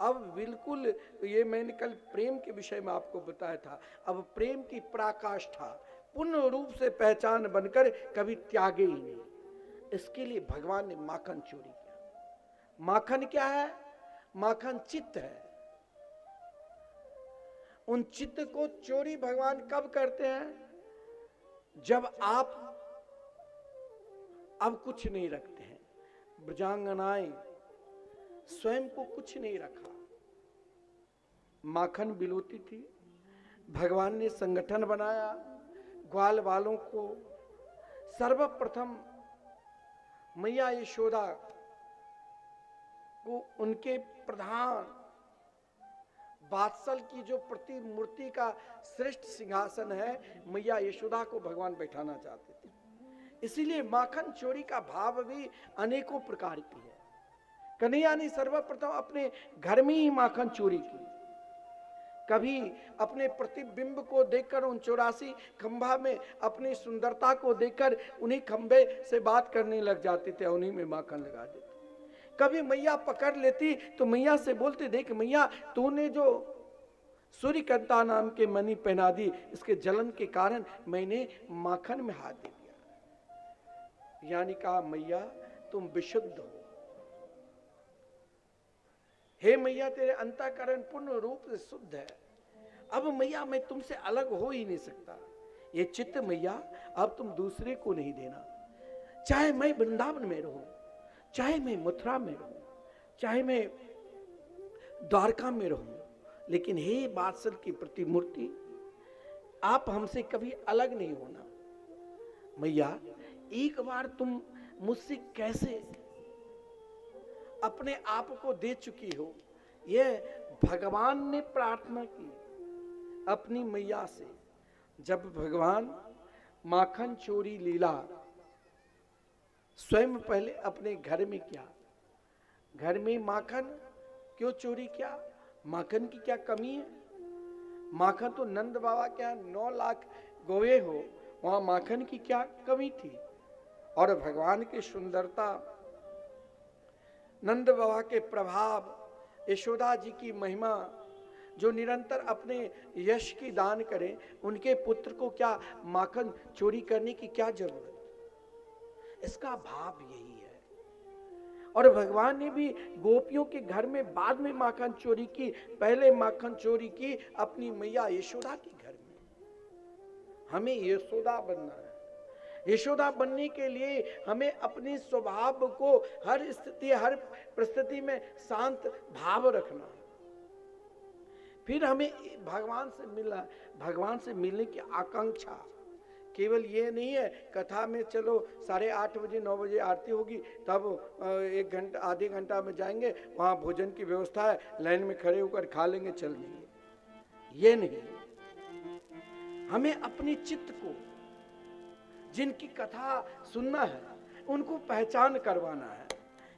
अब बिल्कुल, ये मैंने कल प्रेम के विषय में आपको बताया था, अब प्रेम की पराकाष्ठा पूर्ण रूप से पहचान बनकर कभी त्यागे ही नहीं। इसके लिए भगवान ने माखन चोरी किया। माखन क्या है? माखन चित्त है। उन चित्त को चोरी भगवान कब करते हैं? जब आप अब कुछ नहीं रखते हैं। ब्रजांगनाएं स्वयं को कुछ नहीं रखा, माखन बिलोती थी। भगवान ने संगठन बनाया, ग्वाल वालों को सर्वप्रथम मैया यशोदा को उनके प्रधान वात्सल की जो प्रतिमूर्ति का श्रेष्ठ सिंहासन है, मैया यशोदा को भगवान बैठाना चाहते थे। इसीलिए माखन चोरी का भाव भी अनेकों प्रकार की है। कन्हैया ने सर्वप्रथम अपने घर में ही माखन चोरी की। कभी अपने प्रतिबिंब को देखकर उन 84 खंभा में अपनी सुंदरता को देखकर उन्हीं खंभे से बात करने लग जाते थे, उन्हीं में माखन लगा देते। कभी मैया पकड़ लेती तो मैया से बोलते, देख मैया, तूने जो सूर्यकांता नाम के मणि पहना दी, इसके जलन के कारण मैंने माखन में हाथ दे दिया। यानी कहा, मैया तुम विशुद्ध हो। हे मैया, तेरे अंतःकरण पूर्ण रूप से शुद्ध है। अब मैया मैं तुमसे अलग हो ही नहीं सकता। ये चित्त मैया अब तुम दूसरे को नहीं देना। चाहे मैं वृंदावन में रहूं, चाहे मैं मथुरा में रहूं, चाहे मैं द्वारका में रहूं, लेकिन हे वात्सल की प्रतिमूर्ति, आप हमसे कभी अलग नहीं होना। मैया एक बार तुम मुझसे कैसे अपने आप को दे चुकी हो। यह भगवान ने प्रार्थना की अपनी मैया से। जब भगवान माखन चोरी लीला स्वयं पहले अपने घर में किया, घर में माखन क्यों चोरी किया? माखन की क्या कमी है? माखन तो नंद बाबा के यहाँ 9 लाख गोवे हो, वहां माखन की क्या कमी थी? और भगवान की सुंदरता, नंद बाबा के प्रभाव, यशोदा जी की महिमा, जो निरंतर अपने यश की दान करें, उनके पुत्र को क्या माखन चोरी करने की क्या जरूरत? इसका भाव यही है। और भगवान ने भी गोपियों के घर में बाद में माखन चोरी की, पहले माखन चोरी की अपनी मैया यशोदा के घर में। हमें यशोदा बनना है। यशोदा बनने के लिए हमें अपने स्वभाव को हर स्थिति, हर परिस्थिति में शांत भाव रखना है। फिर हमें भगवान से मिलना, भगवान से मिलने की आकांक्षा केवल ये नहीं है कथा में चलो 8:30 बजे 9 बजे आरती होगी, तब 1 घंटा आधे घंटा में जाएंगे, वहाँ भोजन की व्यवस्था है, लाइन में खड़े होकर खा लेंगे, चल देंगे। ये नहीं, हमें अपनी चित्त को, जिनकी कथा सुनना है, उनको पहचान करवाना है।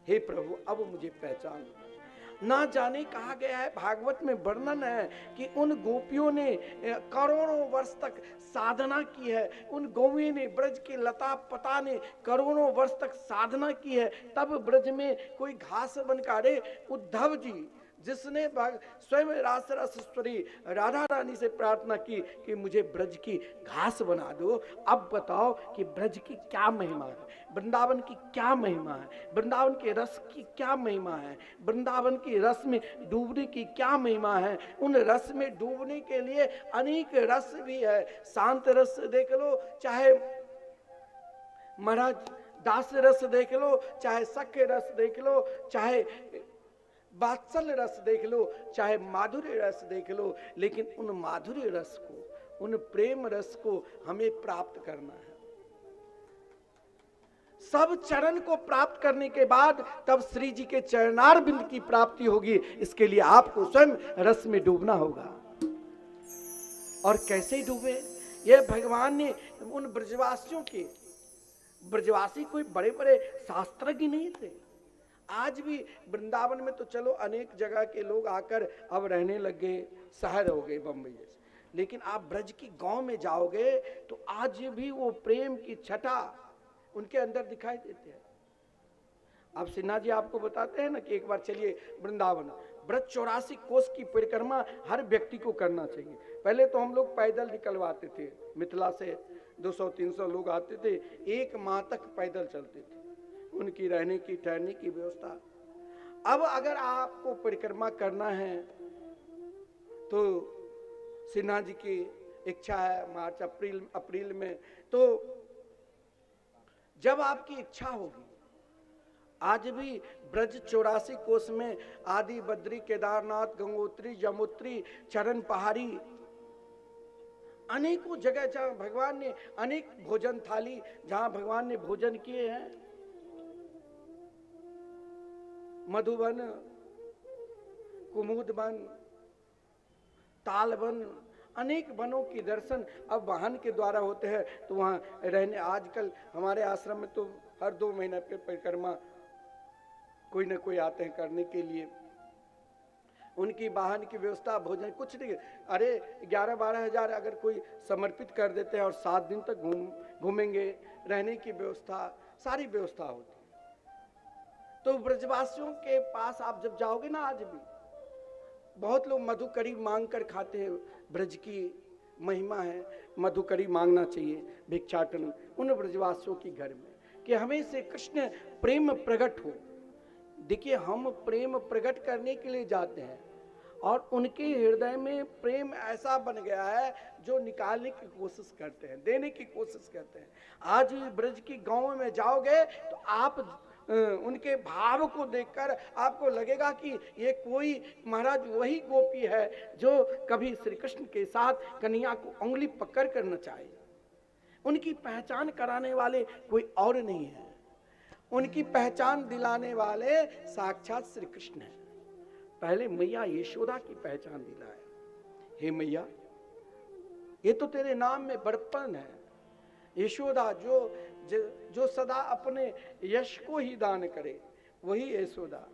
हे प्रभु, अब मुझे पहचान। ना जाने कहा गया है, भागवत में वर्णन है कि उन गोपियों ने करोड़ों वर्ष तक साधना की है। उन गोपियों ने, ब्रज के लता पता ने करोड़ों वर्ष तक साधना की है, तब ब्रज में कोई घास बन काटे। उद्धव जी जिसने स्वयं रासरसेश्वरी राधा रानी से प्रार्थना की कि मुझे ब्रज की घास बना दो। अब बताओ कि ब्रज की क्या महिमा है, वृंदावन की क्या महिमा है, वृंदावन के रस की क्या महिमा है, वृंदावन की रस में डूबने की क्या महिमा है। उन रस में डूबने के लिए अनेक रस भी है। शांत रस देख लो, चाहे महाराज दास रस देख लो, चाहे सख्य रस देख लो, चाहे वात्सल रस देख लो, चाहे माधुर्य रस देख लो, लेकिन उन माधुर्य रस को, उन प्रेम रस को हमें प्राप्त करना है। सब चरण को प्राप्त करने के बाद तब श्री जी के चरणार बिंद की प्राप्ति होगी। इसके लिए आपको स्वयं रस में डूबना होगा। और कैसे डूबे? ये भगवान ने उन ब्रजवासियों के, ब्रजवासी कोई बड़े बड़े शास्त्रज्ञ नहीं थे। आज भी वृंदावन में तो चलो अनेक जगह के लोग आकर अब रहने लगे, शहर हो गए बम्बई जैसे, लेकिन आप ब्रज की गांव में जाओगे तो आज भी वो प्रेम की छटा उनके अंदर दिखाई देते हैं। अब सिन्हा जी आपको बताते हैं ना कि एक बार चलिए वृंदावन, ब्रज 84 कोस की परिक्रमा हर व्यक्ति को करना चाहिए। पहले तो हम लोग पैदल निकलवाते थे, मिथिला से 200-300 लोग आते थे, 1 माह तक पैदल चलते थे, उनकी रहने की ठहरने की व्यवस्था। अब अगर आपको परिक्रमा करना है तो सिन्हा जी की इच्छा है मार्च अप्रैल में, तो जब आपकी इच्छा होगी, आज भी ब्रज 84 कोस में आदि बद्री, केदारनाथ, गंगोत्री, यमुत्री, चरण पहाड़ी, अनेकों जगह जहां भगवान ने अनेक भोजन थाली जहां भगवान ने भोजन किए हैं, मधुबन, कुमुद वन, तालवन, अनेक वनों की दर्शन अब वाहन के द्वारा होते हैं। तो वहाँ रहने, आजकल हमारे आश्रम में तो हर 2 महीने पे परिक्रमा कोई ना कोई आते हैं करने के लिए। उनकी वाहन की व्यवस्था, भोजन कुछ नहीं, अरे 11-12 हजार अगर कोई समर्पित कर देते हैं और 7 दिन तक घूमेंगे, रहने की व्यवस्था, सारी व्यवस्था होती है। तो ब्रजवासियों के पास आप जब जाओगे ना, आज भी बहुत लोग मधुकरी मांग कर खाते हैं, ब्रज की महिमा है, मधुकरी मांगना चाहिए, भिक्षाटन उन ब्रजवासियों की घर में, कि हमें से कृष्ण प्रेम प्रकट हो। देखिए, हम प्रेम प्रकट करने के लिए जाते हैं और उनके हृदय में प्रेम ऐसा बन गया है जो निकालने की कोशिश करते हैं, देने की कोशिश करते हैं। आज ब्रज की गांव में जाओगे तो आप उनके भाव को देखकर आपको लगेगा कि ये कोई महाराज वही गोपी है जो कभी श्री कृष्ण के साथ कन्हैया को उंगली पकड़ कर नचाए। उनकी पहचान कराने वाले कोई और नहीं है, उनकी पहचान दिलाने वाले साक्षात श्री कृष्ण है। पहले मैया यशोदा की पहचान दिलाए, हे मैया ये तो तेरे नाम में बड़प्पन है। यशोदा जो सदा अपने यश को ही दान करे, वही यशोदा।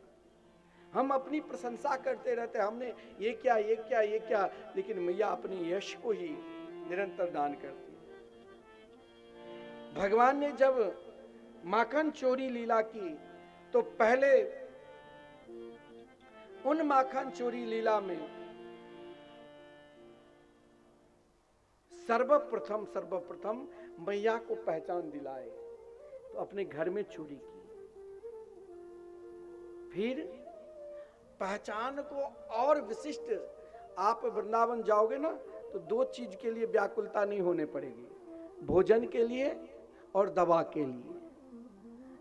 हम अपनी प्रशंसा करते रहते, हमने ये क्या ये क्या ये क्या, लेकिन मैया अपने यश को ही निरंतर दान करती है। भगवान ने जब माखन चोरी लीला की तो पहले उन माखन चोरी लीला में सर्वप्रथम मैया को पहचान दिलाए तो अपने घर में चोरी की। फिर पहचान को और विशिष्ट, आप वृंदावन जाओगे ना तो 2 चीज के लिए व्याकुलता नहीं होने पड़ेगी, भोजन के लिए और दवा के लिए।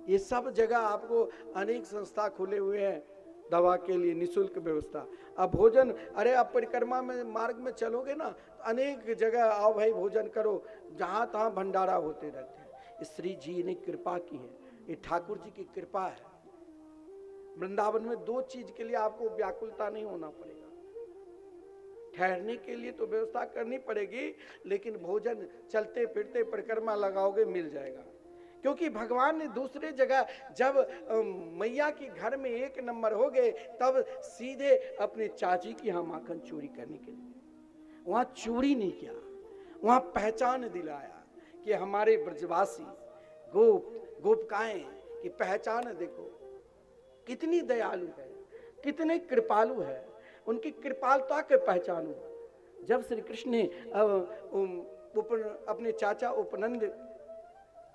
ये सब जगह आपको अनेक संस्था खुले हुए हैं दवा के लिए, निःशुल्क व्यवस्था। अब भोजन, अरे आप परिक्रमा में मार्ग में चलोगे ना तो अनेक जगह आओ भाई भोजन करो, जहां तहां भंडारा होते रहते हैं। श्री जी ने कृपा की है, ये ठाकुर जी की कृपा है। वृंदावन में 2 चीज के लिए आपको व्याकुलता नहीं होना पड़ेगा। ठहरने के लिए तो व्यवस्था करनी पड़ेगी, लेकिन भोजन चलते फिरते परिक्रमा लगाओगे मिल जाएगा। क्योंकि भगवान ने दूसरे जगह जब मैया के घर में 1 नंबर हो गए, तब सीधे अपने चाची की यहाँ माखन चोरी करने के लिए, वहां चोरी नहीं किया, वहां पहचान दिलाया कि हमारे ब्रजवासी गोपिकाएं की पहचान देखो, कितनी दयालु है, कितने कृपालु है, उनकी कृपालुता के पहचानो। जब श्री कृष्ण ने अपने चाचा उपनंद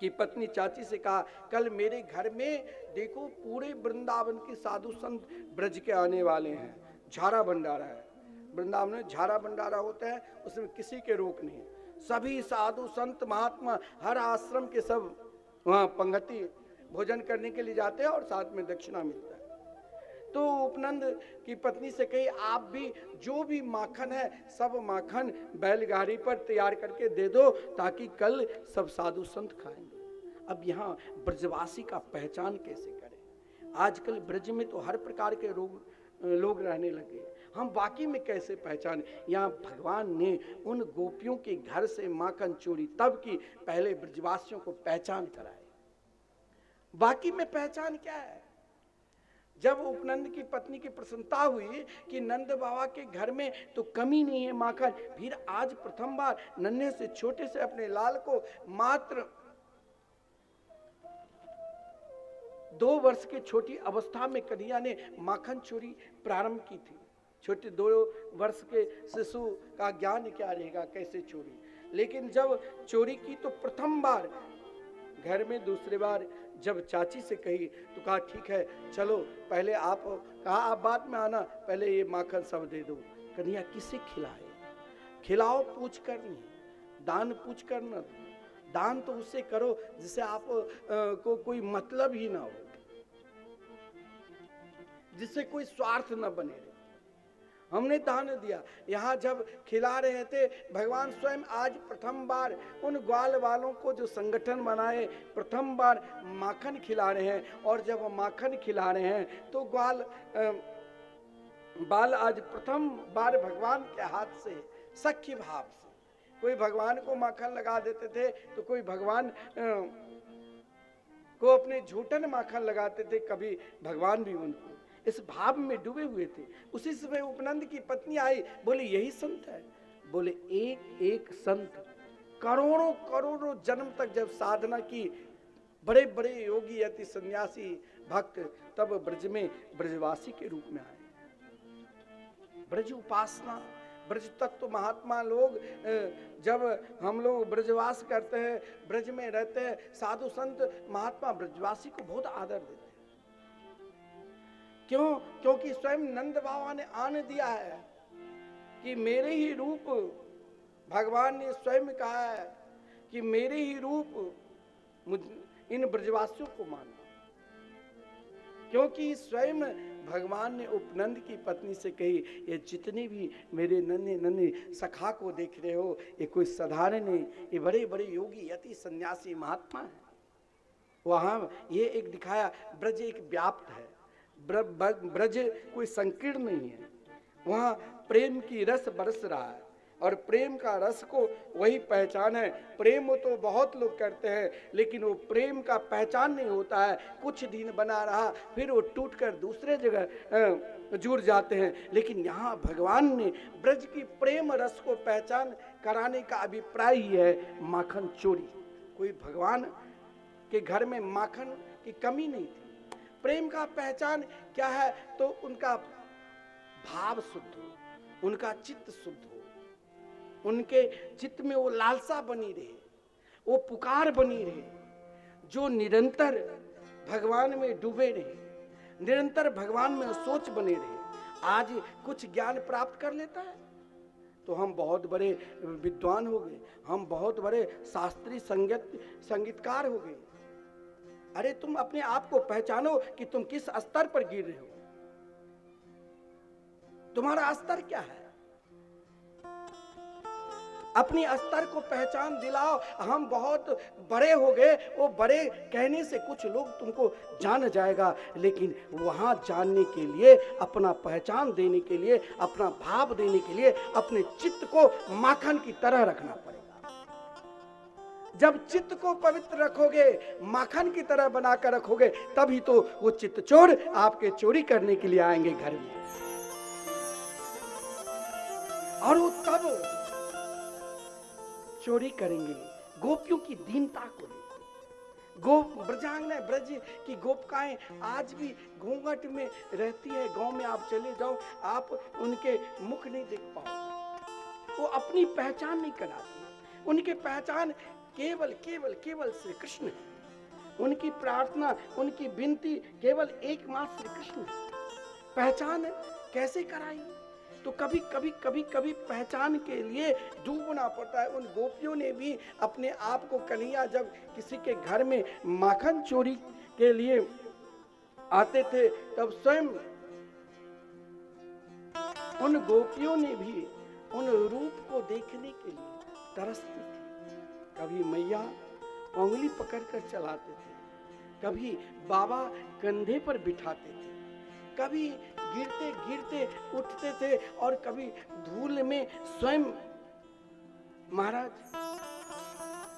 की पत्नी चाची से कहा, कल मेरे घर में देखो पूरे वृंदावन के साधु संत ब्रज के आने वाले हैं, झारा भंडारा है। वृंदावन में झारा भंडारा होता है, उसमें किसी के रोक नहीं, सभी साधु संत महात्मा हर आश्रम के सब वहाँ पंगति भोजन करने के लिए जाते हैं और साथ में दक्षिणा मिलता है। तो उपनंद की पत्नी से कही, आप भी जो भी माखन है सब माखन बैलगाड़ी पर तैयार करके दे दो, ताकि कल सब साधु संत खाएंगे। अब यहाँ ब्रजवासी का पहचान कैसे करें? आजकल ब्रज में तो हर प्रकार के लोग रहने लगे, हम वाकई में कैसे पहचाने? यहाँ भगवान ने उन गोपियों के घर से माखन चोरी तब की, पहले ब्रजवासियों को पहचान कराए। वाकई में पहचान क्या है? जब उपनंद की पत्नी की प्रसन्नता हुई कि नंद बाबा के घर में तो कमी नहीं है माखन, फिर आज प्रथम बार नन्हे से छोटे से अपने लाल को मात्र 2 वर्ष की छोटी अवस्था में कन्हैया ने माखन चोरी प्रारंभ की थी। छोटे 2 वर्ष के शिशु का ज्ञान क्या रहेगा, कैसे चोरी। लेकिन जब चोरी की तो प्रथम बार घर में, दूसरे बार जब चाची से कही तो कहा ठीक है चलो, पहले आप कहा आप बाद में आना, पहले ये माखन सब दे दो। कन्हैया किसे खिलाए? खिलाओ पूछ कर नहीं, दान पूछ कर न दो। दान तो उससे करो जिससे आप को कोई मतलब ही ना हो, जिससे कोई स्वार्थ न बने रहे। हमने दान दिया। यहाँ जब खिला रहे थे भगवान स्वयं आज प्रथम बार उन ग्वाल वालों को जो संगठन बनाए प्रथम बार माखन खिला रहे हैं। और जब माखन खिला रहे हैं तो ग्वाल बाल आज प्रथम बार भगवान के हाथ से सख्य भाव से, कोई भगवान को माखन लगा देते थे तो कोई भगवान को अपने झूठन माखन लगाते थे, कभी भगवान भी उनको इस भाव में डूबे हुए थे। उसी समय उपनंद की पत्नी आई, बोले यही संत है। बोले एक एक संत करोड़ों करोड़ों जन्म तक जब साधना की, बड़े बड़े योगी यति सन्यासी भक्त तब ब्रज में ब्रजवासी के रूप में आए। ब्रज उपासना, ब्रज तत्व महात्मा लोग, जब हम लोग ब्रजवास करते हैं, ब्रज में रहते हैं, साधु संत महात्मा ब्रजवासी को बहुत आदर देते हैं। क्यों? क्योंकि स्वयं नंद बाबा ने आने दिया है कि मेरे ही रूप, भगवान ने स्वयं कहा है कि मेरे ही रूप इन ब्रजवासियों को मानना। क्योंकि स्वयं भगवान ने उपनंद की पत्नी से कही, ये जितने भी मेरे नन्हे नन्हे सखा को देख रहे हो, ये कोई साधारण नहीं, ये बड़े बड़े योगी यति सन्यासी महात्मा है। वहां ये एक दिखाया, ब्रज एक व्याप्त है, ब्रज कोई संकीर्ण नहीं है। वहां प्रेम की रस बरस रहा है और प्रेम का रस को वही पहचान है। प्रेम तो बहुत लोग करते हैं लेकिन वो प्रेम का पहचान नहीं होता है। कुछ दिन बना रहा फिर वो टूटकर दूसरे जगह जुड़ जाते हैं। लेकिन यहाँ भगवान ने ब्रज की प्रेम रस को पहचान कराने का अभिप्राय ही है माखन चोरी। कोई भगवान के घर में माखन की कमी नहीं थी। प्रेम का पहचान क्या है? तो उनका भाव शुद्ध हो, उनका चित्त शुद्ध हो, उनके चित्त में वो लालसा बनी रहे, वो पुकार बनी रहे, जो निरंतर भगवान में डूबे रहे, निरंतर भगवान में सोच बने रहे। आज कुछ ज्ञान प्राप्त कर लेता है तो हम बहुत बड़े विद्वान हो गए, हम बहुत बड़े शास्त्रीय संगीतकार हो गए। अरे तुम अपने आप को पहचानो कि तुम किस स्तर पर गिर रहे हो, तुम्हारा स्तर क्या है। अपनी स्तर को पहचान दिलाओ। हम बहुत बड़े हो गए, वो बड़े कहने से कुछ लोग तुमको जान जाएगा, लेकिन वहां जानने के लिए, अपना पहचान देने के लिए, अपना भाव देने के लिए अपने चित्त को माखन की तरह रखना पड़ेगा। जब चित्त को पवित्र रखोगे, माखन की तरह बनाकर रखोगे, तभी तो वो चित्त चोर आपके चोरी करने के लिए आएंगे घर में। और वो तब चोरी करेंगे गोपियों की दीनता को लेकर। ब्रजांगना ब्रज की गोपिकाएं आज भी घूंघट में रहती है। गांव में आप चले जाओ, आप उनके मुख नहीं देख पाओ। वो अपनी पहचान नहीं कराती। उनकी पहचान केवल केवल केवल श्री कृष्ण है। उनकी प्रार्थना, उनकी विनती केवल एकमात्र श्री कृष्ण है। पहचान कैसे कराई? तो कभी कभी कभी कभी पहचान के लिए डूबना पड़ता है। उन गोपियों ने भी अपने आप को, कन्हैया जब किसी के घर में माखन चोरी के लिए आते थे तब स्वयं उन गोपियों ने भी उन रूप को देखने के लिए तरसती थी। कभी मैया उंगली पकड़कर चलाते थे, कभी बाबा कंधे पर बिठाते थे, कभी गिरते गिरते उठते थे और कभी धूल में स्वयं महाराज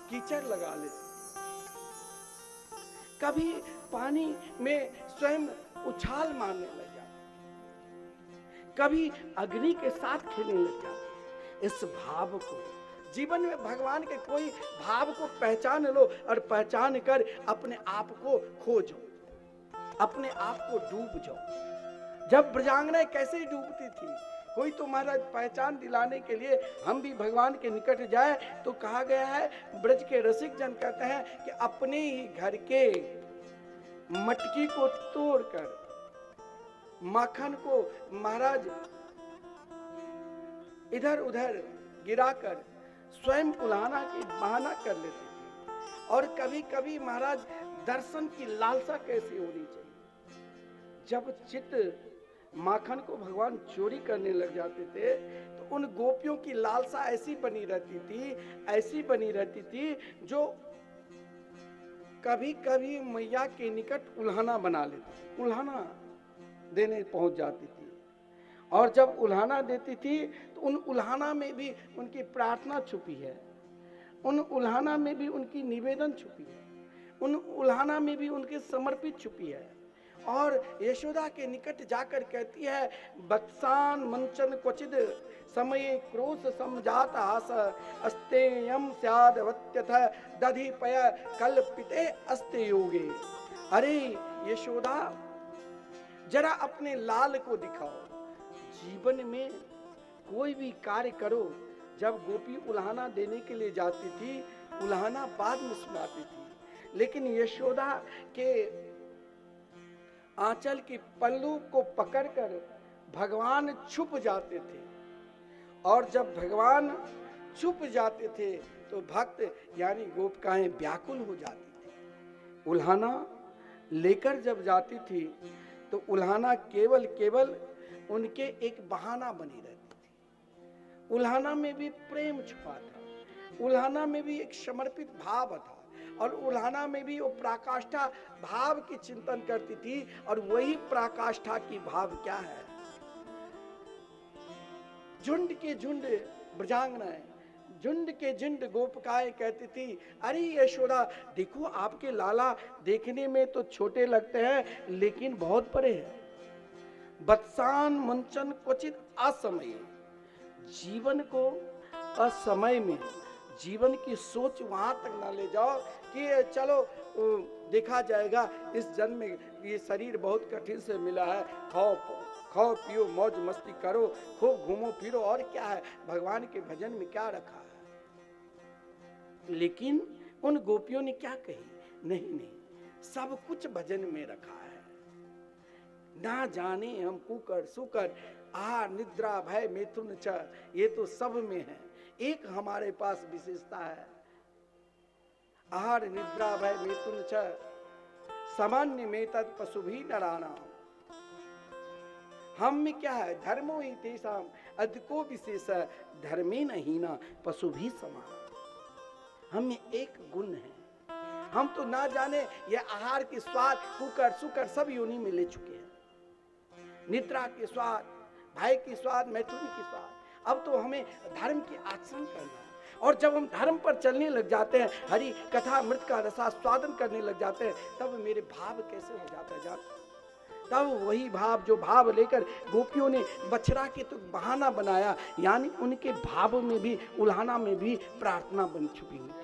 कीचड़ लगा लेते, कभी पानी में स्वयं उछाल मारने लग जाते, कभी अग्नि के साथ खेलने लग जाते। इस भाव को जीवन में भगवान के कोई भाव को पहचान लो और पहचान कर अपने आप को खोजो, अपने आप को डूब जाओ। जब ब्रजांगनाएं कैसे डूबती थी, कोई तो महाराज पहचान दिलाने के लिए हम भी भगवान के निकट जाए तो कहा गया है, ब्रज के रसिक जन कहते हैं कि अपने ही घर के मटकी को तोड़कर माखन को महाराज इधर उधर गिराकर स्वयं उलाहना की बहाना कर लेते थे। और कभी कभी महाराज दर्शन की लालसा कैसी होनी चाहिए, जब चित्त माखन को भगवान चोरी करने लग जाते थे तो उन गोपियों की लालसा ऐसी बनी रहती थी, ऐसी बनी रहती थी, जो कभी कभी मैया के निकट उल्हाना बना लेती, उल्हाना देने पहुंच जाती थी। और जब उल्हाना देती थी तो उन उल्हाना में भी उनकी प्रार्थना छुपी है, उन उल्हाना में भी उनकी निवेदन छुपी है, उन उल्हाना में भी उनके समर्पित छुपी है। और यशोदा के निकट जाकर कहती है, बत्सान मंचन क्वचिद समय क्रोश समझात आस अस्तेयम स्यादवत्यथ दधि पय कल्पिते अस्ते योगे। अरे यशोदा, जरा अपने लाल को दिखाओ। जीवन में कोई भी कार्य करो, जब गोपी उल्हाना देने के लिए जाती थी, उल्हाना बाद में सुनाती थी, लेकिन यशोदा के आंचल की पल्लू को पकड़कर भगवान छुप जाते थे। और जब भगवान छुप जाते थे तो भक्त यानी गोपिकाएं व्याकुल हो जाती थी। उल्हाना लेकर जब जाती थी तो उल्हाना केवल उनके एक बहाना बनी रहती थी। उल्हाना में भी प्रेम छुपा था, उल्हाना में भी एक समर्पित भाव था, और उल्हाना में भी वो पराकाष्ठा भाव की चिंतन करती थी। और वही पराकाष्ठा की भाव क्या है, झुंड के झुंड ब्रजांगनाएं, झुंड के झुंड गोपिकाएं कहती थी, अरे यशोदा देखो, आपके लाला देखने में तो छोटे लगते हैं लेकिन बहुत बड़े हैं। बत्सान मंचन क्वचित असमय, जीवन को असमय में, जीवन की सोच वहां तक ना ले जाओ कि चलो देखा जाएगा, इस जन्म में ये शरीर बहुत कठिन से मिला है, खाओ पियो मौज मस्ती करो, खूब घूमो फिरो, और क्या है, भगवान के भजन में क्या रखा है। लेकिन उन गोपियों ने क्या कही, नहीं, सब कुछ भजन में रखा है। ना जाने हम कुकर सुकर आहार निद्रा भय मैथुन च, ये तो सब में है, एक हमारे पास विशेषता है, आहार निद्रा भय मैथुन च सामान्य में तत् पशु भी नराणाम। हम में क्या है, धर्मो ही तेषाम अधिको विशेष धर्मे नहीना पशु भी समान। हम में एक गुण है, हम तो ना जाने ये आहार के स्वाद कुकर सुकर सब योनि में ले चुके हैं, निद्रा के स्वाद, भय के स्वाद, मैथुन के स्वाद। अब तो हमें धर्म की आचरण करना है, और जब हम धर्म पर चलने लग जाते हैं, हरि कथा मृत का रसास्वादन करने लग जाते हैं, तब मेरे भाव कैसे हो जाता है जान। तब वही भाव, जो भाव लेकर गोपियों ने बछड़ा के तो बहाना बनाया, यानी उनके भाव में भी, उल्हाना में भी प्रार्थना बन छुपी हुई थी।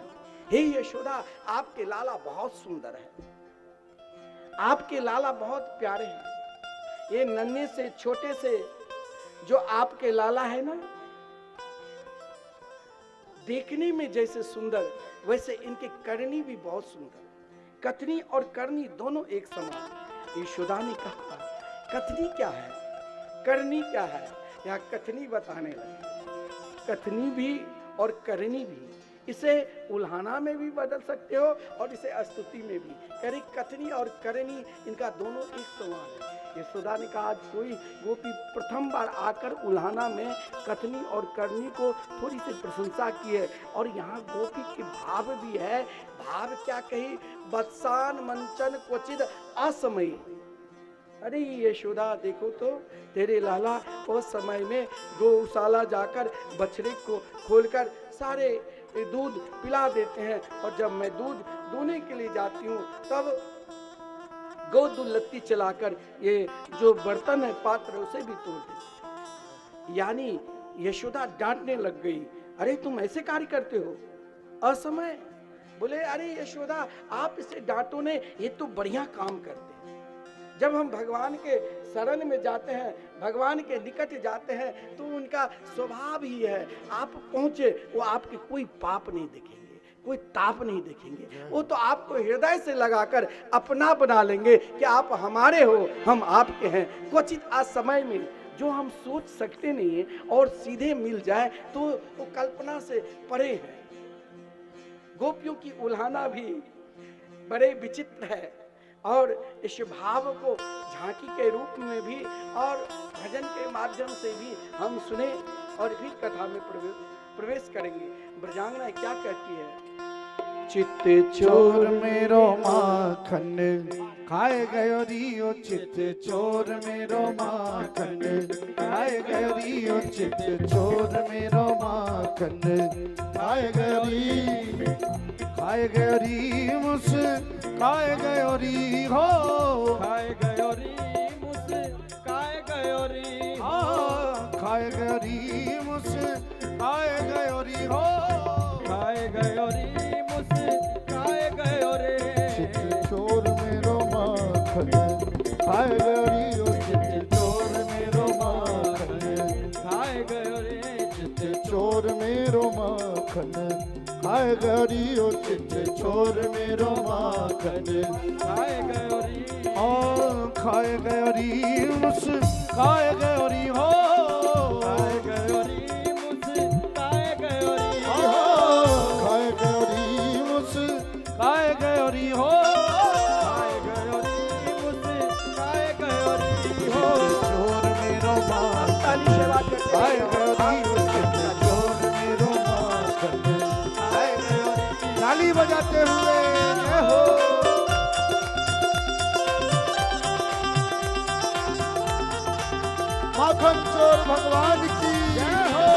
हे यशोदा, आपके लाला बहुत सुंदर है, आपके लाला बहुत प्यारे हैं। ये नन्हे से छोटे से जो आपके लाला है ना, देखने में जैसे सुंदर, वैसे इनके करनी भी बहुत सुंदर। कथनी और करनी दोनों एक समान। यशोदा ने कहा, कथनी क्या है, करनी क्या है, यहाँ कथनी बताने लगे। कथनी भी और करनी भी, इसे उल्हाना में भी बदल सकते हो और इसे स्तुति में भी। कह रही कथनी और करनी, इनका दोनों एक समान है। यशोदा ने कहा, आज कोई गोपी प्रथम बार आकर उल्हाना में कथनी और करनी को थोड़ी सी प्रशंसा की है, और यहाँ गोपी के भाव भी है। भाव क्या कही, बत्सान मंचन क्वचिद असमयी, अरे यशोदा देखो तो तेरे लाला उस समय में गौशाला जाकर बछड़े को खोलकर सारे दूध पिला देते हैं, और जब मैं दूध दूने के लिए जाती हूँ तब गौ दुलत्ती चलाकर ये जो बर्तन है, पात्र है, उसे भी तोड़ देते। यानी यशोदा डांटने लग गई, अरे तुम ऐसे कार्य करते हो असमय। बोले अरे यशोदा आप इसे डांटो ने, ये तो बढ़िया काम करते हैं। जब हम भगवान के शरण में जाते हैं, भगवान के निकट जाते हैं, तो उनका स्वभाव ही है, आप पहुंचे वो आपके कोई पाप नहीं देखेंगे, कोई ताप नहीं देखेंगे, वो तो आपको हृदय से लगाकर अपना बना लेंगे कि आप हमारे हो, हम आपके हैं। क्वचित आज समय में जो हम सोच सकते नहीं है और सीधे मिल जाए तो वो कल्पना से परे है। गोपियों की उल्हाना भी बड़े विचित्र है, और इस भाव को झांकी के रूप में भी और भजन के माध्यम से भी हम सुने और फिर कथा में प्रवेश करेंगे। ब्रजांगना क्या कहती है? चित्त चोर मेरो माखन खाए गयो रियो, चित्त चोर मेरो माखन खाए गयो रियो, चित्त चोर मेरो माखन खाए गयो री, खाए गयो री मुस खाए गयो री हो, खाए गयो री मुस खाए गयो री हो, खाए गयो री मुस खाए गयो री हो, खाए गयो री मुस खाए गयो रे। चित्त चोर मेरो माखन खाए गयो री, ओ चित्त चोर मेरो माखन खाए गयो रे, चित्त चोर मेरो माखन खाए गयो री, ओ चित्त चोर मेरो माखन खाए गयो री, ओ खाए गयो री मुस खाए गयो री हो, खाए गयो री मुस खाए गयो री हो, खाए गयो री मुस खाए गयो री हो, खाए गयो री मुस खाए गयो री हो। चोर मेरो माखन खाए गयो री, ओ चित्त चोर मेरो माखन खाए गयो री। ताली बजाते हुए जय हो। माखन चोर भगवान की जय हो।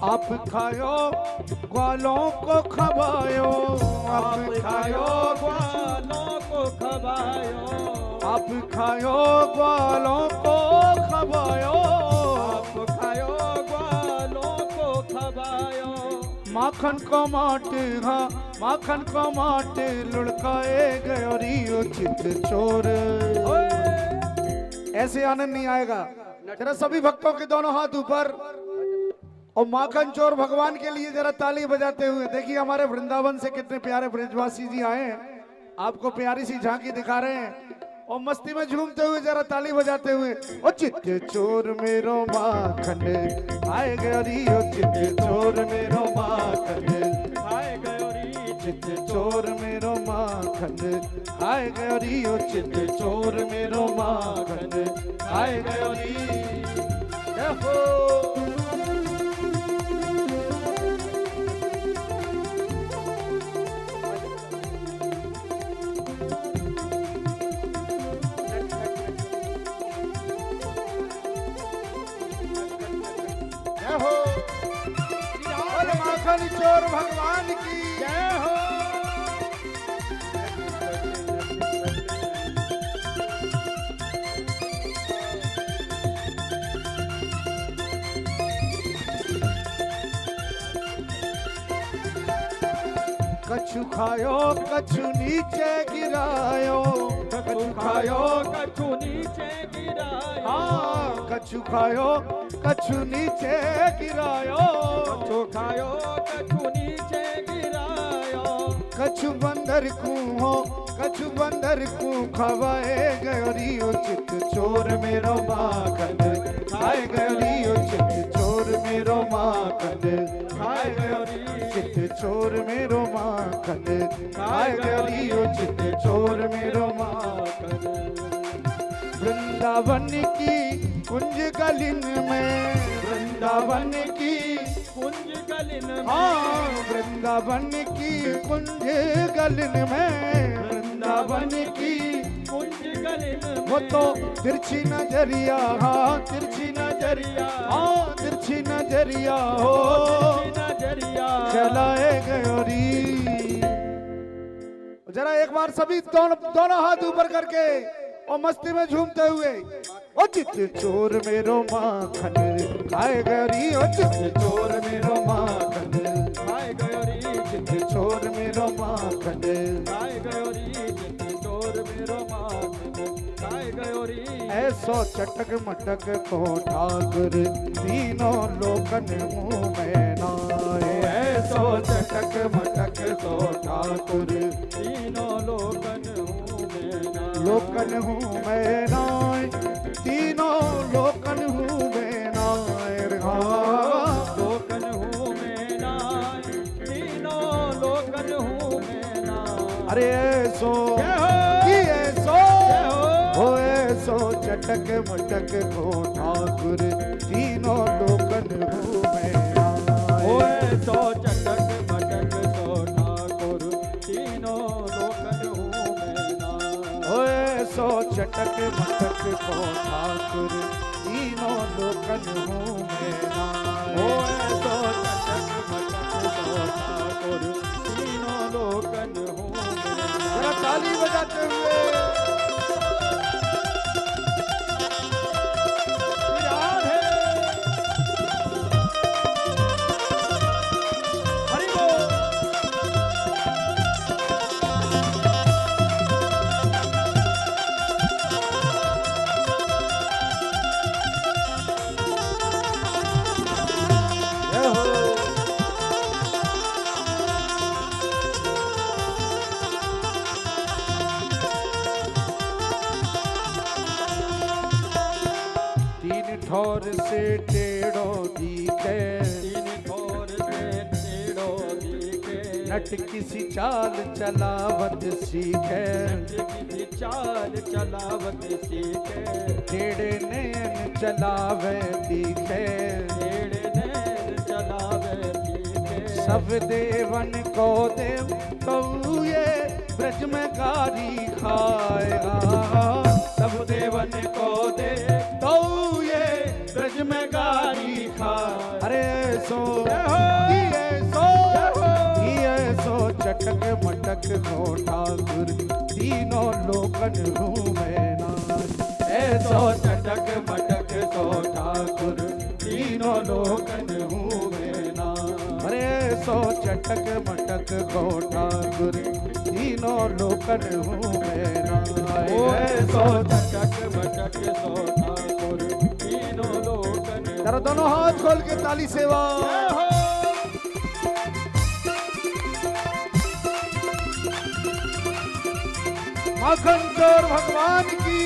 आप खायो ग्वालों को खवायो, आप खायो ग्वालों को खवायो, आप खायो ग्वालों को खवायो, आप खायो ग्वालों को खवायो। माखन को माटे हाँ माखन को माटे लुढ़काए गयो रियो चित्त चोर। ऐसे आनंद नहीं आएगा। जरा सभी भक्तों के दोनों हाथ ऊपर और माखन चोर भगवान के लिए जरा ताली बजाते हुए। देखिए हमारे वृंदावन से कितने प्यारे ब्रजवासी जी आए हैं, आपको प्यारी सी झांकी दिखा रहे हैं और मस्ती में झूमते हुए जरा ताली बजाते हुए। ओ चित्त चोर मेरो माखन आए गयो रियो, चित्त चोर मेरो माखन आए गयो री, चित्त चोर मेरो माखन आए गयो रियो, चित्त चोर मेरो माखन आए गयो री। जय हो। माखन चोर भगवान की जय हो। कछु खायो कछु नीचे गिरायो, कछु खायो कछु नीचे गिरायो, हाँ कछु खायो कछु नीचे गिरायो, कछु खायो कछु नीचे गिरायो। कछु बंदर कुहो कछु बंदर को खवाए गयो चित चोर मेरो माखन खाए गयो चित चोर मेरो माखन खाए गयो चित चोर मेरो माखन खाए गयो चित चोर मेरो माखन। वृंदावन की कुंज गलिन में, वृंदावन की कुंज गलिन में, हाँ वृंदावन की कुंज गलिन में, वृंदावन की कुंज गलिन में, वो तो तिरछी नजरिया, हाँ तिरछी नजरिया, हाँ तिरछी नजरिया हो नजरिया चलाए गयोरी। जरा एक बार सभी दोनों हाथ ऊपर करके और मस्ती में झूमते हुए, ओ चित चोर मेरो माखन खाए गयोरी, ओ चित चोर मेरो माखन खाए गयोरी, चित चोर मेरो माखन। खाए गयोरी, चित चोर मेरो माखन खाए गयोरी। ऐसो चटक मटक को ठाकुर तीनों लोकन मुँह में नाए, ऐसो चटक मटक को ठाकुर तीनों लोकन हूँ मैं ना, लोकन हूँ मैं नाय, तीनों लोकन हूँ मैं नाय रे हाँ। लोकन हूँ मैं ना, तीनों लोकन हूँ मैं ना। अरे ऐसो कि ऐसो हो, ऐसो चटक मटक को ठाकुर तीनों लोकन हूँ मैं नाय। ओए सो चटक मटक सो ठाकुर तीनों लोकन हूँ मैं ना। ओए सो चटक मटक को ठाकुर तीनों लोकन हूँ मैं नाय। ओए सो चटक मटक सो ठाकुर तीनों लोकन हूँ मैं ना। जरा ताली बजाते हुए राधे हरि बोल। जय हो। तीन ठोर से टेढ़ो दिखे, तीन ठोर से टेढ़ो दिखे, नट किसी चाल चलावत सीखे, किसी चाल चलावत सीखे, टेढ़े नैन चलावे दिखे, टेढ़े नैन चलावे सीखे। सब देवन को देव तो ये ब्रज में गारी खाएगा, सब देवन को दे तो ये ब्रज में गारी खाए। अरे सो सो चटक मटक को ठाकुर तीनों लोकन हूँ मैं नाय। ऐसो चटक मटक को ठाकुर तीनों लोकन हूँ मैं नाय। अरे सो चटक मटक को ठाकुर तीनों लोकन हूँ मैं नाय। ओए सो चटक मटक सो ठाकुर तीनों लोकन। जरा दोनों हाथ खोल के ताली सेवा। माखन चोर भगवान की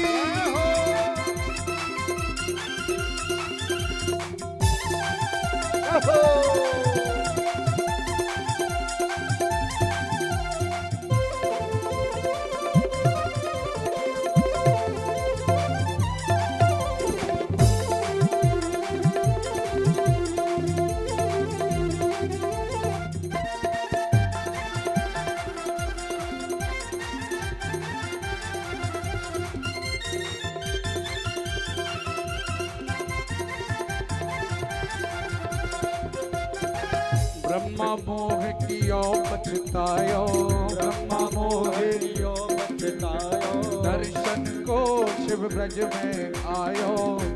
ब्रह्मा मोह कियो पछतायो, ब्रह्मा मोह कियो पछतायो, दर्शन को शिव ब्रज में आयो,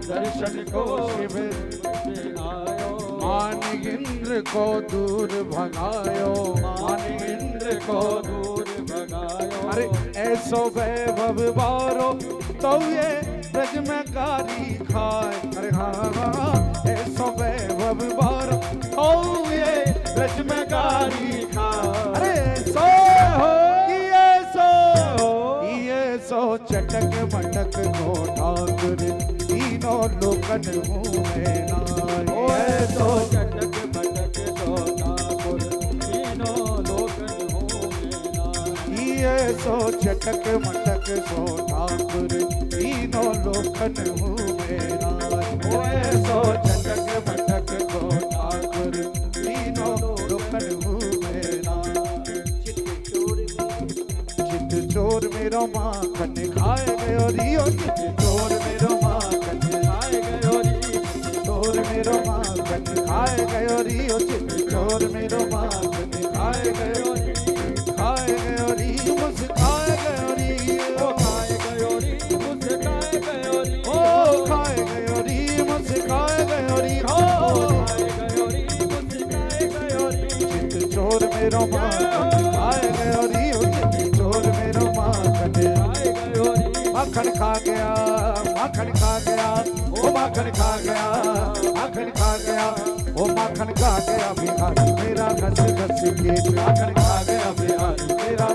दर्शन को शिव में आयो, मान इंद्र को दूर भगायो, मान इंद्र को दूर भगायो। अरे ऐसो वैभव बारो तो ये ब्रज में गारी खाए। अरे हाँ ऐसो वैभव बारो तो ये ब्रज में गारी खाए। अरे सो हो कि ऐसो लोकन हूँ मैं नाई। ओए सो चटक मटक सो ठाकुर तीनों लोकन हूँ मैं नाई। ये सो चटक मटक सो ठाकुर तीनों लोकन हूँ मैं नाई। ओए सो चटक मटक सो ठाकुर तीनों लोकन हूँ मैं नाई। चित चोर मेरो माखन खाए गयो रियो, चित चोर मेरो माखन खाए गयो री, चोर मेरो माखन खाए गयो रियो, चित चोर मेरो माखन खाए गयो री, खाए गयो री मुस्काए गयो री, ओ खाए गयो री मुस्काए गयो री, ओ खाए गयो री मुस्काए गयो री, हो खाए गयो री मुस्काए गयो री। चित चोर मेरो माखन खाए गयो री, चित चोर मेरो माखन खाए गयो री, माखन खा गया, माखन खा गया, ओ माखन खा गया, माखन खा गया, ओ माखन खा गया बिहारी मेरा घस घस के, माखन खा गया बिहारी मेरा,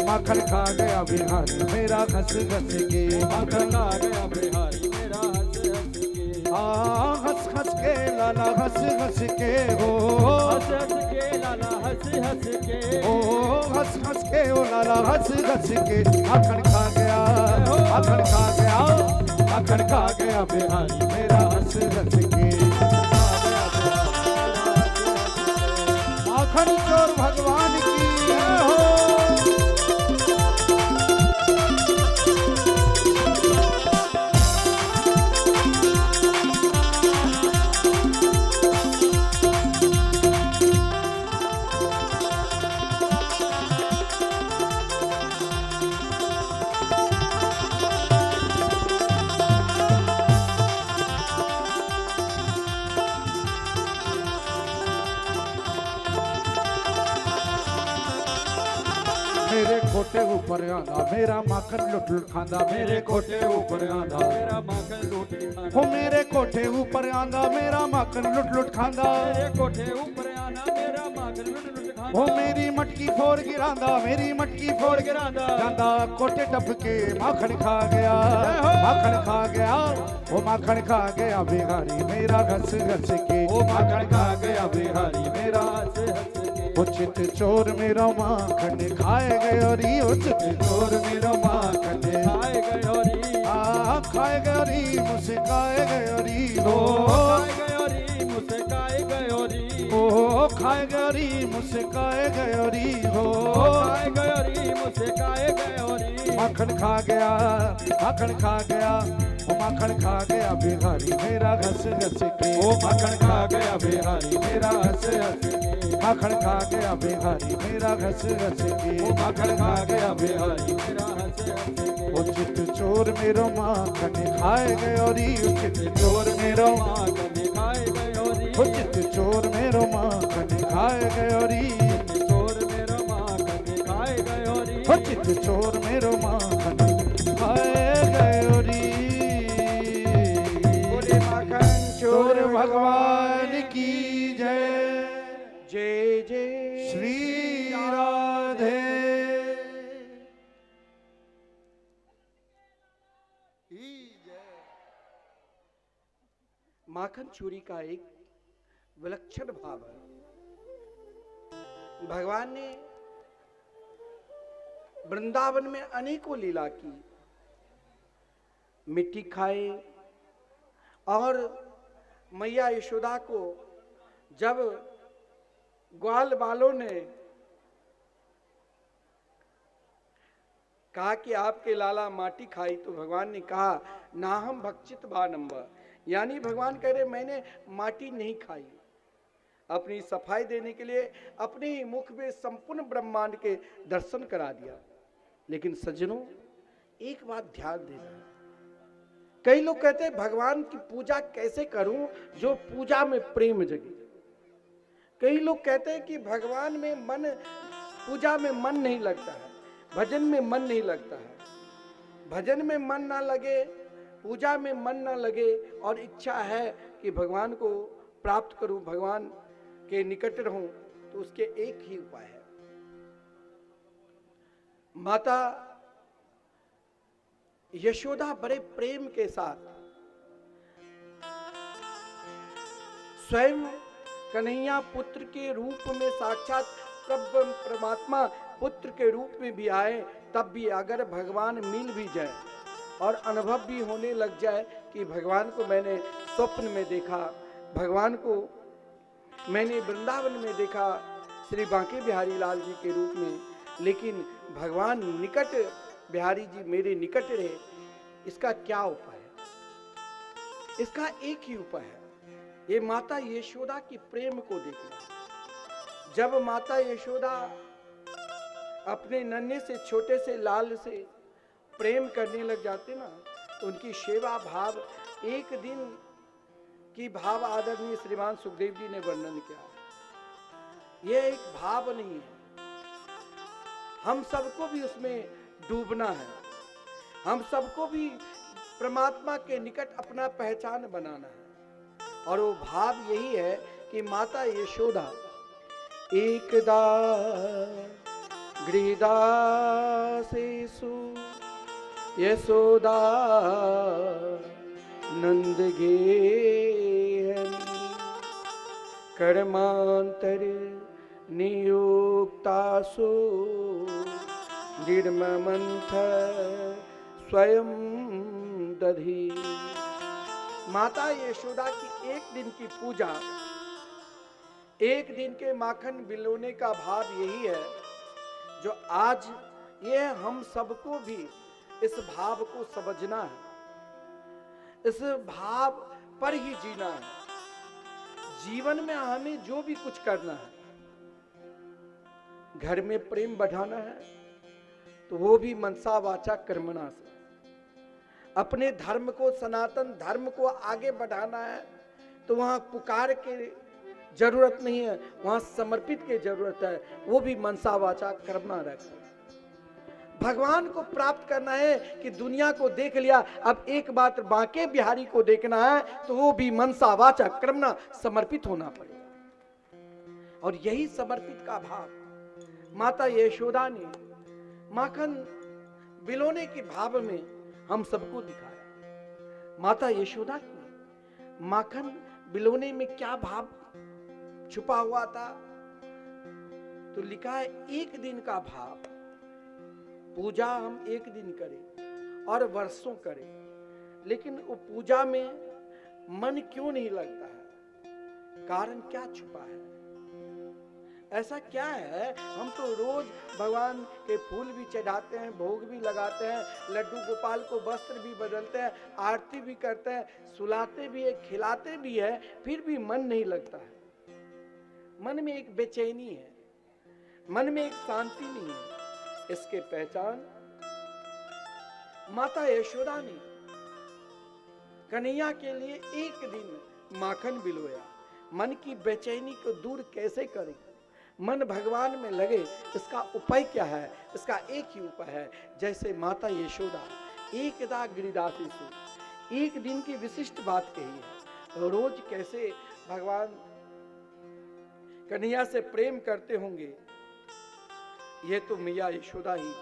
माखन खा गया बिहारी मेरा घस घस के, माखन खा गया बिहारी मेरा हंस हंस के। हंस हंस के लाला हंस हंस के हो, हंस हंस के लाला हंस हंस के, ओ हंस हंस के ओ लाला हंस हंस के, माखन खा गया, माखन खा गया, माखन खा गया बिहारी मेरा हंस हंस के। माखन चोर भगवान की हो। मेरे कोटे ऊपर आंदा मेरा माखन लुट लुट खांदा, मेरे कोटे ऊपर आंदा मेरा माखन लूट खाना, हो मेरे कोठे ऊपर आंदा मेरा माखन लुट लुट खांदा, मेरे कोठे ऊपर आना मेरा माखन लूट लूट खाना। हो मेरी मटकी फोड़ गिरांदा, मेरी मटकी फोड़ गिरांदा, जांदा, कोटे टप के माखन खा गया, माखन खा गया, वो माखन खा गया बिहारी मेरा घस घस के, ओ माखन खा गया बिहारी मेरा हंस हंस के। ओ चित चोर मेरा माखन खाए गयो री, ओ चित चोर मेरा माखन खाए गयो री, खाए गयो री मुस्काए गयो री, ओ हो खाए गयो री मुस्काए गयो री, ओ खाए गयो री मुस्काए गयो री, हो ओ खाए गयो री मुस्काए गयो री। माखन खा गया, माखन खा गया, ओ माखन खा गया बिहारी मेरा घस घस के, ओ माखन खा गया बिहारी मेरा हंस हंस के, माखन खा गया बिहारी मेरा घस घस के, ओ माखन खा गया बिहारी मेरा हंस हंस के। ओ चित चोर मेरो माखन खाए गयो री, चित चोर मेरो माखन खाए गयो री, ओ चित चोर मेरो माखन खाए गयो री, चोर मेरा माखन खाए गयो री, ओ चित चोर मेरो माखन खाए गयो री। बोले माखन चोर चोर भगवान की जय, जय जय श्री राधे। माखन चोरी का एक विलक्षण भाव है। भगवान ने वृंदावन में अनेकों लीला की, मिट्टी खाए और मैया यशोदा को जब ग्वाल वालों ने कहा कि आपके लाला माटी खाई, तो भगवान ने कहा ना हम भक्षित बानम्ब, यानी भगवान कह रहे मैंने माटी नहीं खाई। अपनी सफाई देने के लिए अपने ही मुख में संपूर्ण ब्रह्मांड के दर्शन करा दिया। लेकिन सज्जनों एक बात ध्यान देना, कई लोग कहते हैं भगवान की पूजा कैसे करूं जो पूजा में प्रेम जगे। कई लोग कहते हैं कि भगवान में मन, पूजा में मन नहीं लगता है, भजन में मन नहीं लगता है। भजन में मन ना लगे, पूजा में मन ना लगे और इच्छा है कि भगवान को प्राप्त करूं, भगवान के निकट रहूं, तो उसके एक ही उपाय है। माता यशोदा बड़े प्रेम के साथ स्वयं कन्हैया पुत्र के रूप में साक्षात परमात्मा पुत्र के रूप में भी आए, तब भी अगर भगवान मिल भी जाए और अनुभव भी होने लग जाए कि भगवान को मैंने स्वप्न में देखा, भगवान को मैंने वृंदावन में देखा श्री बांके बिहारी लाल जी के रूप में, लेकिन भगवान निकट बिहारी जी मेरे निकट रहे, इसका क्या उपाय है? इसका एक ही उपाय है, ये माता यशोदा की प्रेम को देखना। जब माता यशोदा अपने नन्हे से छोटे से लाल से प्रेम करने लग जाते ना, तो उनकी सेवा भाव एक दिन की भाव आदरणीय श्रीमान सुखदेव जी ने वर्णन किया। यह एक भाव नहीं है, हम सबको भी उसमें डूबना है, हम सबको भी परमात्मा के निकट अपना पहचान बनाना है। और वो भाव यही है कि माता यशोदा एकदा गृहदासेषु यशोदा नंद गेहनी कर्मांतर नियुक्तासु निर्ममंथ स्वयं दधी। माता यशोदा की एक दिन की पूजा, एक दिन के माखन बिलोने का भाव यही है जो आज ये हम सबको भी इस भाव को समझना है, इस भाव पर ही जीना है। जीवन में हमें जो भी कुछ करना है, घर में प्रेम बढ़ाना है तो वो भी मनसा वाचा कर्मणा से, अपने धर्म को सनातन धर्म को आगे बढ़ाना है तो वहां पुकार के जरूरत नहीं है, वहां समर्पित की जरूरत है, वो भी मनसा वाचा कर्मणा रखना। भगवान को प्राप्त करना है कि दुनिया को देख लिया, अब एक बात बांके बिहारी को देखना है तो वो भी मनसा वाचा कर्मणा समर्पित होना पड़ेगा। और यही समर्पित का भाव माता यशोदा ने माखन बिलोने के भाव में हम सबको दिखाया। माता यशोदा ने माखन बिलोने में क्या भाव छुपा हुआ था, तो लिखा है एक दिन का भाव। पूजा हम एक दिन करें और वर्षों करें, लेकिन वो पूजा में मन क्यों नहीं लगता है? कारण क्या छुपा है? ऐसा क्या है? हम तो रोज भगवान के फूल भी चढ़ाते हैं, भोग भी लगाते हैं, लड्डू गोपाल को वस्त्र भी बदलते हैं, आरती भी करते हैं, सुलाते भी है, खिलाते भी है, फिर भी मन नहीं लगता है। मन में एक बेचैनी है, मन में एक शांति नहीं है। इसके पहचान माता यशोदा ने कन्हैया के लिए एक दिन माखन बिलोया। मन की बेचैनी को दूर कैसे करें? मन भगवान में लगे, इसका उपाय क्या है? इसका एक ही उपाय है, जैसे माता यशोदा एकदा गिरिदासेषु, एक दिन की विशिष्ट बात कही है। रोज कैसे भगवान कन्हैया से प्रेम करते होंगे, ये तो मैया यशोदा ही है।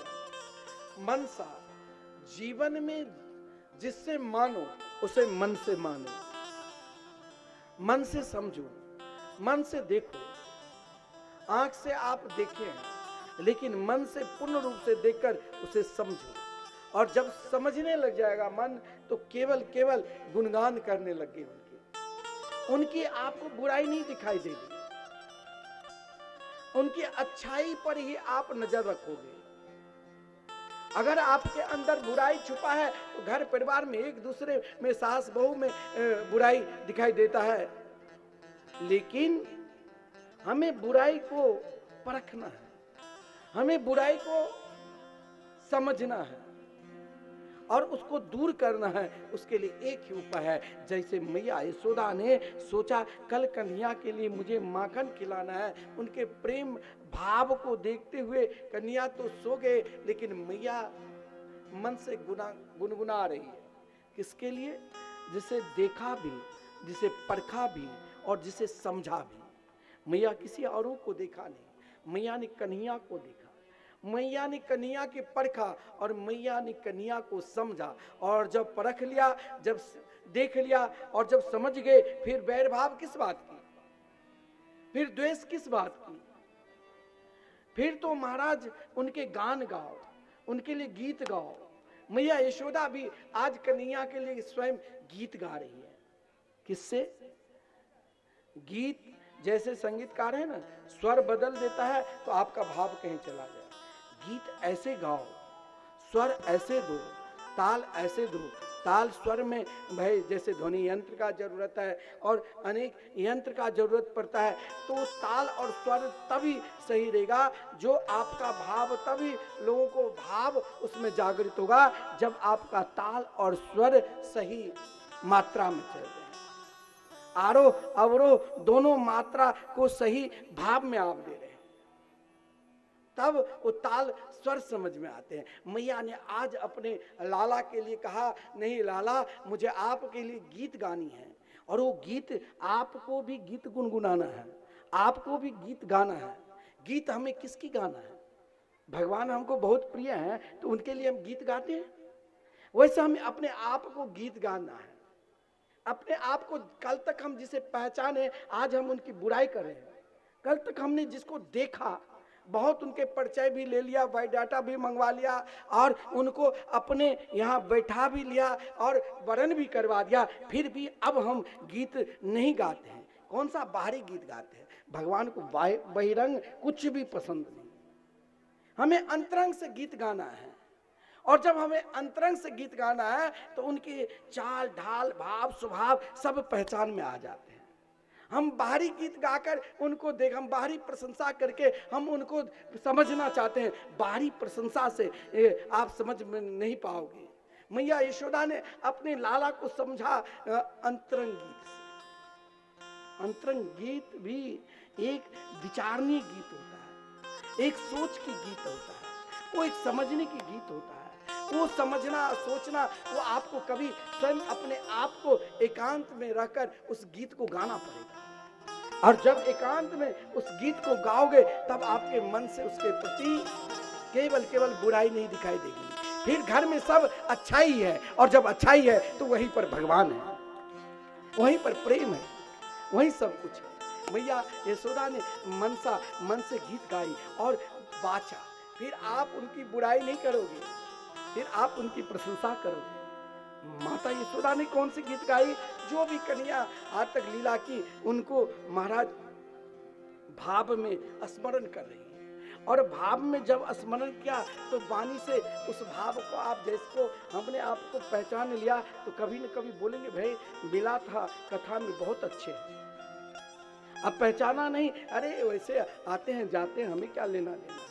मनसा, जीवन में जिससे मानो उसे मन से मानो, मन से समझो, मन से देखो। आंख से आप देखें, लेकिन मन से पूर्ण रूप से देखकर उसे समझो। और जब समझने लग जाएगा मन, तो केवल केवल गुणगान करने लगे उनकी आपको बुराई नहीं दिखाई देगी, उनकी अच्छाई पर ही आप नजर रखोगे। अगर आपके अंदर बुराई छुपा है तो घर परिवार में एक दूसरे में, सास बहू में बुराई दिखाई देता है। लेकिन हमें बुराई को परखना है, हमें बुराई को समझना है और उसको दूर करना है। उसके लिए एक ही उपाय है, जैसे मैया यशोदा ने सोचा कल कन्हैया के लिए मुझे माखन खिलाना है। उनके प्रेम भाव को देखते हुए कन्हैया तो सो गए, लेकिन मैया मन से गुनगुना रही है। किसके लिए? जिसे देखा भी, जिसे परखा भी और जिसे समझा भी। मैया किसी औरों को देखा नहीं, मैया ने कन्हैया को देखा, मैया ने कन्हैया के परखा और मैया ने कन्हैया को समझा। और जब परख लिया, जब देख लिया और जब समझ गए, फिर बैर भाव किस बात की? फिर द्वेष किस बात की? फिर तो महाराज उनके गान गाओ, उनके लिए गीत गाओ। मैया यशोदा भी आज कन्हैया के लिए स्वयं गीत गा रही है। किससे? गीत जैसे संगीतकार है ना, स्वर बदल देता है तो आपका भाव कहीं चला जाए। गीत ऐसे गाओ, स्वर ऐसे दो, ताल ऐसे दो। ताल स्वर में भाई जैसे ध्वनि यंत्र का जरूरत है और अनेक यंत्र का जरूरत पड़ता है, तो ताल और स्वर तभी सही रहेगा, जो आपका भाव, तभी लोगों को भाव उसमें जागृत होगा जब आपका ताल और स्वर सही मात्रा में चल रहे हैं। आरोह अवरोह दोनों मात्रा को सही भाव में आप दे रहे हैं, तब वो ताल स्वर समझ में आते हैं। मैया ने आज अपने लाला के लिए कहा, नहीं लाला, मुझे आपके लिए गीत गानी है। और वो गीत, आपको भी गीत गुनगुनाना है, आपको भी गीत गाना है। गीत हमें किसकी गाना है? भगवान हमको बहुत प्रिय हैं तो उनके लिए हम गीत गाते हैं। वैसे हमें अपने आप को गीत गाना है। अपने आप को, कल तक हम जिसे पहचाने आज हम उनकी बुराई कर रहे हैं। कल तक हमने जिसको देखा, बहुत उनके परिचय भी ले लिया, बायोडाटा भी मंगवा लिया और उनको अपने यहाँ बैठा भी लिया और वरण भी करवा दिया, फिर भी अब हम गीत नहीं गाते हैं। कौन सा बाहरी गीत गाते हैं? भगवान को बहिरंग कुछ भी पसंद नहीं। हमें अंतरंग से गीत गाना है, और जब हमें अंतरंग से गीत गाना है तो उनके चाल ढाल भाव स्वभाव सब पहचान में आ जाते हैं। हम बाहरी गीत गाकर उनको हम बाहरी प्रशंसा करके हम उनको समझना चाहते हैं। बाहरी प्रशंसा से आप समझ में नहीं पाओगे। मैया यशोदा ने अपने लाला को समझा अंतरंग गीत से। अंतरंग गीत भी एक विचारणीय गीत होता है, एक सोच की गीत होता है, वो एक समझने की गीत होता है। वो समझना, सोचना, वो आपको कभी स्वयं अपने आप को एकांत में रहकर उस गीत को गाना पड़ेगा। और जब एकांत में उस गीत को गाओगे तब आपके मन से उसके प्रति केवल बुराई नहीं दिखाई देगी। फिर घर में सब अच्छाई है, और जब अच्छाई है तो वहीं पर भगवान है, वहीं पर प्रेम है, वहीं सब कुछ है। मैया यशोदा ने मन से गीत गाई और वाचा। फिर आप उनकी बुराई नहीं करोगे, फिर आप उनकी प्रशंसा करोगे। माता यशोदा ने कौन सी गीत गाई? जो भी कन्या आज तक लीला की, उनको महाराज भाव में स्मरण कर रही है। और भाव में जब स्मरण किया तो वाणी से उस भाव को आप जिसको हमने आपको पहचान लिया तो कभी न कभी बोलेंगे, भाई मिला था कथा में बहुत अच्छे हैं। अब पहचाना नहीं, अरे वैसे आते हैं जाते हैं, हमें क्या लेना देना।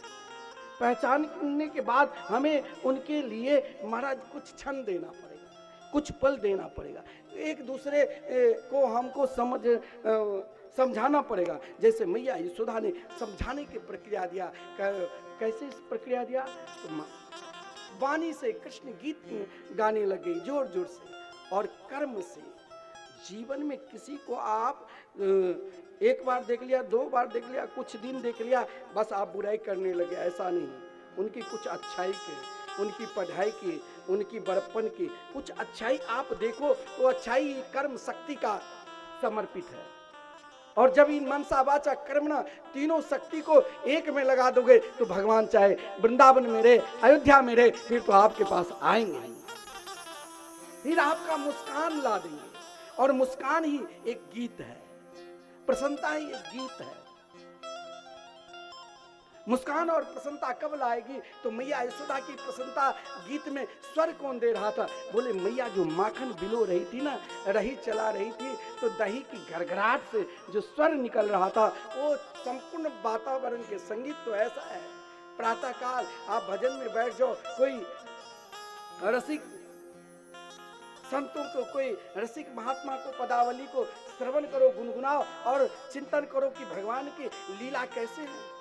पहचानने के बाद हमें उनके लिए महाराज कुछ क्षण देना पड़ेगा, कुछ पल देना पड़ेगा, एक दूसरे को हमको समझाना पड़ेगा। जैसे मैया यशोदा ने समझाने की प्रक्रिया दिया। कैसे इस प्रक्रिया दिया? तो वाणी से कृष्ण गीत गाने लग गई जोर जोर से, और कर्म से। जीवन में किसी को आप एक बार देख लिया, 2 बार देख लिया, कुछ दिन देख लिया, बस आप बुराई करने लगे, ऐसा नहीं। उनकी कुछ अच्छाई की, उनकी पढ़ाई की, उनकी बड़प्पन की कुछ अच्छाई आप देखो तो अच्छाई कर्म शक्ति का समर्पित है। और जब इन मनसा वाचा कर्मणा तीनों शक्ति को एक में लगा दोगे तो भगवान चाहे वृंदावन में रहे, अयोध्या में रहे, फिर तो आपके पास आएंगे, फिर आपका मुस्कान ला देंगे। और मुस्कान ही एक गीत है, प्रसन्नता ही एक गीत है। मुस्कान और प्रसन्नता कब लाएगी? तो मैया यशोदा की प्रसन्नता गीत में स्वर कौन दे रहा था? बोले मैया जो माखन बिलो रही थी ना, रही चला रही थी, तो दही की घरघराहट से जो स्वर निकल रहा था वो संपूर्ण वातावरण के संगीत तो ऐसा है। प्रातः काल आप भजन में बैठ जाओ, कोई रसिक संतों को, कोई रसिक महात्मा को, पदावली को श्रवण करो, गुनगुनाओ और चिंतन करो कि भगवान की लीला कैसे है।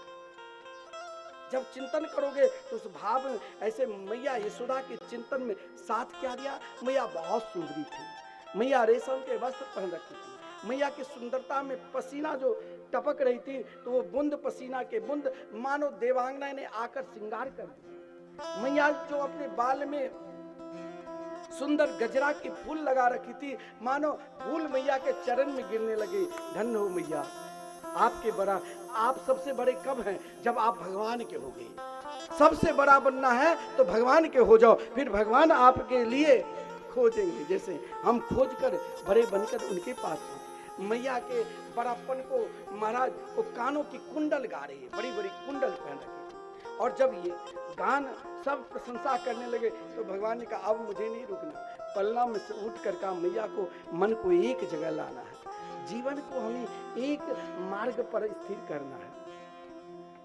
जब चिंतन करोगे तो उस भाव में, ऐसे मैया यशोदा के चिंतन में साथ क्या दिया? मैया बहुत सुंदरी थी, मैया रेशम के वस्त्र पहन रखी थी, मैया की सुंदरता में पसीना जो टपक रही थी तो वो बूंद पसीना के बूंद मानो देवांगना ने आकर श्रृंगार कर दिया। मैया जो अपने बाल में सुंदर गजरा की फूल लगा रखी थी, मानो फूल मैया के चरण में गिरने लगे। धन्य हो मैया, आपके बड़ा, आप सबसे बड़े कब हैं? जब आप भगवान के हो गए। सबसे बड़ा बनना है तो भगवान के हो जाओ, फिर भगवान आपके लिए खोजेंगे। जैसे हम खोज कर बड़े बनकर उनके पास हैं। मैया के बड़ापन को महाराज वो कानों की कुंडल गा रही है, बड़ी बड़ी कुंडल पहन रखी। और जब ये गान सब प्रशंसा करने लगे तो भगवान ने कहा अब मुझे नहीं रुकना, पलना में से उठ कर कहा मैया को मन को एक जगह लाना है, जीवन को हमें एक मार्ग पर स्थिर करना है।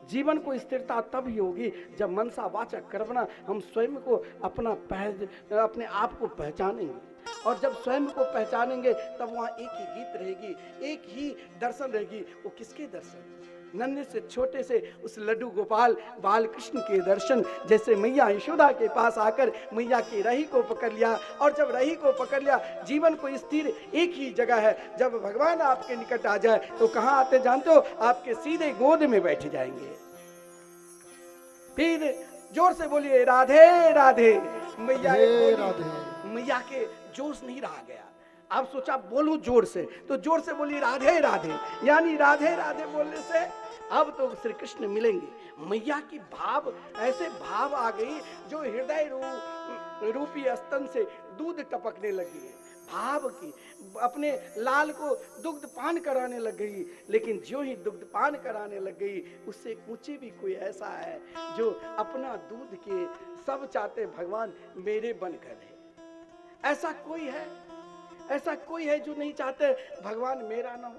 जीवन को स्थिरता तब ही होगी जब मनसा वाचा कर्मणा हम स्वयं को अपने आप को पहचानेंगे। और जब स्वयं को पहचानेंगे तब वहाँ एक ही गीत रहेगी, एक ही दर्शन रहेगी। वो किसके दर्शन? नन्हे से छोटे से उस लड्डू गोपाल बाल कृष्ण के दर्शन। जैसे मैया यशोदा के पास आकर मैया की रही को पकड़ लिया, और जब रही को पकड़ लिया जीवन को स्थिर एक ही जगह है। जब भगवान आपके निकट आ जाए तो कहाँ आते जानते हो? आपके सीधे गोद में बैठ जाएंगे। फिर जोर से बोलिए राधे राधे। मैया के जोश नहीं रहा गया। आप सोचा बोलूं जोर से, तो जोर से बोलिए राधे राधे। यानी राधे राधे बोलने से अब तो श्री कृष्ण मिलेंगे। मैया की भाव, ऐसे भाव आ गई जो हृदय रूपी स्तन से दूध टपकने लगी है। भाव की अपने लाल को दुग्ध पान कराने लग गई। लेकिन जो ही दुग्ध पान कराने लग गई उससे ऊंचे भी कोई ऐसा है जो अपना दूध के सब चाहते भगवान मेरे बनकर है। ऐसा कोई है? ऐसा कोई है जो नहीं चाहते भगवान मेरा ना हो?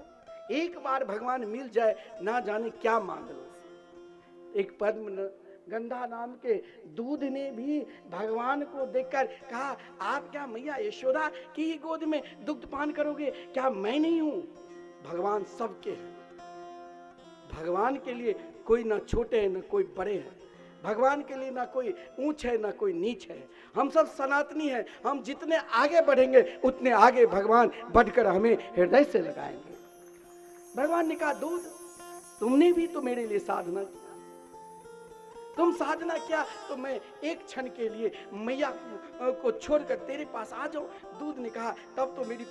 एक बार भगवान मिल जाए ना जाने क्या मांग लो। एक पद्म गंधा नाम के दूध ने भी भगवान को देखकर कहा आप क्या मैया यशोदा की ही गोद में दुग्ध पान करोगे? क्या मैं नहीं हूं? भगवान सबके हैं। भगवान के लिए कोई ना छोटे है ना कोई बड़े हैं। भगवान के लिए ना कोई ऊंच है ना कोई नीच है। हम सब सनातनी हैं। हम जितने आगे बढ़ेंगे उतने आगे भगवान बढ़कर हमें हृदय से लगाएंगे। भगवान ने कहा दूध तुमने भी तो मेरे लिए साधना किया, तुम साधना किया तो मैं एक क्षण के लिए मैया को छोड़कर तेरे पास आ जाऊं। दूध ने कहा तब तो मेरी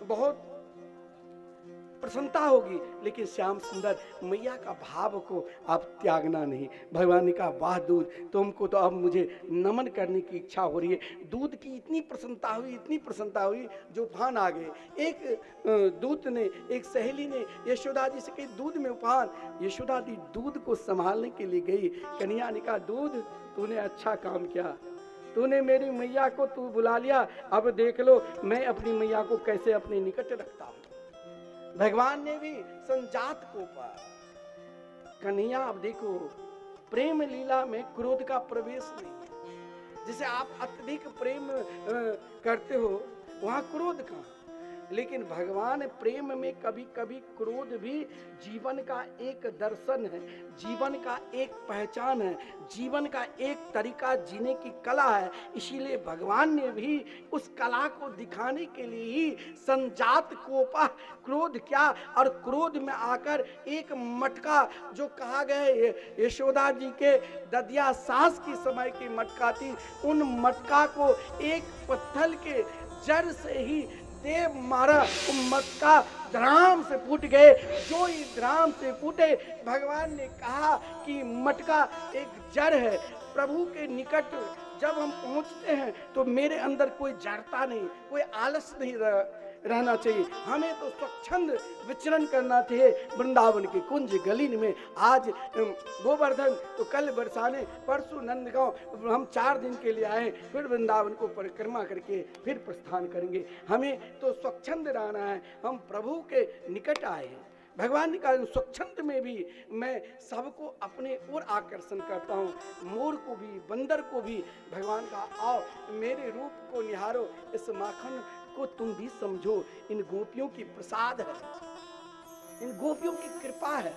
बहुत प्रसन्नता होगी, लेकिन श्याम सुंदर मैया का भाव को आप त्यागना नहीं। भगवान ने कहा वाह दूध, तुमको तो अब मुझे नमन करने की इच्छा हो रही है। दूध की इतनी प्रसन्नता हुई, इतनी प्रसन्नता हुई जो उफान आ गए। एक दूत ने, एक सहेली ने यशोदा जी से कही दूध में उफान। यशोदा जी दूध को संभालने के लिए गई। कन्हैया ने कहा दूध तूने अच्छा काम किया, तूने मेरी मैया को तू बुला लिया। अब देख लो मैं अपनी मैया को कैसे अपने निकट रखता हूँ। भगवान ने भी संजात को पाया। कन्हैया अब देखो प्रेम लीला में क्रोध का प्रवेश नहीं है। जिसे आप अत्यधिक प्रेम करते हो वहां क्रोध कहाँ? लेकिन भगवान प्रेम में कभी कभी क्रोध भी जीवन का एक दर्शन है, जीवन का एक पहचान है, जीवन का एक तरीका जीने की कला है। इसीलिए भगवान ने भी उस कला को दिखाने के लिए ही संजात कोपा क्रोध क्या, और क्रोध में आकर एक मटका जो कहा गया यशोदा जी के ददिया सास की समय की मटका थी, उन मटका को एक पत्थर के जड़ से ही देव मारा, मटका धड़ाम से फूट गए। जो ही धड़ाम से फूटे भगवान ने कहा कि मटका एक जड़ है। प्रभु के निकट जब हम पहुंचते हैं तो मेरे अंदर कोई जड़ता नहीं, कोई आलस नहीं रहना चाहिए। हमें तो स्वच्छंद विचरण करना चाहिए वृंदावन के कुंज गलीन में। आज गोवर्धन तो कल बरसाने, परसों नंदगांव, हम 4 दिन के लिए आए, फिर वृंदावन को परिक्रमा करके फिर प्रस्थान करेंगे। हमें तो स्वच्छंद रहना है, हम प्रभु के निकट आए हैं। भगवान ने कहा स्वच्छंद में भी मैं सबको अपने ओर आकर्षण करता हूँ। मोर को भी, बंदर को भी भगवान का आओ मेरे रूप को निहारो, इस माखन को तुम भी समझो। इन गोपियों की प्रसाद है, इन गोपियों की कृपा है।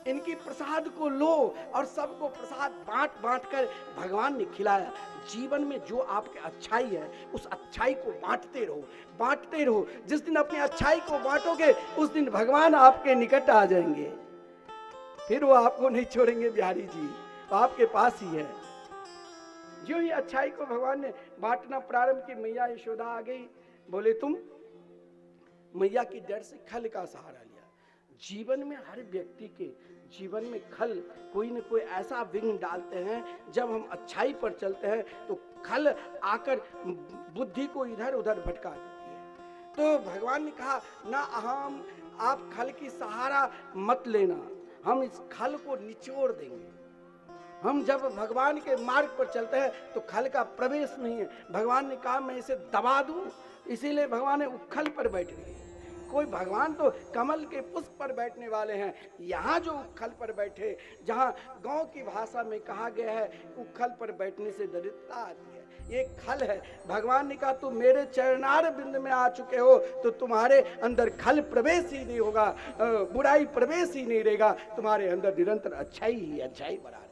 इनकी प्रसाद को लो और सबको प्रसाद बांट बांट कर भगवान ने खिलाया। जीवन में जो आपके अच्छाई है उस अच्छाई को बांटते रहो, बांटते रहो। जिस दिन अपनी अच्छाई को बांटोगे उस दिन भगवान आपके निकट आ जाएंगे, फिर वो आपको नहीं छोड़ेंगे। बिहारी जी आपके पास ही है। जो ही अच्छाई को भगवान ने बांटना प्रारंभ की, मैया यशोदा आ गई। बोले तुम मैया की डर से खल का सहारा लिया। जीवन में हर व्यक्ति के जीवन में खल कोई न कोई ऐसा विघ्न डालते हैं, जब हम अच्छाई पर चलते हैं तो खल आकर बुद्धि को इधर उधर भटका देती है। तो भगवान ने कहा ना अहम, आप खल की सहारा मत लेना, हम इस खल को निचोड़ देंगे। हम जब भगवान के मार्ग पर चलते हैं तो खल का प्रवेश नहीं है। भगवान ने कहा मैं इसे दबा दूं, इसीलिए भगवान ने उखल पर बैठ गए। कोई भगवान तो कमल के पुष्प पर बैठने वाले हैं, यहाँ जो उखल पर बैठे, जहाँ गांव की भाषा में कहा गया है उखल पर बैठने से दरिद्रता आती है, ये खल है। भगवान ने कहा तुम मेरे चरणार बिंद में आ चुके हो तो तुम्हारे अंदर खल प्रवेश ही नहीं होगा, बुराई प्रवेश ही नहीं रहेगा, तुम्हारे अंदर निरंतर अच्छाई ही अच्छाई बना रहेगा।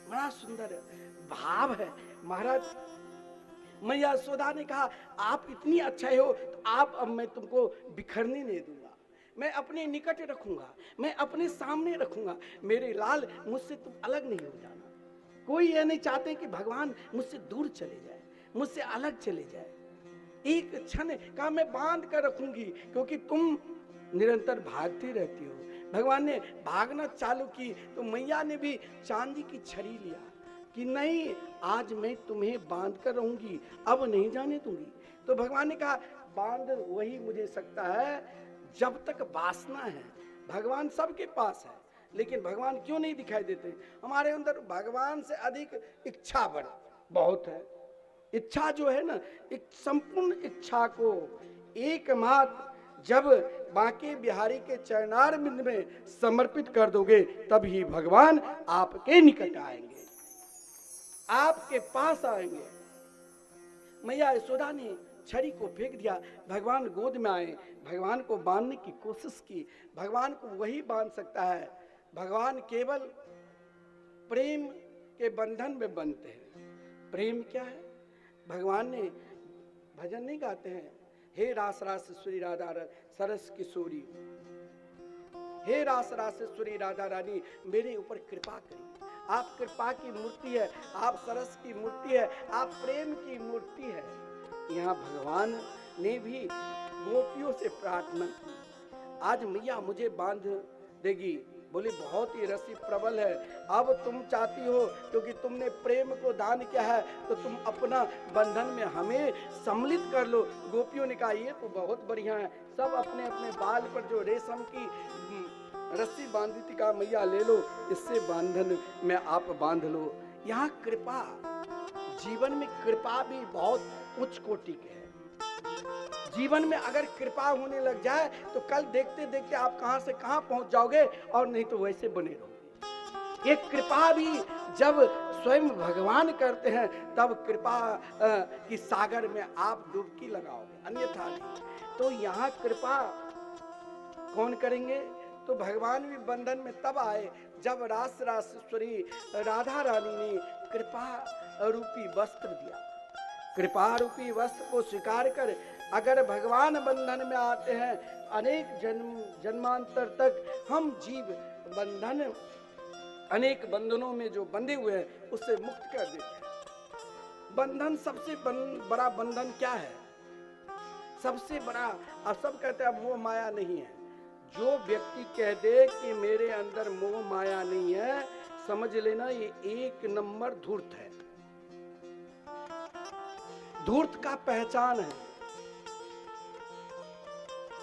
बड़ा सुंदर भाव है महाराज। मैया यशोदा ने कहा आप इतनी अच्छे हो तो आप अब मैं तुमको बिखरने नहीं दूंगा, मैं अपने निकट रखूंगा, मैं अपने सामने रखूंगा। मेरे लाल मुझसे तुम अलग नहीं हो जाना। कोई ये नहीं चाहते कि भगवान मुझसे दूर चले जाए, मुझसे अलग चले जाए। एक क्षण का मैं बांध कर रखूंगी, क्योंकि तुम निरंतर भागती रहती हो। भगवान ने भागना चालू की तो मैया ने भी चांदी की छड़ी लिया कि नहीं आज मैं तुम्हें बांध कर रहूंगी, अब नहीं जाने दूंगी। तो भगवान ने कहा बांध वही मुझे सकता है जब तक वासना है। भगवान सबके पास है, लेकिन भगवान क्यों नहीं दिखाई देते? हमारे अंदर भगवान से अधिक इच्छा बहुत है। इच्छा जो है ना, एक संपूर्ण इच्छा को एकमात्र जब बांके बिहारी के चरणार बिंद में समर्पित कर दोगे तभी भगवान आपके निकट आएंगे, आपके पास आएंगे। मैया यशोदा ने छड़ी को फेंक दिया, भगवान गोद में आए, भगवान को बांधने की कोशिश की। भगवान को वही बांध सकता है, भगवान केवल प्रेम के बंधन में बंधते हैं। प्रेम क्या है? भगवान ने भजन नहीं गाते हैं, हे रास रासेश्वरी राधा सरस किशोरी, हे रास रासेश्वरी राधा रानी मेरे ऊपर कृपा करिए। आप कृपा की मूर्ति है, आप सरस की मूर्ति है, आप प्रेम की मूर्ति है। यहाँ भगवान ने भी गोपियों से प्रार्थना की, आज मैया मुझे बांध देगी। बोले बहुत ही रसी प्रबल है, अब तुम चाहती हो क्योंकि तुमने प्रेम को दान किया है तो तुम अपना बंधन में हमें सम्मिलित कर लो। गोपियों ने कहा ये तो बहुत बढ़िया है। सब अपने अपने बाल पर जो रेशम की रस्सी बांधी थी कहा मैया ले लो, इससे बंधन में आप बांध लो। यहाँ कृपा, जीवन में कृपा भी बहुत उच्च कोटि के है। जीवन में अगर कृपा होने लग जाए तो कल देखते देखते आप कहां से कहां पहुंच जाओगे, और नहीं तो वैसे बने रहोगे। ये कृपा भी जब स्वयं भगवान करते हैं तब कृपा की सागर में आप डुबकी लगाओगे, अन्यथा नहीं। तो यहाँ कृपा कौन करेंगे? तो भगवान भी बंधन में तब आए जब रास रासेश्वरी राधा रानी ने कृपा रूपी वस्त्र दिया। कृपा रूपी वस्त्र को स्वीकार कर अगर भगवान बंधन में आते हैं, अनेक जन्मांतर तक हम जीव बंधन, अनेक बंधनों में जो बंधे हुए हैं उससे मुक्त कर देते हैं। बंधन सबसे बड़ा बंधन क्या है? सबसे बड़ा, अब सब कहते हैं मोह माया नहीं है। जो व्यक्ति कह दे कि मेरे अंदर मोह माया नहीं है, समझ लेना ये एक नंबर धूर्त है। धूर्त का पहचान है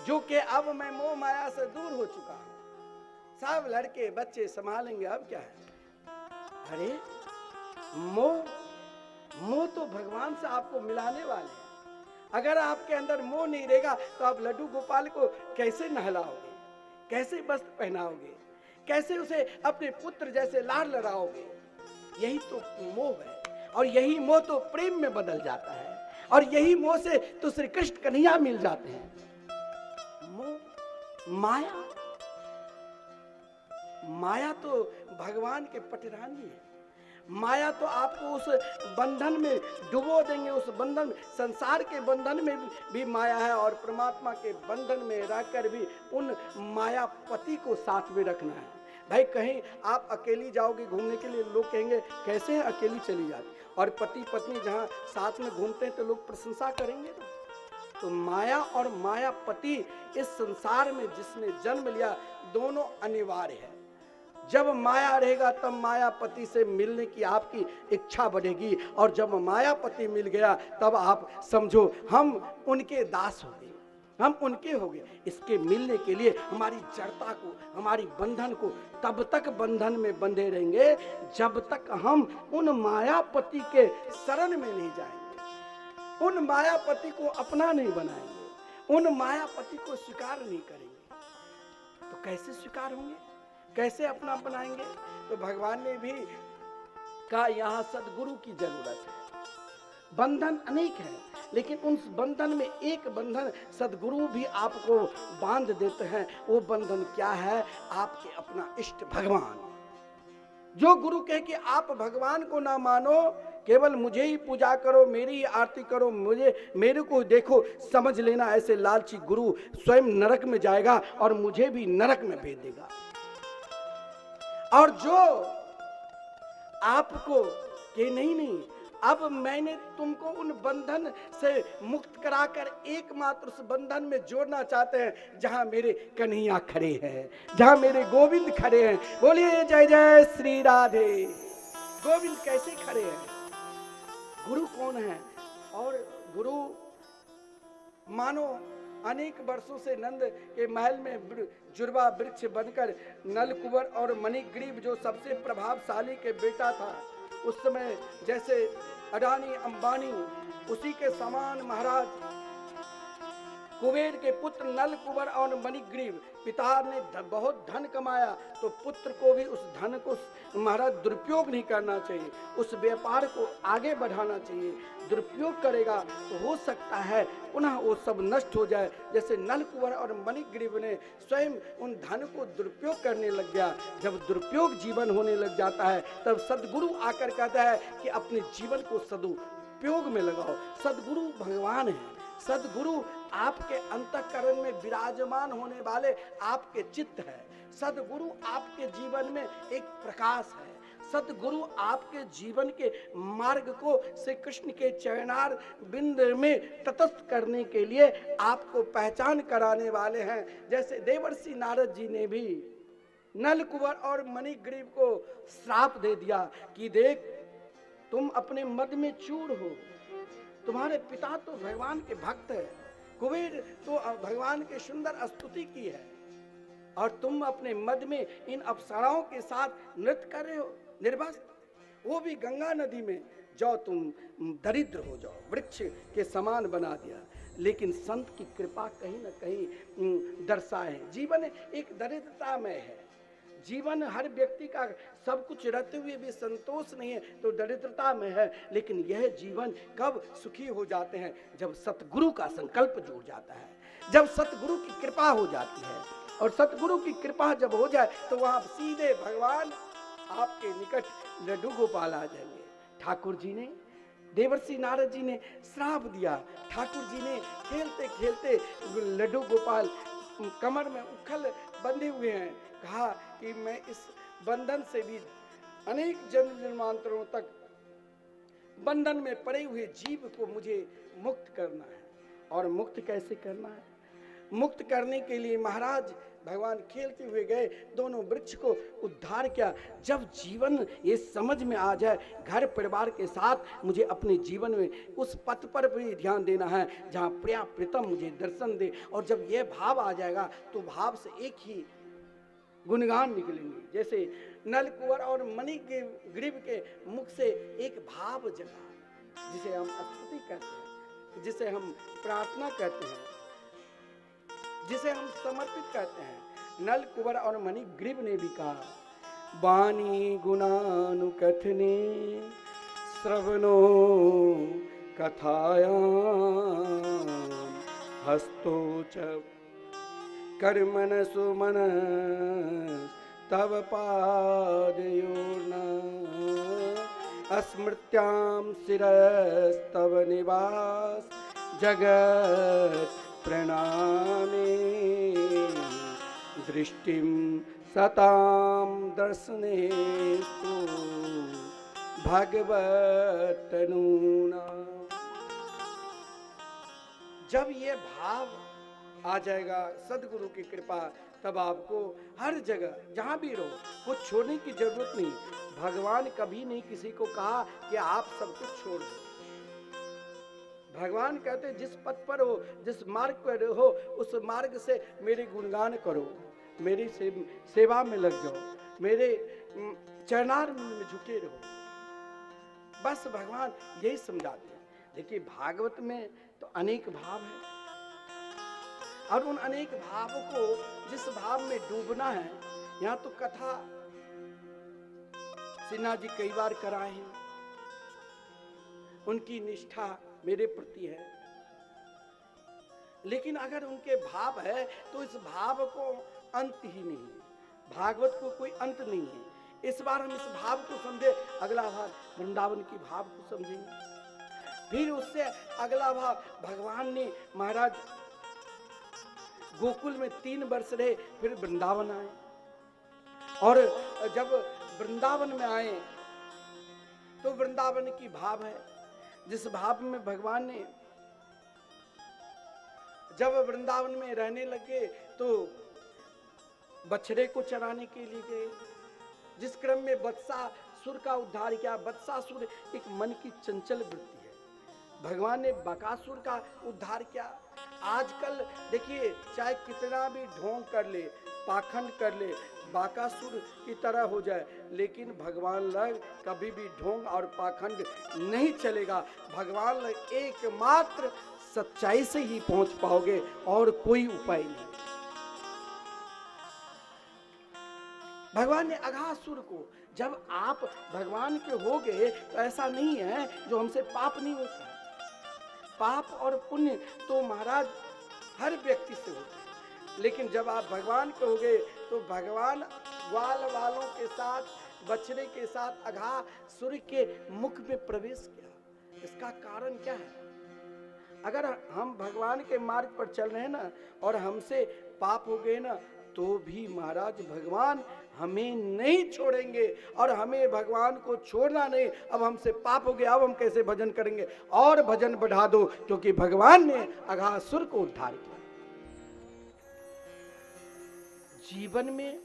जो कि अब मैं मोह माया से दूर हो चुका हूं, सब लड़के बच्चे संभालेंगे, अब क्या है। अरे मोह तो भगवान से आपको मिलाने वाले हैं। अगर आपके अंदर मोह नहीं रहेगा तो आप लड्डू गोपाल को कैसे नहलाओगे, कैसे वस्त्र पहनाओगे, कैसे उसे अपने पुत्र जैसे लाड लड़ाओगे? यही तो मोह है, और यही मोह तो प्रेम में बदल जाता है, और यही मोह से तो श्री कृष्ण कन्हैया मिल जाते हैं। माया, माया तो भगवान के पटरानी है। माया तो आपको उस बंधन में डुबो देंगे, उस बंधन, संसार के बंधन में भी माया है, और परमात्मा के बंधन में रहकर भी उन मायापति को साथ में रखना है। भाई कहीं आप अकेली जाओगे घूमने के लिए, लोग कहेंगे कैसे है अकेली चली जाती, और पति पत्नी जहाँ साथ में घूमते हैं तो लोग प्रशंसा करेंगे ना। तो माया और मायापति इस संसार में जिसने जन्म लिया, दोनों अनिवार्य है। जब माया रहेगा तब मायापति से मिलने की आपकी इच्छा बढ़ेगी, और जब मायापति मिल गया तब आप समझो हम उनके दास हो गए, हम उनके हो गए। इसके मिलने के लिए हमारी जड़ता को, हमारी बंधन को तब तक बंधन में बंधे रहेंगे जब तक हम उन मायापति के शरण में नहीं जाएंगे, उन मायापति को अपना नहीं बनाएंगे, उन मायापति को स्वीकार नहीं करेंगे। तो कैसे स्वीकार होंगे, कैसे अपना बनाएंगे? तो भगवान ने भी कहा यहाँ सदगुरु की जरूरत है। बंधन अनेक है, लेकिन उन बंधन में एक बंधन सदगुरु भी आपको बांध देते हैं। वो बंधन क्या है? आपके अपना इष्ट भगवान। जो गुरु कहे कि आप भगवान को ना मानो, केवल मुझे ही पूजा करो, मेरी ही आरती करो, मेरे को देखो, समझ लेना ऐसे लालची गुरु स्वयं नरक में जाएगा और मुझे भी नरक में भेज देगा। और जो आपको कि नहीं, अब मैंने तुमको उन बंधन से मुक्त कराकर एकमात्र उस बंधन में जोड़ना चाहते हैं जहां मेरे कन्हैया खड़े हैं, जहां मेरे गोविंद खड़े हैं। बोलिए जय जय श्री राधे। गोविंद कैसे खड़े हैं? गुरु कौन है? और गुरु मानो अनेक वर्षों से नंद के महल में जुड़वा वृक्ष बनकर नलकुबर और मणिग्रीव जो सबसे प्रभावशाली के बेटा था, उस समय जैसे अडानी अंबानी, उसी के समान महाराज कुबेर के पुत्र नलकुबर और मणिग्रीव, पिता ने बहुत धन कमाया तो पुत्र को भी उस धन को महाराज दुरुपयोग नहीं करना चाहिए, उस व्यापार को आगे बढ़ाना चाहिए। दुरुपयोग करेगा तो हो सकता है पुनः वो सब नष्ट हो जाए। जैसे नलकुबर और मणिग्रीव ने स्वयं उन धन को दुरुपयोग करने लग गया। जब दुरुपयोग जीवन होने लग जाता है तब सदगुरु आकर कहता है कि अपने जीवन को सदुपयोग में लगाओ। सदगुरु भगवान है। सदगुरु आपके अंतःकरण में विराजमान होने वाले आपके चित्त है। सदगुरु आपके जीवन में एक प्रकाश है। सदगुरु आपके जीवन के मार्ग को श्री कृष्ण के चरणार बिंद में तटस्थ करने के लिए आपको पहचान कराने वाले हैं। जैसे देवर्षि नारद जी ने भी नलकुबर और मणिग्रीव को श्राप दे दिया कि देख तुम अपने मद में चूर हो, तुम्हारे पिता तो भगवान के भक्त है, कुबेर तो भगवान के सुंदर स्तुति की है, और तुम अपने मद में इन अप्सराओं के साथ नृत्य कर रहे हो निर्वस्त्र, वो भी गंगा नदी में। जाओ तुम दरिद्र हो जाओ, वृक्ष के समान बना दिया। लेकिन संत की कृपा कहीं ना कहीं दर्शाए। जीवन एक दरिद्रता में है। जीवन हर व्यक्ति का सब कुछ रहते हुए भी संतोष नहीं है तो दरिद्रता में है। लेकिन यह जीवन कब सुखी हो जाते हैं? जब सतगुरु का संकल्प जुड़ जाता है, जब सतगुरु की कृपा हो जाती है। और सतगुरु की कृपा जब हो जाए तो वहां सीधे भगवान आपके निकट लड्डू गोपाल आ जाएंगे। ठाकुर जी ने, देवर्षि नारद जी ने श्राप दिया। ठाकुर जी ने खेलते खेलते लड्डू गोपाल कमर में उखल बंधे हुए हैं, कहा कि मैं इस बंधन से भी अनेक जन्म जन्मांतरों तक बंधन में पड़े हुए जीव को मुझे मुक्त करना है। और मुक्त कैसे करना है? मुक्त करने के लिए महाराज भगवान खेलते हुए गए, दोनों वृक्ष को उद्धार किया। जब जीवन ये समझ में आ जाए, घर परिवार के साथ मुझे अपने जीवन में उस पथ पर भी ध्यान देना है जहाँ प्रिया प्रीतम मुझे दर्शन दे। और जब यह भाव आ जाएगा तो भाव से एक ही गुणगान निकलेंगे। जैसे नलकुबर और मणिग्रीव के मुख से एक भाव जगा, जिसे हम स्तुति कहते हैं, जिसे हम प्रार्थना कहते हैं, जिसे हम समर्पित कहते हैं। नलकुबर और मणिग्रीव ने भी कहा, वाणी गुणानुकथने श्रवणो कथायां हस्तो च कर्मण सुमन तव पादयोर्न अस्मृत्यां शिरस्तव निवास जगत प्रणामे दृष्टिं सतां दर्शनेस्तु भगवत तनूना। जब ये भाव आ जाएगा सदगुरु की कृपा, तब आपको हर जगह जहां भी रहो कुछ छोड़ने की जरूरत नहीं। भगवान कभी नहीं किसी को कहा कि आप सब कुछ छोड़ दो। भगवान कहते हैं जिस पथ पर हो, जिस मार्ग पर हो, उस मार्ग से मेरे गुणगान करो, मेरी सेवा में लग जाओ, मेरे चरणार में झुके रहो। बस भगवान यही समझाते हैं। देखिए भागवत में तो अनेक भाव है, और उन अनेक भावों को जिस भाव में डूबना है, यहाँ तो कथा सिन्हा जी कई बार कराए हैं, उनकी निष्ठा मेरे प्रति है, लेकिन अगर उनके भाव है तो इस भाव को अंत ही नहीं है। भागवत को कोई अंत नहीं है। इस बार हम इस भाव को समझे, अगला भाव वृंदावन की भाव को समझेंगे, फिर उससे अगला भाव भगवान ने महाराज गोकुल में 3 वर्ष रहे, फिर वृंदावन आए, और जब वृंदावन में आए तो वृंदावन की भाव है, जिस भाव में भगवान ने जब वृंदावन में रहने लगे तो बछड़े को चराने के लिए गए, जिस क्रम में बत्सासुर का उद्धार किया। बत्सासुर एक मन की चंचल वृत्ति है, भगवान ने बकासुर का उद्धार किया। आजकल देखिए चाहे कितना भी ढोंग कर ले, पाखंड कर ले, बाकासुर की तरह हो जाए, लेकिन भगवान लग कभी भी ढोंग और पाखंड नहीं चलेगा। भगवान लग एकमात्र सच्चाई से ही पहुंच पाओगे, और कोई उपाय नहीं। भगवान ने अघासुर को, जब आप भगवान के हो गए तो ऐसा नहीं है जो हमसे पाप नहीं होता। पाप और पुण्य तो महाराज हर व्यक्ति से होता है, लेकिन जब आप भगवान के हो गए तो भगवान ग्वाल वालों के साथ, बछड़े के साथ अघासुर के मुख में प्रवेश किया। इसका कारण क्या है? अगर हम भगवान के मार्ग पर चल रहे हैं ना, और हमसे पाप हो गए ना, तो भी महाराज भगवान हमें नहीं छोड़ेंगे, और हमें भगवान को छोड़ना नहीं। अब हमसे पाप हो गया, अब हम कैसे भजन करेंगे? और भजन बढ़ा दो, क्योंकि भगवान ने अघासुर को उद्धार किया। जीवन में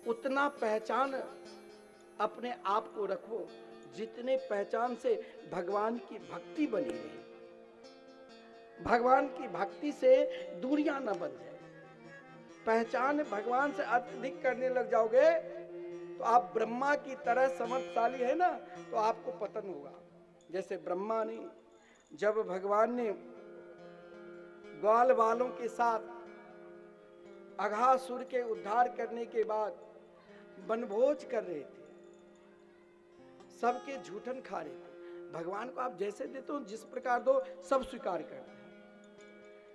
उतना पहचान अपने आप को रखो जितने पहचान से भगवान की भक्ति बनी रहे। भगवान की भक्ति से दूरियां न बन जाए। पहचान भगवान से अधिक करने लग जाओगे तो आप ब्रह्मा की तरह समर्थशाली है ना, तो आपको पतन होगा। जैसे ब्रह्मा ने, जब भगवान ने ग्वाल वालों के साथ अघासुर के उद्धार करने के बाद वनभोज कर रहे थे, सबके झूठन खा रहे थे। भगवान को आप जैसे देते हो, जिस प्रकार दो, सब स्वीकार करते हैं,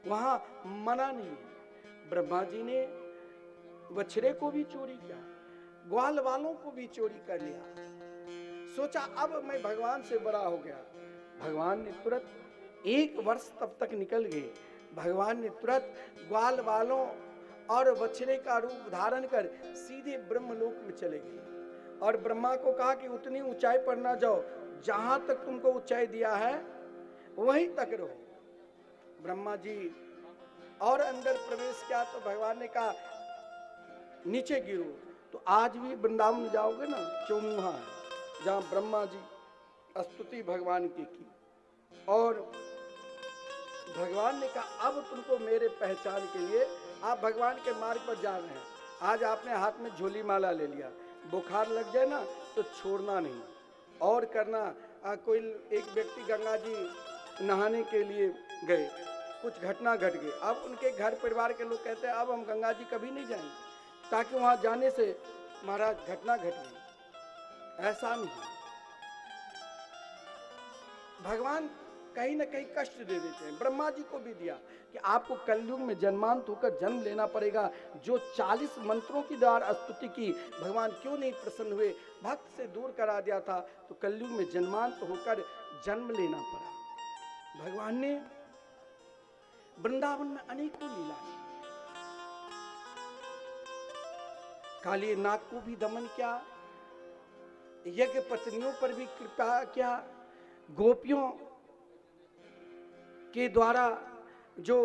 वहां मना नहीं है। ब्रह्मा जी ने बछड़े को भी चोरी किया, ग्वाल वालों को भी चोरी कर लिया। सोचा अब मैं भगवान से बड़ा हो गया। भगवान ने तुरंत 1 वर्ष तब तक निकल गए। भगवान ने तुरंत ग्वाल वालों और बछड़े का रूप धारण कर सीधे ब्रह्मलोक में चले गए, और ब्रह्मा को कहा कि उतनी ऊंचाई पर ना जाओ, जहां तक तुमको ऊंचाई दिया है वहीं तक रहो। ब्रह्मा जी और अंदर प्रवेश किया तो भगवान ने कहा नीचे गिरो। तो आज भी वृंदावन जाओगे ना, चौमुहा है जहां ब्रह्मा जी स्तुति भगवान की और भगवान ने कहा अब तुमको मेरे पहचान के लिए आप भगवान के मार्ग पर जा रहे हैं। आज आपने हाथ में झोली माला ले लिया, बुखार लग जाए ना तो छोड़ना नहीं और करना। कोई एक व्यक्ति गंगा जी नहाने के लिए गए, कुछ घटना घट गई। अब उनके घर परिवार के लोग कहते हैं अब हम गंगा जी कभी नहीं जाएंगे, ताकि वहां जाने से महाराज घटना घट गई। ऐसा नहीं, भगवान कहीं ना कहीं कष्ट दे देते हैं। ब्रह्मा जी को भी दिया कि आपको कलयुग में जन्मांत होकर जन्म लेना पड़ेगा। जो 40 मंत्रों की द्वारा स्तुति की, भगवान क्यों नहीं प्रसन्न हुए? भक्त से दूर करा दिया था, तो कलयुग में जन्मांत होकर जन्म लेना पड़ा। भगवान ने वृंदावन में अनेकों लीला की। काली नाग को भी दमन किया, यज्ञ पत्नियों पर भी कृपा किया, गोपियों के द्वारा जो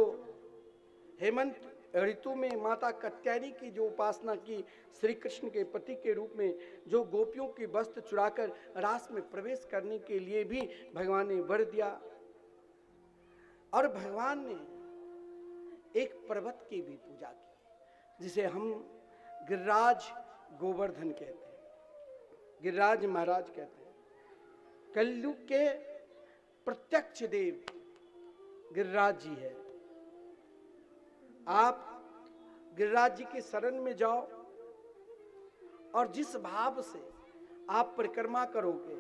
हेमंत ऋतु में माता कात्यायनी की जो उपासना की, श्री कृष्ण के पति के रूप में जो गोपियों की वस्त्र चुराकर रास में प्रवेश करने के लिए भी भगवान ने वर दिया। और भगवान ने एक पर्वत की भी पूजा की, जिसे हम गिरिराज गोवर्धन कहते हैं, गिरिराज महाराज कहते हैं। कलयुग के प्रत्यक्ष देव गिरिराज जी है। आप गिरिराज जी की शरण में जाओ और जिस भाव से आप परिक्रमा करोगे,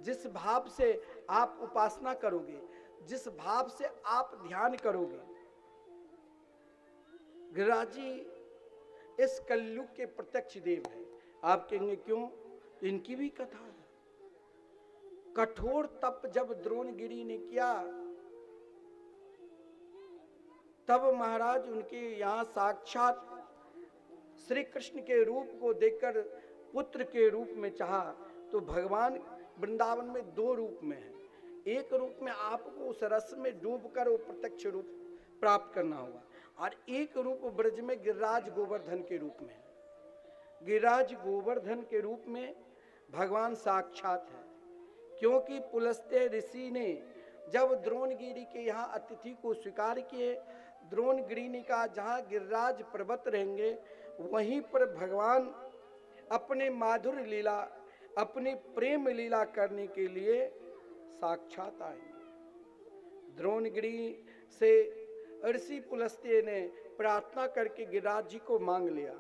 जिस भाव से आप उपासना करोगे, जिस भाव से आप ध्यान करोगे, गिरिराज जी इस कलयुग के प्रत्यक्ष देव है। आप कहेंगे क्यों? इनकी भी कथा है। कठोर तप जब द्रोणगिरि ने किया, तब महाराज उनके यहाँ साक्षात श्री कृष्ण के रूप को देखकर पुत्र के रूप में चाहा। तो भगवान वृंदावन में दो रूप में है। एक रूप में आपको उस रस में डूबकर वो प्रत्यक्ष रूप प्राप्त करना होगा, और एक रूप ब्रज में गिरिराज गोवर्धन के रूप में है। गिरिराज गोवर्धन के रूप में भगवान साक्षात है, क्योंकि पुलस्त्य ऋषि ने जब द्रोणगिरि के यहाँ अतिथि को स्वीकार किए, द्रोणगिरि ने कहा जहाँ गिरिराज पर्वत रहेंगे वहीं पर भगवान अपने माधुर्य लीला, अपनी प्रेम लीला करने के लिए साक्षात आएंगे। द्रोणगिरि से ऋषि पुलस्त्य ने प्रार्थना करके गिरिराज जी को मांग लिया।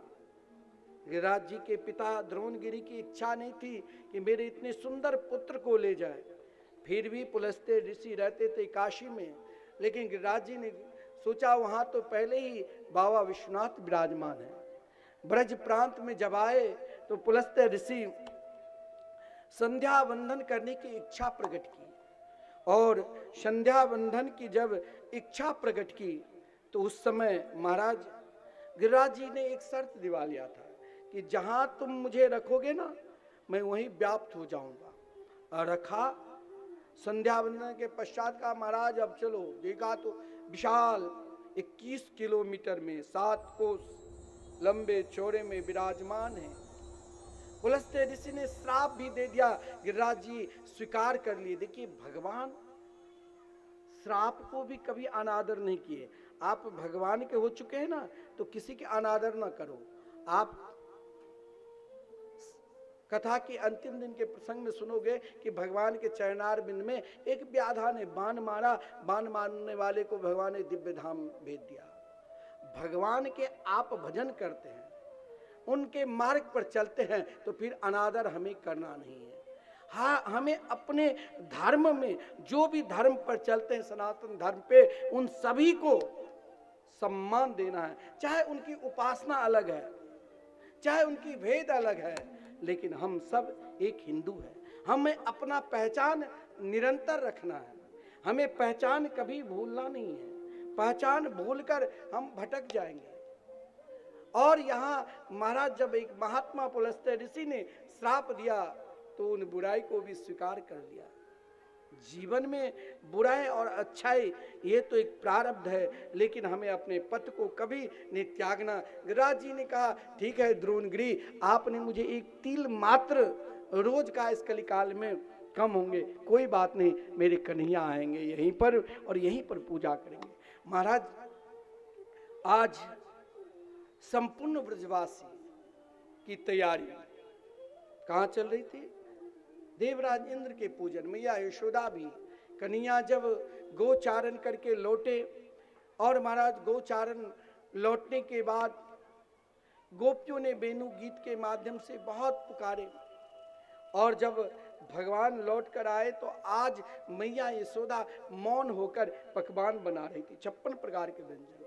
गिरिराज जी के पिता द्रोणगिरि की इच्छा नहीं थी कि मेरे इतने सुंदर पुत्र को ले जाए, फिर भी पुलस्त्य ऋषि रहते थे काशी में, लेकिन गिरिराज जी ने सोचा वहां तो पहले ही बाबा विश्वनाथ विराजमान है। ब्रज प्रांत में जब आए तो पुलस्त्य ऋषि संध्या वंदन करने की इच्छा प्रकट की, और संध्या वंदन की जब इच्छा प्रकट की तो उस समय महाराज गिरिराज जी ने एक शर्त दिवा लिया था कि जहां तुम मुझे रखोगे ना, मैं वहीं व्याप्त हो जाऊंगा। और रखा। संध्या वंदन के पश्चात का महाराज अब चलो, देखा तो विशाल 21 किलोमीटर में 7 कोस लंबे चौड़े में विराजमान है। पुलस्त्य ऋषि ने श्राप भी दे दिया, गिरिराज जी स्वीकार कर लिए। देखिए भगवान श्राप को भी कभी अनादर नहीं किए। आप भगवान के हो चुके हैं ना, तो किसी के अनादर ना करो। आप कथा के अंतिम दिन के प्रसंग में सुनोगे कि भगवान के चरणार बिंद में एक व्याधा ने बाण मारा, बाण मारने वाले को भगवान ने दिव्य धाम भेज दिया। भगवान के आप भजन करते हैं, उनके मार्ग पर चलते हैं, तो फिर अनादर हमें करना नहीं है। हाँ, हमें अपने धर्म में जो भी धर्म पर चलते हैं, सनातन धर्म पे, उन सभी को सम्मान देना है। चाहे उनकी उपासना अलग है, चाहे उनकी भेद अलग है, लेकिन हम सब एक हिंदू हैं। हमें अपना पहचान निरंतर रखना है। हमें पहचान कभी भूलना नहीं है। पहचान भूलकर हम भटक जाएंगे। और यहाँ महाराज जब एक महात्मा पुलस्त्य ऋषि ने श्राप दिया तो उन बुराई को भी स्वीकार कर लिया। जीवन में बुराई और अच्छाई ये तो एक प्रारब्ध है, लेकिन हमें अपने पथ को कभी नहीं त्यागना। गिरिराज जी ने कहा ठीक है द्रोणगिरि, आपने मुझे एक तिल मात्र रोज का इस कलिकाल में कम होंगे, कोई बात नहीं, मेरे कन्हैया आएंगे यहीं पर और यहीं पर पूजा करेंगे। महाराज आज संपूर्ण ब्रजवासी की तैयारी कहाँ चल रही थी? देवराज इंद्र के पूजन में। या यशोदा भी, कन्हैया जब गोचारण करके लौटे, और महाराज गोचारण लौटने के बाद गोपियों ने वेणु गीत के माध्यम से बहुत पुकारे, और जब भगवान लौट कर आए तो आज मैया यशोदा मौन होकर पकवान बना रही थी, 56 प्रकार के व्यंजन।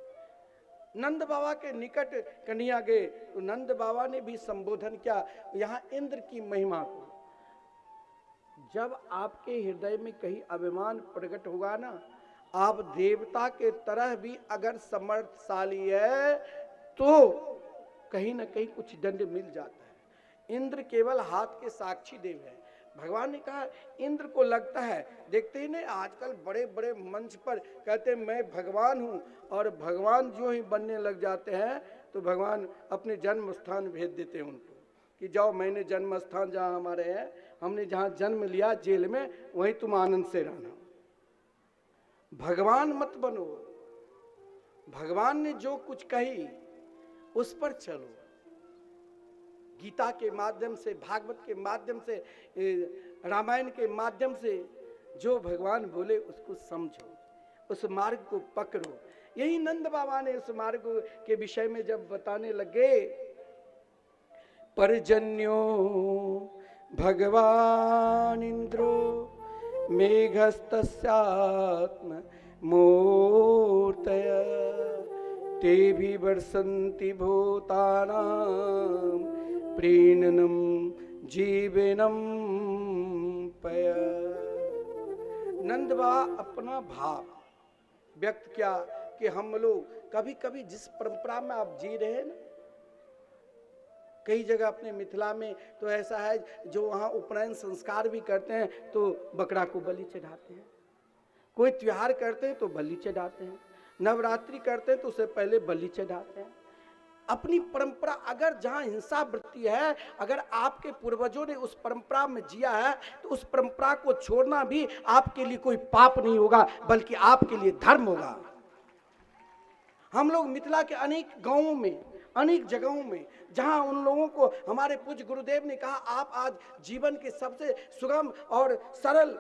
नंद बाबा के निकट कन्हैया गए तो नंद बाबा ने भी संबोधन किया यहाँ इंद्र की महिमा को। जब आपके हृदय में कहीं अभिमान प्रकट होगा ना, आप देवता के तरह भी अगर समर्थशाली है तो कहीं ना कहीं कुछ दंड मिल जाता है। इंद्र केवल हाथ के साक्षी देव है, भगवान ने कहा इंद्र को लगता है, देखते ही नहीं आजकल बड़े बड़े मंच पर कहते हैं मैं भगवान हूँ, और भगवान जो ही बनने लग जाते हैं तो भगवान अपने जन्म स्थान भेज देते हैं उनको कि जाओ, मैंने जन्म स्थान जहाँ हमारे है, हमने जहाँ जन्म लिया जेल में, वहीं तुम आनंद से रहना। भगवान मत बनो, भगवान ने जो कुछ कही उस पर चलो। गीता के माध्यम से, भागवत के माध्यम से, रामायण के माध्यम से जो भगवान बोले उसको समझो, उस मार्ग को पकड़ो। यही नंद बाबा ने उस मार्ग के विषय में जब बताने लगे, परजन्यो भगवान इंद्रो मेघस्तस्यात्म मूर्तय ते भी वर्षन्ति भूतानां प्रीणनम जीवनम पय। नंदबा अपना भाव व्यक्त किया कि हम लोग कभी कभी जिस परंपरा में आप जी रहे हैं ना, कई जगह अपने मिथिला में तो ऐसा है जो वहाँ उपनयन संस्कार भी करते हैं तो बकरा को बलि चढ़ाते हैं, कोई त्योहार करते हैं तो बलि चढ़ाते हैं, नवरात्रि करते हैं तो उससे पहले बलि चढ़ाते हैं। अपनी परंपरा, अगर जहाँ हिंसा वृत्ति है, अगर आपके पूर्वजों ने उस परंपरा में जिया है तो उस परंपरा को छोड़ना भी आपके लिए कोई पाप नहीं होगा, बल्कि आपके लिए धर्म होगा। हम लोग मिथिला के अनेक गांवों में, अनेक जगहों में, जहां उन लोगों को हमारे पूज्य गुरुदेव ने कहा आप आज जीवन के सबसे सुगम और सरल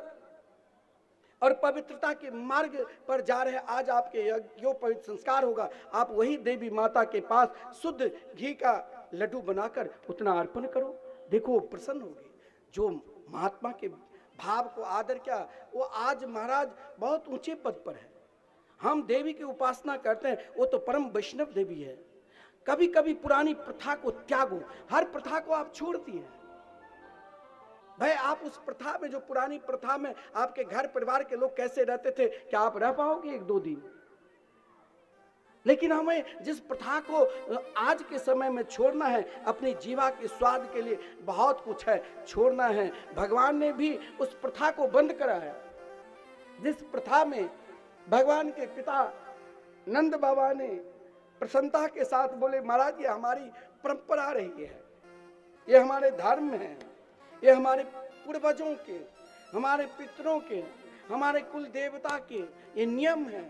और पवित्रता के मार्ग पर जा रहे हैं, आज आपके जो पवित्र संस्कार होगा, आप वही देवी माता के पास शुद्ध घी का लड्डू बनाकर उतना अर्पण करो, देखो वो प्रसन्न होगी। जो महात्मा के भाव को आदर किया, वो आज महाराज बहुत ऊंचे पद पर है। हम देवी की उपासना करते हैं, वो तो परम वैष्णव देवी है। कभी कभी पुरानी प्रथा को त्यागो, हर प्रथा को आप छोड़ती हैं भाई। आप उस प्रथा में, जो पुरानी प्रथा में आपके घर परिवार के लोग कैसे रहते थे, क्या आप रह पाओगे एक दो दिन? लेकिन हमें जिस प्रथा को आज के समय में छोड़ना है, अपनी जीवा के स्वाद के लिए बहुत कुछ है, छोड़ना है। भगवान ने भी उस प्रथा को बंद करा है, जिस प्रथा में भगवान के पिता नंद बाबा ने प्रसन्नता के साथ बोले महाराज ये हमारी परंपरा रही है, ये हमारे धर्म है, ये हमारे पूर्वजों के, हमारे पितरों के, हमारे कुल देवता के ये नियम है।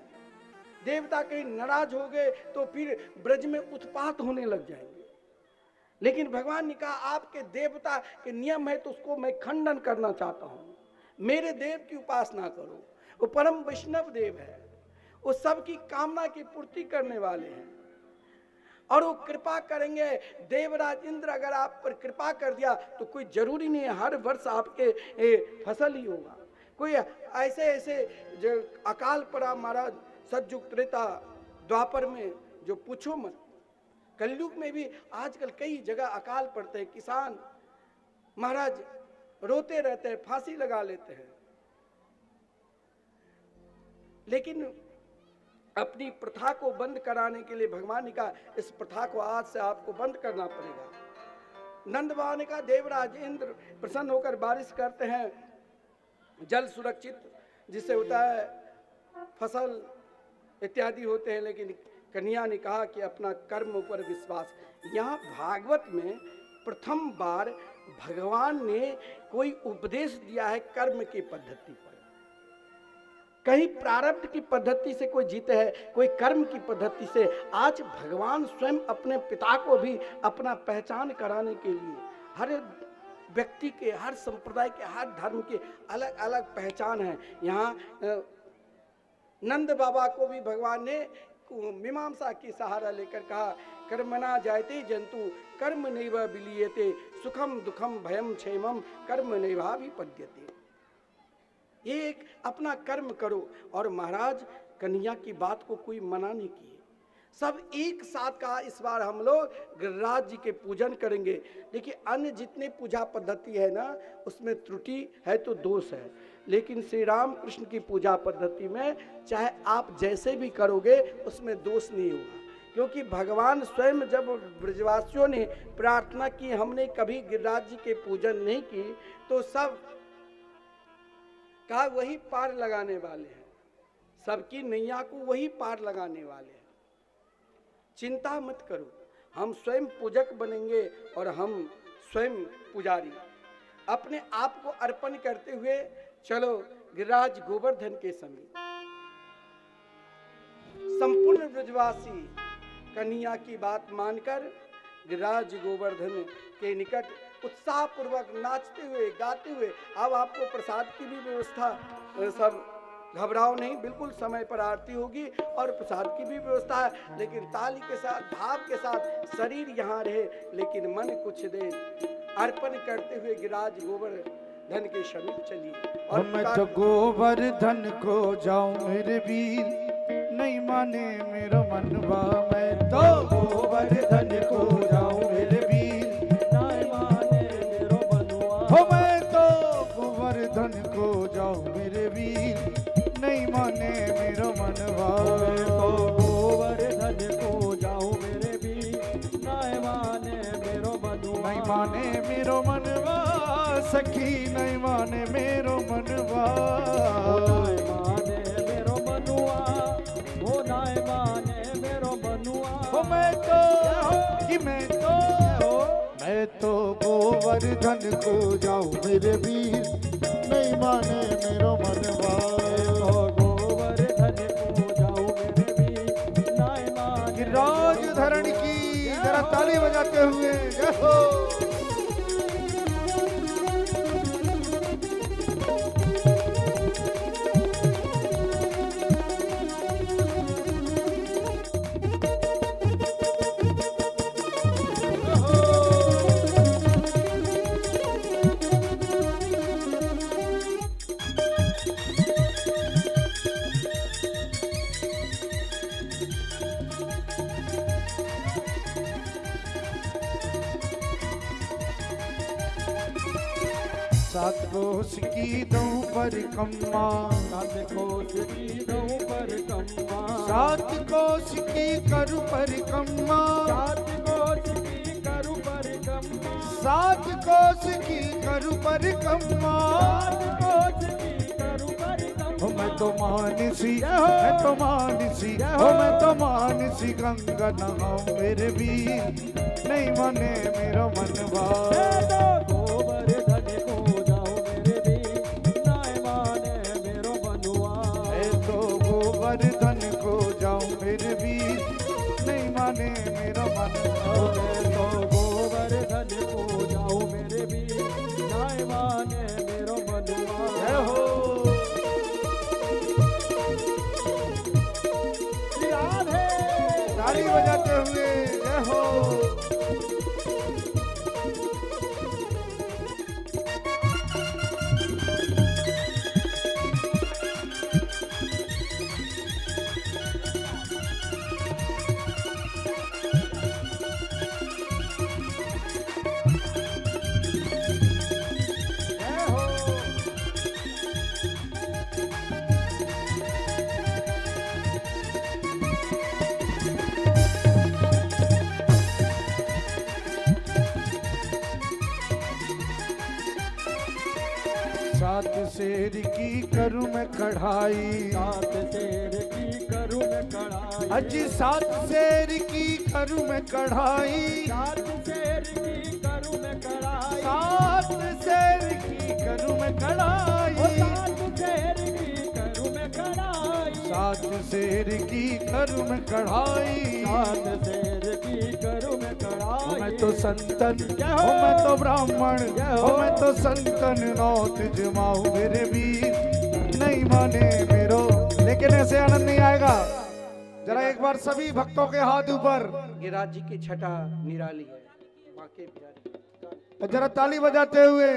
देवता कहीं नाराज हो गए तो फिर ब्रज में उत्पात होने लग जाएंगे। लेकिन भगवान ने कहा आपके देवता के नियम है तो उसको मैं खंडन करना चाहता हूँ। मेरे देव की उपासना करो, वो परम वैष्णव देव है, वो सबकी कामना की पूर्ति करने वाले हैं और वो कृपा करेंगे। देवराज इंद्र अगर आप पर कृपा कर दिया तो कोई जरूरी नहीं है हर वर्ष आपके फसल ही होगा। कोई ऐसे ऐसे जो अकाल पड़ा महाराज, सतयुग त्रेता द्वापर में जो पूछो मत, कलयुग में भी आजकल कई जगह अकाल पड़ते हैं, किसान महाराज रोते रहते हैं, फांसी लगा लेते हैं। लेकिन अपनी प्रथा को बंद कराने के लिए भगवान ने कहा इस प्रथा को आज से आपको बंद करना पड़ेगा। नंद बाबा ने कहा देवराज इंद्र प्रसन्न होकर बारिश करते हैं, जल सुरक्षित जिससे होता है, फसल इत्यादि होते हैं। लेकिन कन्या ने कहा कि अपना कर्म पर विश्वास। यहाँ भागवत में प्रथम बार भगवान ने कोई उपदेश दिया है कर्म की पद्धति पर। कहीं प्रारब्ध की पद्धति से कोई जीते है, कोई कर्म की पद्धति से। आज भगवान स्वयं अपने पिता को भी अपना पहचान कराने के लिए हर व्यक्ति के, हर संप्रदाय के, हर धर्म के अलग अलग पहचान है। यहाँ नंद बाबा को भी भगवान ने मीमांसा की सहारा लेकर कहा कर्मणा जायते जंतु कर्म नैव विलीयते सुखम दुखम भयम क्षेमम कर्म नैवाभिपद्यते। एक अपना कर्म करो। और महाराज कन्हैया की बात को कोई मना नहीं किए, सब एक साथ कहा इस बार हम लोग गिरिराज जी के पूजन करेंगे। देखिए अन्य जितने पूजा पद्धति है ना उसमें त्रुटि है तो दोष है, लेकिन श्री राम कृष्ण की पूजा पद्धति में चाहे आप जैसे भी करोगे उसमें दोष नहीं होगा, क्योंकि भगवान स्वयं जब ब्रजवासियों ने प्रार्थना की हमने कभी गिरिराज जी के पूजन नहीं की, तो सब का वही पार लगाने वाले हैं, सबकी नैया को वही पार लगाने वाले हैं। चिंता मत करो, हम स्वयं पूजक बनेंगे और हम स्वयं पुजारी। अपने आप को अर्पण करते हुए चलो गिरिराज गोवर्धन के समीप। संपूर्ण ब्रजवासी कन्हैया की बात मानकर गिरिराज गोवर्धन के निकट उत्साह पूर्वक नाचते हुए गाते हुए, अब आपको प्रसाद की भी व्यवस्था, सब घबराओ नहीं, बिल्कुल समय पर आरती होगी और प्रसाद की भी व्यवस्था है, लेकिन ताली के साथ भाव के साथ शरीर यहाँ रहे लेकिन मन कुछ देर अर्पण करते हुए गिरिराज गोवर्धन के समीप चलिए। और मैं तो गोवर्धन को जाऊं मेरे वीर, नहीं माने मेरा मनवा। मैं तो गोवर्धन को जाऊं मेरे वीर, नहीं माने मेरो मनवा। हो मैं तो गोवर्धन को जाऊं मेरे वीर, नहीं माने मेरा मनवा। तो गोवर्धन को जाऊं मेरे भी, नहीं माने मेरो मनवा। नहीं माने मेरो मनवा, सखी नहीं माने मेरो मनवा। नहीं माने मेरो मनवा, वो नहीं माने मेरो मनवा। हो मैं तो गोवर्धन को जाऊं मेरे वीर, नहीं माने मेरो मनवा। तो गोवर्धन को जाऊं मेरे भी, नहीं माने गिरिराज धरण की जरा ताली बजाते हुए जय हो। सात कोस की दो परिक्रमा, सात कोस की दो परिक्रमा। सात कोस की करु परिक्रमा, सात कोस की करू परिक्रमा। सात कोस की करु परिक्रमा। सात कोस की करू परिक्रमा। हो मैं तो मानसी, मैं तो मानसी, हो मैं तो मानसी गंगा नहाऊं मेरे वीर, नहीं माने मेरा मनवा। तो गोवर्धन को जाऊं मेरे भी, नहीं माने मेरो मनवा। मैं तो गोवर्धन को जाऊं मेरे वीर, नहीं माने मेरा मनवा। तो गोवर्धन को जाऊं मेरे भी, नहीं माने मेरो मनवा। जय हो। राधे ताली बजाते हुए जय हो। सात शेर की करूं मैं कढ़ाई, सात शेर की करूं मैं कढ़ाई। अजी सात शेर की करूं मैं कढ़ाई, सात शेर की करूं मैं कढ़ाई। सात शेर की करूं मैं कढ़ाई। सात शेर की करूं मैं कढ़ाई। सात शेर की करूं मैं कढ़ाई। सात शेर की करूं मैं कढ़ाई। मैं तो संतन हो, मैं तो ब्राह्मण हो, मैं तो संतन नौत जमाऊं मेरे वीर, नहीं माने मेरो। लेकिन ऐसे आनंद नहीं आएगा, जरा एक बार सभी भक्तों के हाथ ऊपर, गिरिराज जी की छटा निराली है, वाकई प्यारी। और जरा ताली बजाते हुए।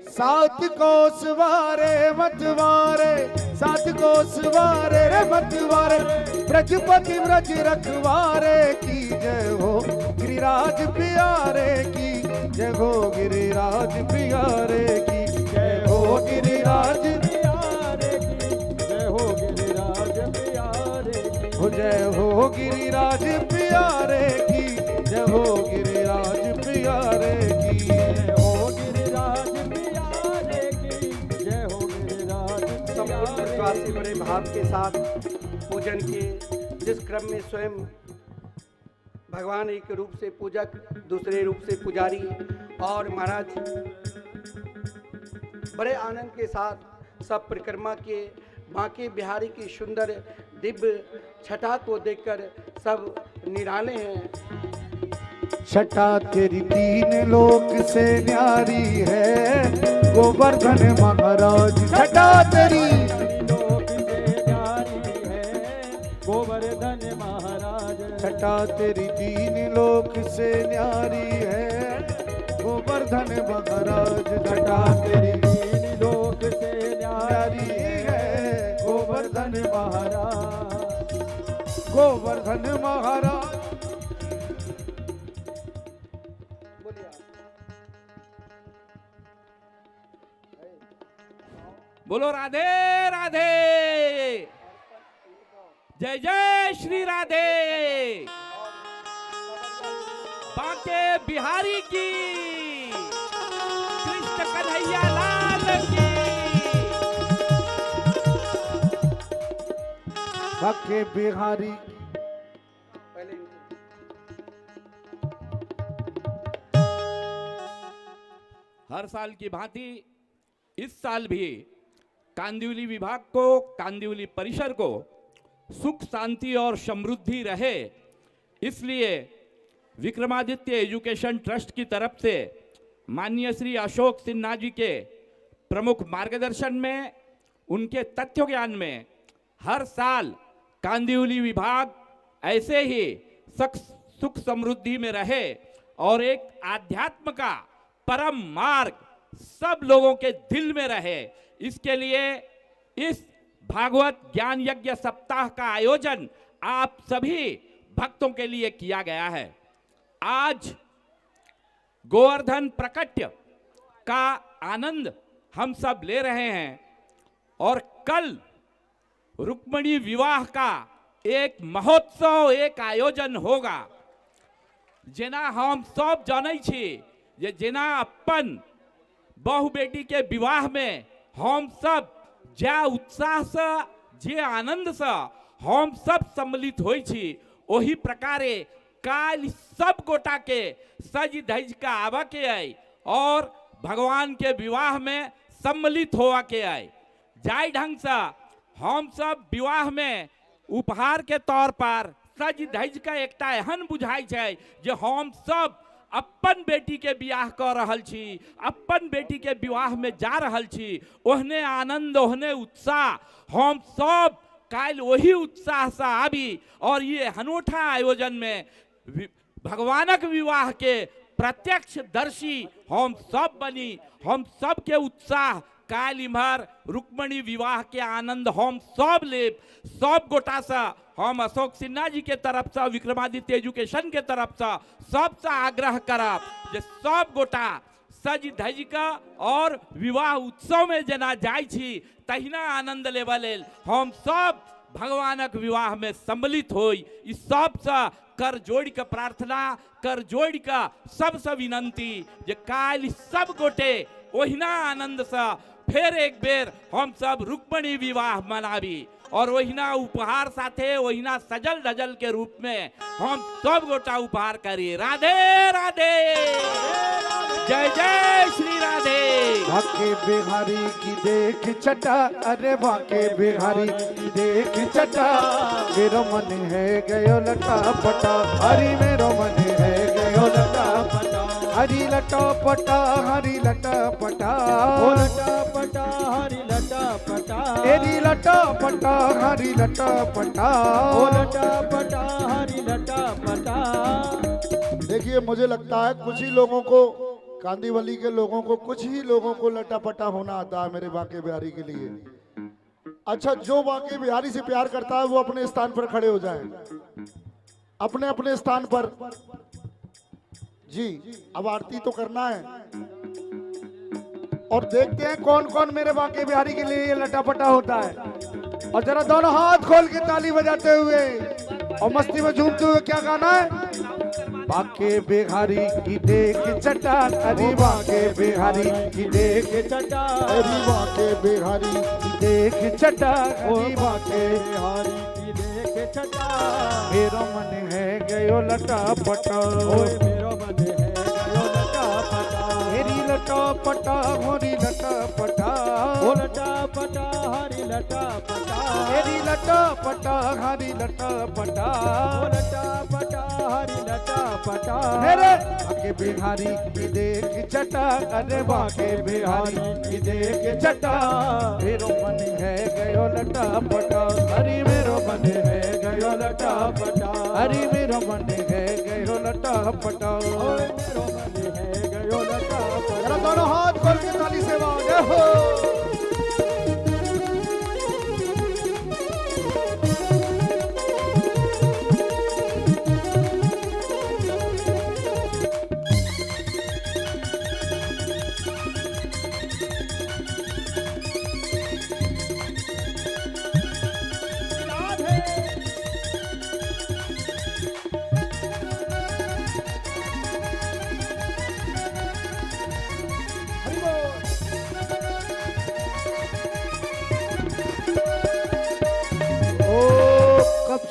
सात कोस वारे मतवारे, सात कोस वारे रे मतवारे, ब्रजपति ब्रज रखवारे की जय हो, गिरिराज प्यारे की जय हो, गिरिराज प्यारे की जय हो, गिरिराज प्यारे की जय हो, गिरिराज प्यारे की हो जय जय हो गिरिराज प्यारे की, जय हो गिरिराज प्यारे की। जय हो गिरिराज प्यारे की, जय हो गिरिराज संपूर्ण प्यारे विश्वास से की। बड़े भाव के साथ पूजन के जिस क्रम में स्वयं भगवान एक रूप से पूजक, दूसरे रूप से पुजारी और महाराज बड़े आनंद के साथ सब परिक्रमा के बांके बिहारी की सुंदर दिव्य छटा को देखकर सब निराले हैं। छटा तेरी तीन लोक से न्यारी है, गोवर्धन महाराज छटा तेरी। लोक से न्यारी है, गोवर्धन महाराज। छटा तेरी तीन लोक से न्यारी है, गोवर्धन महाराज छटा तेरी तीन लोक से न्यारी न्यारी है, गोवर्धन महाराज, गोवर्धन महाराज। बोलो राधे राधे, जय जय श्री राधे, बांके बिहारी की, कृष्ण कन्हैया लाल की। बांके बिहारी हर साल की भांति इस साल भी कांदिवली विभाग को, कांदिवली परिसर को सुख शांति और समृद्धि रहे, इसलिए विक्रमादित्य एजुकेशन ट्रस्ट की तरफ से माननीय श्री अशोक सिन्हा जी के प्रमुख मार्गदर्शन में, उनके तथ्य ज्ञान में हर साल कांदिवली विभाग ऐसे ही सुख समृद्धि में रहे और एक आध्यात्म का परम मार्ग सब लोगों के दिल में रहे। इसके लिए इस भागवत ज्ञान यज्ञ सप्ताह का आयोजन आप सभी भक्तों के लिए किया गया है। आज गोवर्धन प्रकट्य का आनंद हम सब ले रहे हैं और कल रुक्मिणी विवाह का एक महोत्सव, एक आयोजन होगा। जेना हम सब जानै छी जे जेना अपन बहु बेटी के विवाह में हम सब जे उत्साह से, जे आनंद से हम सब सम्मिलित होई छी, ओही प्रकारे काल सब गोटा के सज धज का आवा के आई और भगवान के विवाह में सम्मिलित होवा के आई। जाय ढंग से हम सब विवाह में उपहार के तौर पर सज धज का एकटा एहन बुझाई छै जे हम सब अपन बेटी के विवाह कर रहल छी, अपन बेटी के विवाह में जा रहल छी। ओहने आनंद, ओहने उत्साह हम सब काल वही उत्साह से आबी और ये अनूठा आयोजन में भगवानक विवाह के प्रत्यक्ष दर्शी हम सब बनी। हम सब के उत्साह काल इम्हर रुक्मिणी विवाह के आनंद हम सब लेब। सब गोटा से हम अशोक सिन्हा जी के तरफ से, विक्रमादित्य एजुकेशन के तरफ से सबसे आग्रह करब जे सब गोटा सज धज का और विवाह उत्सव में जना जाय छी तहिना आनंद लेबा लेल हम सब भगवानक विवाह में सम्मिलित होई। इस सब से कर जोड़ के प्रार्थना, कर जोड़ के सबसे विनंती जे काल सब गोटे ओहिना आनंद से फिर एक बेर हम सब रुक्मिणी विवाह मनाबी और ओहिना उपहार साथे, ओहिना सजल धजल के रूप में हम सब गोटा उपहार करी। राधे राधे, जय जय श्री राधे। बांके बिहारी की देख छटा, अरे बांके बिहारी की देख छटा, मेरो मन है गयो लटा पटा, हरी मेरो मन है गयो लटा पटा, हरी लटा पटा, हरी लटा पटा, ओ लटा पटा हरी लटा पटा, तेरी लटा पटा, हरी लटा पटा, ओ लटा पटा हरी लटा पटा। देखिए, मुझे लगता है कुछ ही लोगों को, कांदीवली के लोगों को, कुछ ही लोगों को लटापटा होना आता है मेरे बांके बिहारी के लिए। अच्छा, जो बांके बिहारी से प्यार करता है वो अपने स्थान पर खड़े हो जाएं, अपने अपने स्थान पर। जी, अब आरती तो करना है और देखते हैं कौन कौन मेरे बांके बिहारी के लिए लटापटा होता है। और जरा दोनों हाथ खोल के ताली बजाते हुए और मस्ती में झूमते हुए क्या गाना है? बाके बिहारी की देख चटा, अरे बाके बिहारी की देख चटा, अरे बाके बिहारी की देख चटा, अरे बाके बिहारी की देख चटा। मेरा मन है गयो लटा पटा, मेरा मन है गयो लटा पटा, मेरी लटा पटा होरी लटा पटा, ओ लटा पटा हरी लटा पटा, मेरी लटा पटा हरी लटा पटा, ओ लटा पटा हरी लटा पटा। मेरे बाके बिहारी की देख चटा, अरे बाके बिहारी की देख चटा। मेरो मन है गयो लटा पटा, अरे मेरो मन है गयो लटा पटा, अरे मेरो मन है गयो लटा पटा, मेरो मन है गयो लटा पटा। दोनों हाथ खोल के ताली से बाजे हो।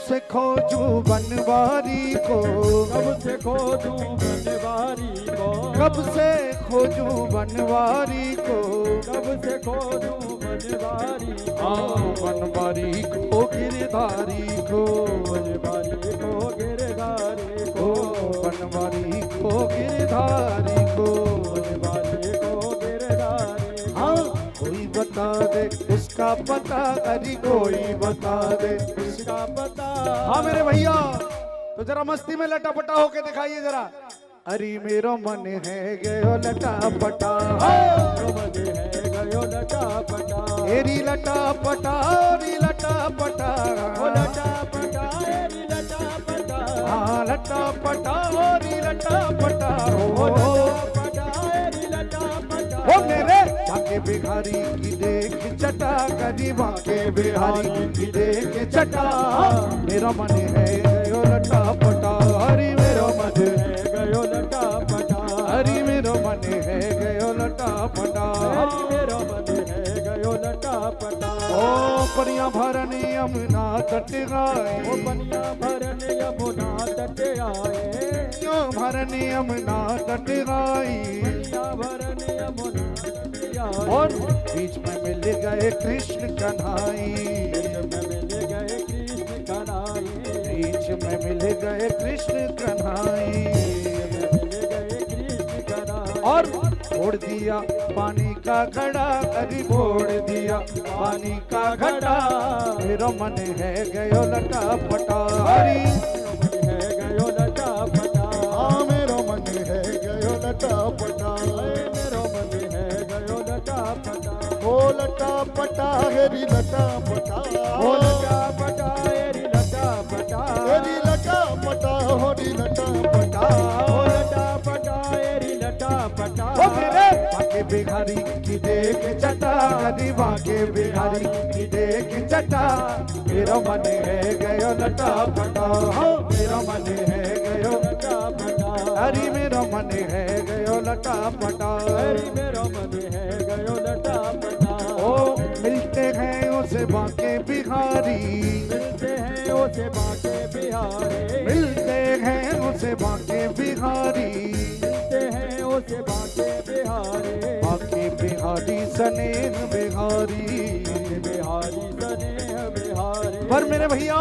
से खोजू बनवारी को, कब से खोजू बनवारी को, कब से खोजू बनवारी को, कब से खोजू बनवारी को, बनवारी को गिरधारी को, बनवारी को गिरधारी को, बनवारी को गिरधारी को, बनवारी को गिरधारी। हाँ कोई बता दे उसका पता, अरे कोई बता दे उसका पता। हाँ मेरे भैया तो जरा मस्ती में लटा पटा होके दिखाइए जरा। अरे मेरो मन है गयो लटा पटा, मेरो मन है गयो लटा पटा, एरी लटा पटा एरी लटा पटा, ओ लटा पटा एरी लटा पटा, हाँ लटा पटा एरी लटा पटा, ओ लटा पटा एरी लटा पटा। ओ मेरे बाके बिहारी की देख चटा, कभी बाके बिहारी की देख चटा। मेरा मन है गयो लटा पटा, हरी मेरो मन है गयो लटा पटा, हरी मेरो मन है गयो लटा पटा, हरी मेरो मन है गयो लटा पटा। ओ पनिया भरन यमुना तट आए, ओ पनिया भरन यमुना तट आए, यो भरन यमुना तट आए, पनिया भरन यमुना तट आए। और बीच में मिल गए कृष्ण कन्हाई, मिल गए कृष्ण कन्हाई, बीच में मिल गए कृष्ण कन्हाई, मिल गए कृष्ण कन्हाई। और फोड़ दिया पानी का घड़ा, अभी फोड़ दिया पानी का घड़ा। मेरो मन है गयो लटा पटा, हरी है गयो लटा पटा, हाँ मेरो मन है गयो लटा पटा, मेरो मन है गयो लटा पटा। ओ लटा पटा हेरी लटा पटा, ओ लटा पटा हेरी लटा पटा, हेरी लटा पटा होरी लटा पटा, ओ लटा पटा हेरी लटा पटा। ओ मेरे बाके बिहारी की देख चटा, कदी बाके बिहारी की देख चटा। मेरा मन है गयो लटा पटा, मेरा मन है गयो लटा पटा, हरी मेरा मन है गयो लटा पटा, हरी मेरा मन है गयो लटा पटा। ओ मिलते हैं उसे बाके बिहारी, मिलते हैं उसे बाके बिहारी, मिलते हैं उसे बाके बिहारी, मिलते हैं उसे बाके बिहारी, बाके बिहारी सनेह बिहारी, बिहारी सनेह बिहारी। पर मेरे भैया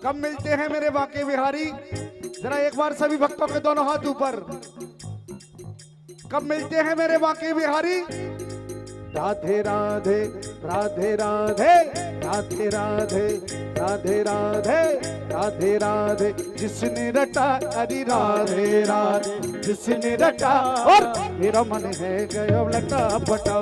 कब मिलते हैं मेरे बाके बिहारी? जरा एक बार सभी भक्तों के दोनों हाथ ऊपर। कब मिलते हैं मेरे बाके बिहारी? राधे राधे राधे राधे राधे राधे राधे राधे राधे राधे, जिसने रटा अरे राधे राधे, जिसने रटा। और मेरा मन है गयो लटा पटा,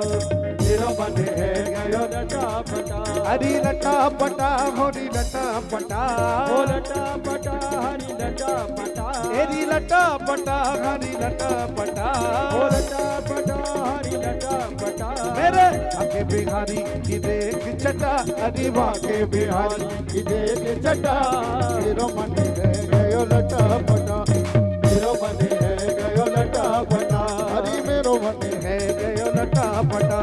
मेरा मन है गयो लटा पटा, हरी लटा पटा होरी लटा पटा, ओ लटा पटा हरी लटा पटा, एरी लटा पटा हरी लटा पटा, ओ लटा पटा हरी लटा पटा। मेरे बाके बिहारी की देख चटा, अरे बाके बिहारी की देख चटा। मेरो मन है गयो लटा पटा, मेरो मन है गयो लटा पटा, अरे मेरो मन है गयो लटा पटा,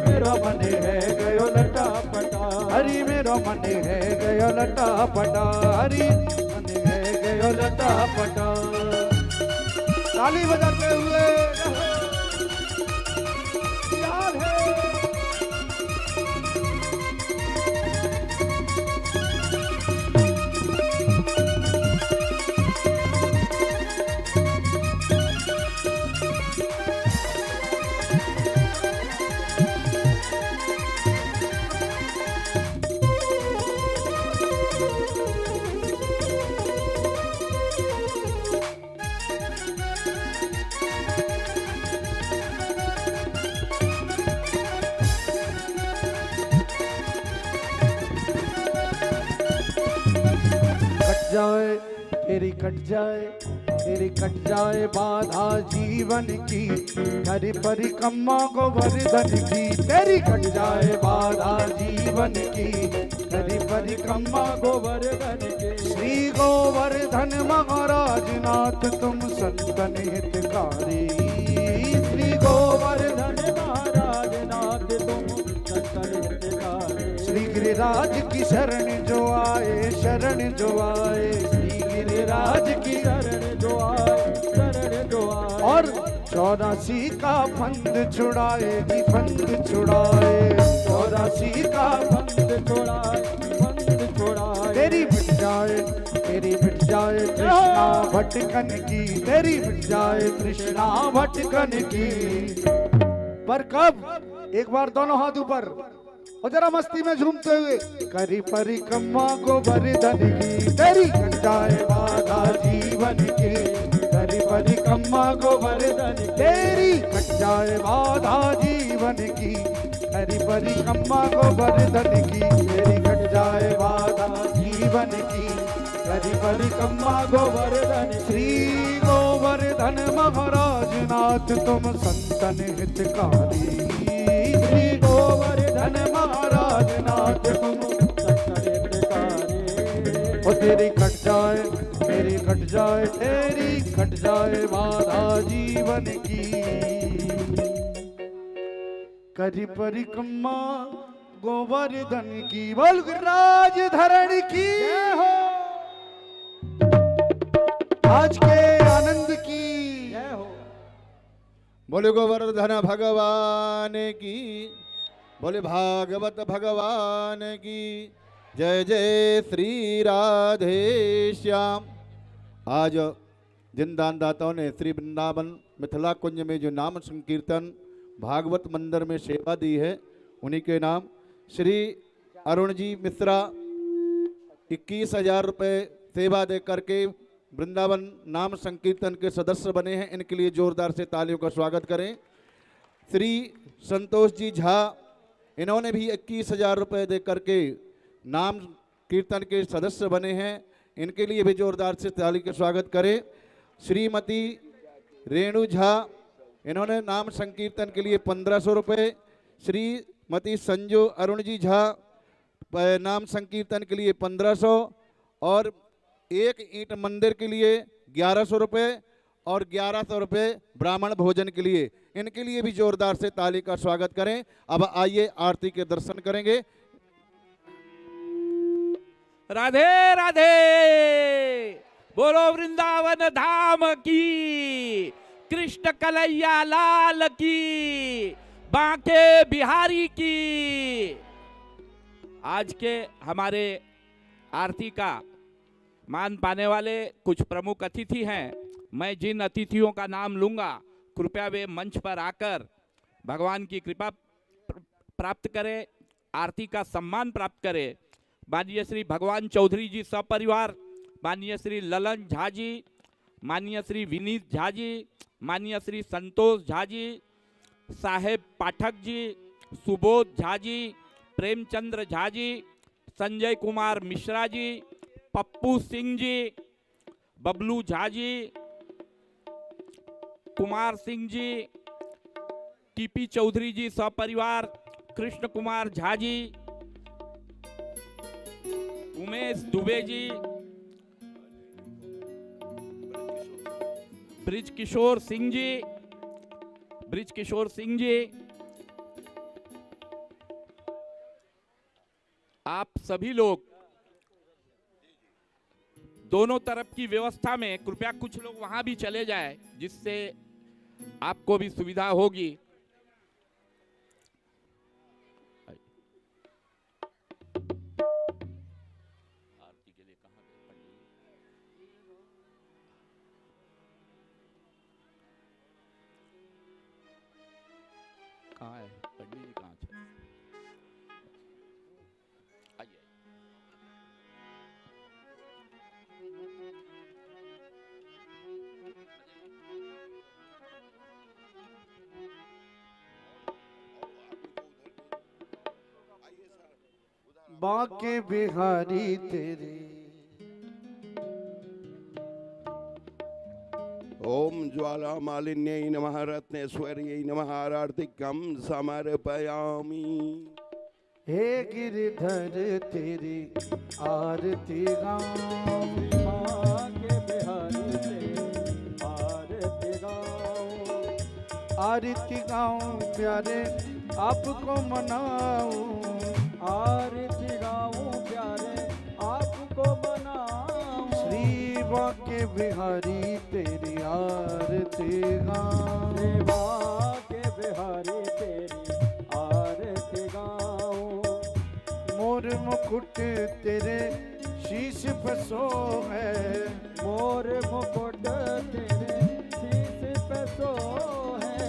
मेरो मन है गयो लटा पटा, अरे मेरो मन है गयो लटा पटा, अरे मन है गयो लटा पटा। ताली बजाते हुए याद है। जाए तेरी कट जाए, तेरी कट जाए बाधा जीवन की, हरि परिक्रमा गोवर्धन की। तेरी कट जाए बाधा जीवन की, हरि परिक्रमा गोवर्धन की। श्री गोवर्धन महाराज नाथ तुम संतन हितकारी, श्री गोवर्धन महाराज नाथ तुम संतन हितकारी। श्री गिरिराज की शरण जो आए, शरण जो आए, श्री गिरिराज की शरण जो आए, शरण जो आए। और 84 का फंद छुड़ाए, फंद छुड़ाए, 84 का फंद छुड़ाए, फंद छुड़ाए। तेरी मिट जाए, तेरी मिट जाए तृष्णा भटकन की, तेरी मिट जाए तृष्णा भटकन की। पर कब? एक बार दोनों हाथ ऊपर और जरा मस्ती में झूमते हुए। करी परिक्रमा गोवर्धन की, तेरी कट जाए बाधा जीवन की, करी परिक्रमा गोवर्धन। तेरी कट जाए बाधा जीवन की, करी परिक्रमा गोवर्धन की। तेरी कट जाए बाधा जीवन की, करी परिक्रमा गोवर्धन। श्री गोवर्धन महाराज नाथ तुम संतन हितकारी, श्री गोवर्धन महाराज नाथ तुम संतन हितकारी। ओ तेरी कट जाए, तेरी कट जाए, तेरी कट जाए बाधा जीवन की, करी परिक्रमा गोवर्धन की। बोल गिरिराज धरण की जय हो, आज के आनंद की जय हो। बोले गोवर्धन भगवान की, बोले भागवत भगवान की जय। जय श्री राधे श्याम। आज जिन दानदाताओं ने श्री वृंदावन मिथिला कुंज में जो नाम संकीर्तन भागवत मंदिर में सेवा दी है, उन्हीं के नाम श्री अरुण जी मिश्रा 21,000 रुपये सेवा दे करके वृंदावन नाम संकीर्तन के सदस्य बने हैं। इनके लिए जोरदार से तालियों का स्वागत करें। श्री संतोष जी झा, इन्होंने भी 21,000 रुपये दे करके नाम कीर्तन के सदस्य बने हैं। इनके लिए भी जोरदार से ताली का स्वागत करें। श्रीमती रेणु झा, इन्होंने नाम संकीर्तन के लिए 1500 रुपये। श्रीमती संजू अरुण जी झा नाम संकीर्तन के लिए 1500 और एक ईंट मंदिर के लिए 1100 रुपये और 1100 रुपये ब्राह्मण भोजन के लिए। इनके लिए भी जोरदार से ताली का स्वागत करें। अब आइए आरती के दर्शन करेंगे। राधे राधे, बोलो वृंदावन धाम की, कृष्ण कन्हैया लाल की, बांके बिहारी की। आज के हमारे आरती का मान पाने वाले कुछ प्रमुख अतिथि हैं। मैं जिन अतिथियों का नाम लूंगा, कृपया वे मंच पर आकर भगवान की कृपा प्राप्त करें, आरती का सम्मान प्राप्त करें। माननीय श्री भगवान चौधरी जी सपरिवार, माननीय श्री ललन झा जी, माननीय श्री विनीत झा जी, माननीय श्री संतोष झा जी, साहेब पाठक जी, सुबोध झा जी, प्रेमचंद्र झा जी, संजय कुमार मिश्रा जी, पप्पू सिंह जी, बबलू झा जी, कुमार सिंह जी, टीपी चौधरी जी सपरिवार, कृष्ण कुमार झा जी, उमेश दुबे जी, ब्रिज किशोर सिंह जी, आप सभी लोग दोनों तरफ की व्यवस्था में कृपया कुछ लोग वहां भी चले जाएं, जिससे आपको भी सुविधा होगी। आरती के लिए कहाँ गए पंडित? कहाँ है पंडित जी? कहाँ है? आइए। बांके बिहारी तेरे ओम ज्वाला मालिन्यै नमः रत्नेश्वर्यै नमः आरतिकं समर्पयामि। हे गिरधर तेरी आरती गाऊं, बांके बिहारी तेरी आरती गाऊं, आरती गाऊं प्यारे आपको मनाऊं, आरती गाऊं प्यारे आपको मनाऊं। श्री बांके बिहारी तेरी आरती गाऊं, सेवा के बिहारी तेरी आरती गाऊं। मोर मुकुट तेरे शीश पे सो है, मोर मुकुट तेरे शीश पे सो है।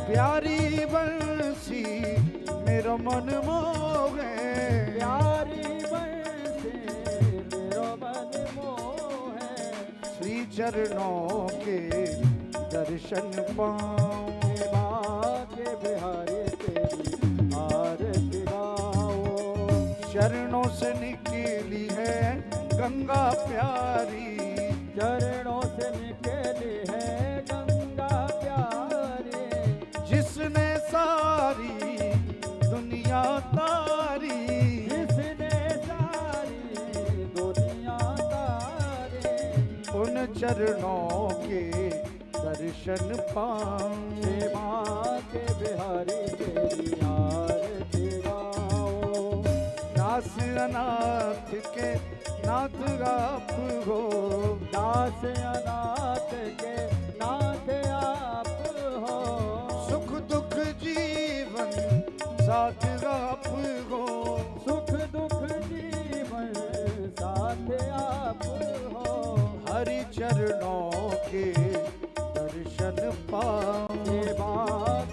प्यारी बंसी मेरा मन मोहे, प्यारी बंसी मेरो मन मोहे। श्री चरणों के दर्शन पाऊं, सेवा के बिहारी तेरी आरती गाऊं। चरणों से निकली है गंगा प्यारी, चरणों से निकली है गंगा प्यारी। जिसने सारी दुनिया तारी, जिसने सारी दुनिया तारी। उन चरणों के दर्शन पाऊं, सेवा के बिहारी तेरी आरती गाऊं। दास अनाथ के नाथ आप हो, दास अनाथ के नाथ आप हो। सुख दुख जीवन साथ आप हो, सुख दुख जीवन साथ आप हो। हरि चरणों के दर्शन पाऊं, सेवा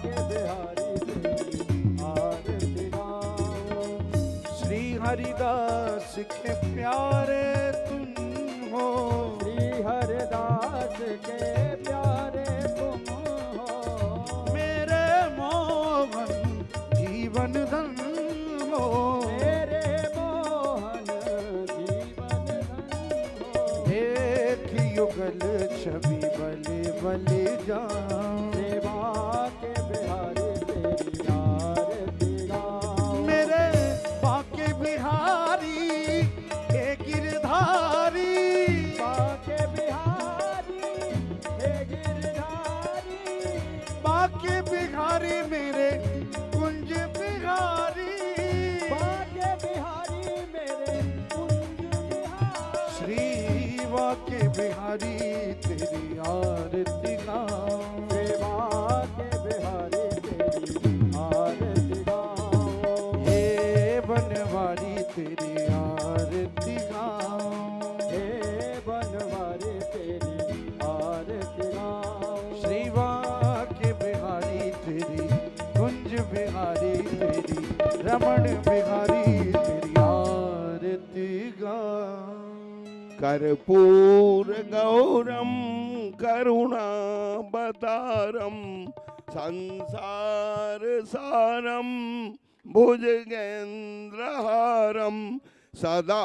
के बिहारी तेरी आरती गाऊं। श्री हरिदास के प्यारे तुम हो, श्री हरिदास के प्यारे तुम हो। मेरे मोहन जीवन धन हो, मेरे मोहन जीवन धन हो। एक युगल छवि बले बले जाऊं, सेवा के बिहारी तेरी आरती गाऊं। मेरे बांके बिहारी हे गिरधारी, बांके बिहारी हे गिरधारी। बांके बिहारी मेरे कुंज बिहारी, बांके बिहारी मेरे कुंज बिहारी। श्री बांके बिहारी तेरी आरती गाऊं, सेवा के बिहारी तेरी आरती गाऊं। हे बनवारी तेरी आरती गाऊं, हे बनवारी तेरी आरती गाऊं। श्री बांके बिहारी तेरी कुंज बिहारी तेरी रमण बिहारी तेरी आरती गाऊं। कर्पूर गौरम करुणावतारम संसार सारम भुजगेन्द्रहारम सदा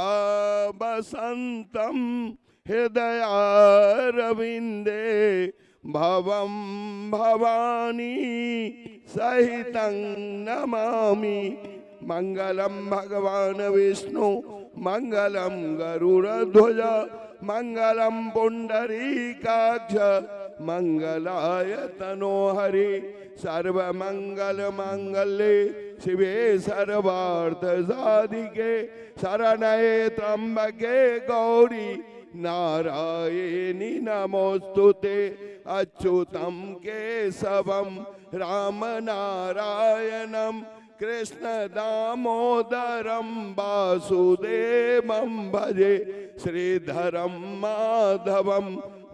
वसंतम हृदयारविंदे भवं भवानी सहितं नमामि। मंगलम भगवान विष्णु मंगलम गरुड़ध्वज मंगलम पुंडरीकाक्ष मंगलाय तनोहरि। सर्वमंगल मांगल्ये शिवे सर्वार्थ साधिके शरण्ये त्र्यंबके गौरी नारायणी नमोस्तुते। अच्युतं केशवं राम नारायणं कृष्ण दामोदरं वासुदेवं भजे। श्रीधरं माधवं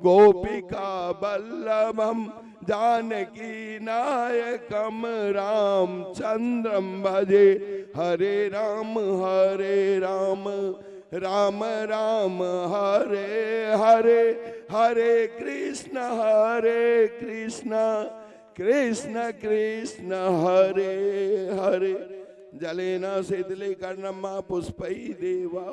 गोपिका वल्लभं जानकी नायकं रामचंद्रं भजे। हरे राम राम राम हरे हरे, हरे कृष्ण कृष्ण कृष्ण हरे हरे। जलेन शीतलीकरणं पुष्पै देवा।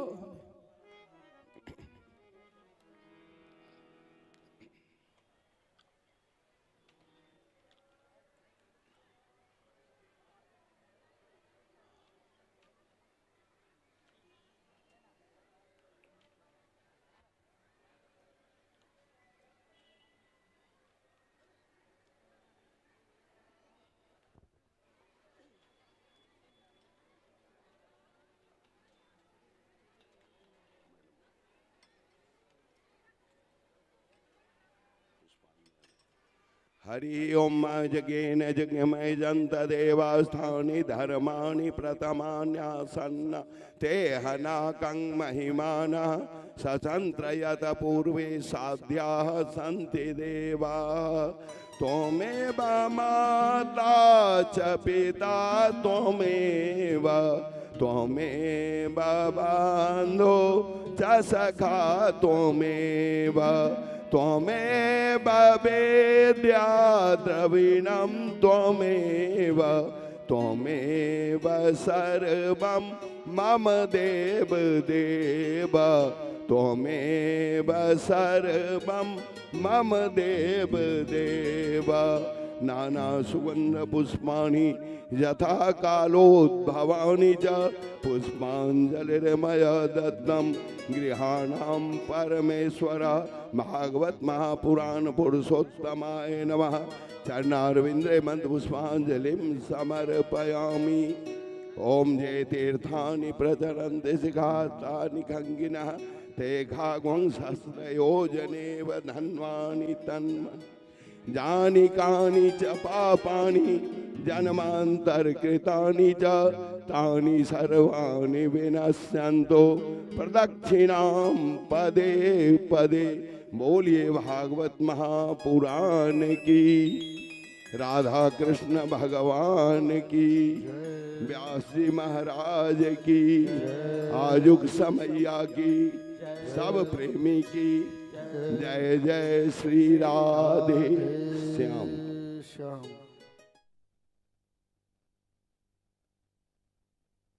हरि ओम जगेन जगमय जंत देवास्थानि धर्माणि प्रथमान्यासन्न ते हनाकं महिमाना सचंत्रयत पूर्वे साध्याः सन्ति देवा। त्वमेव माता च पिता त्वमेव बान्धो च सखा त्वमेव त्वमेव वेद्या द्रविणं त्वमेव सर्वं मम देव त्वमेव सर्वं मम देव नाना सुगंध पुष्पाणि यथा कालोद्भवानि च पुष्पांजलिर्मय दत्तं गृहाणां परमेश्वर। भागवत महापुराण पुरुषोत्तमाय नमः। चरणारविंदे मंत्र पुष्पांजलिं समर्पयामि। ओम जय तीर्थानि प्रचरन्ति शिखास्तानि खंगिनः ते खाग्वं सहस्रयोजनेव धन्वानि तन्मन्। जानिकानि च पापानि जन्मान्तरकृतानि च तानि सर्वाणि विनश्यन्तो प्रदक्षिणां पदे पदे। बोलिए भागवत महापुराण की, राधा कृष्ण भगवान की, व्यास जी महाराज की, आजुक समैया की, सब प्रेमी की जय जय श्री राधे श्याम।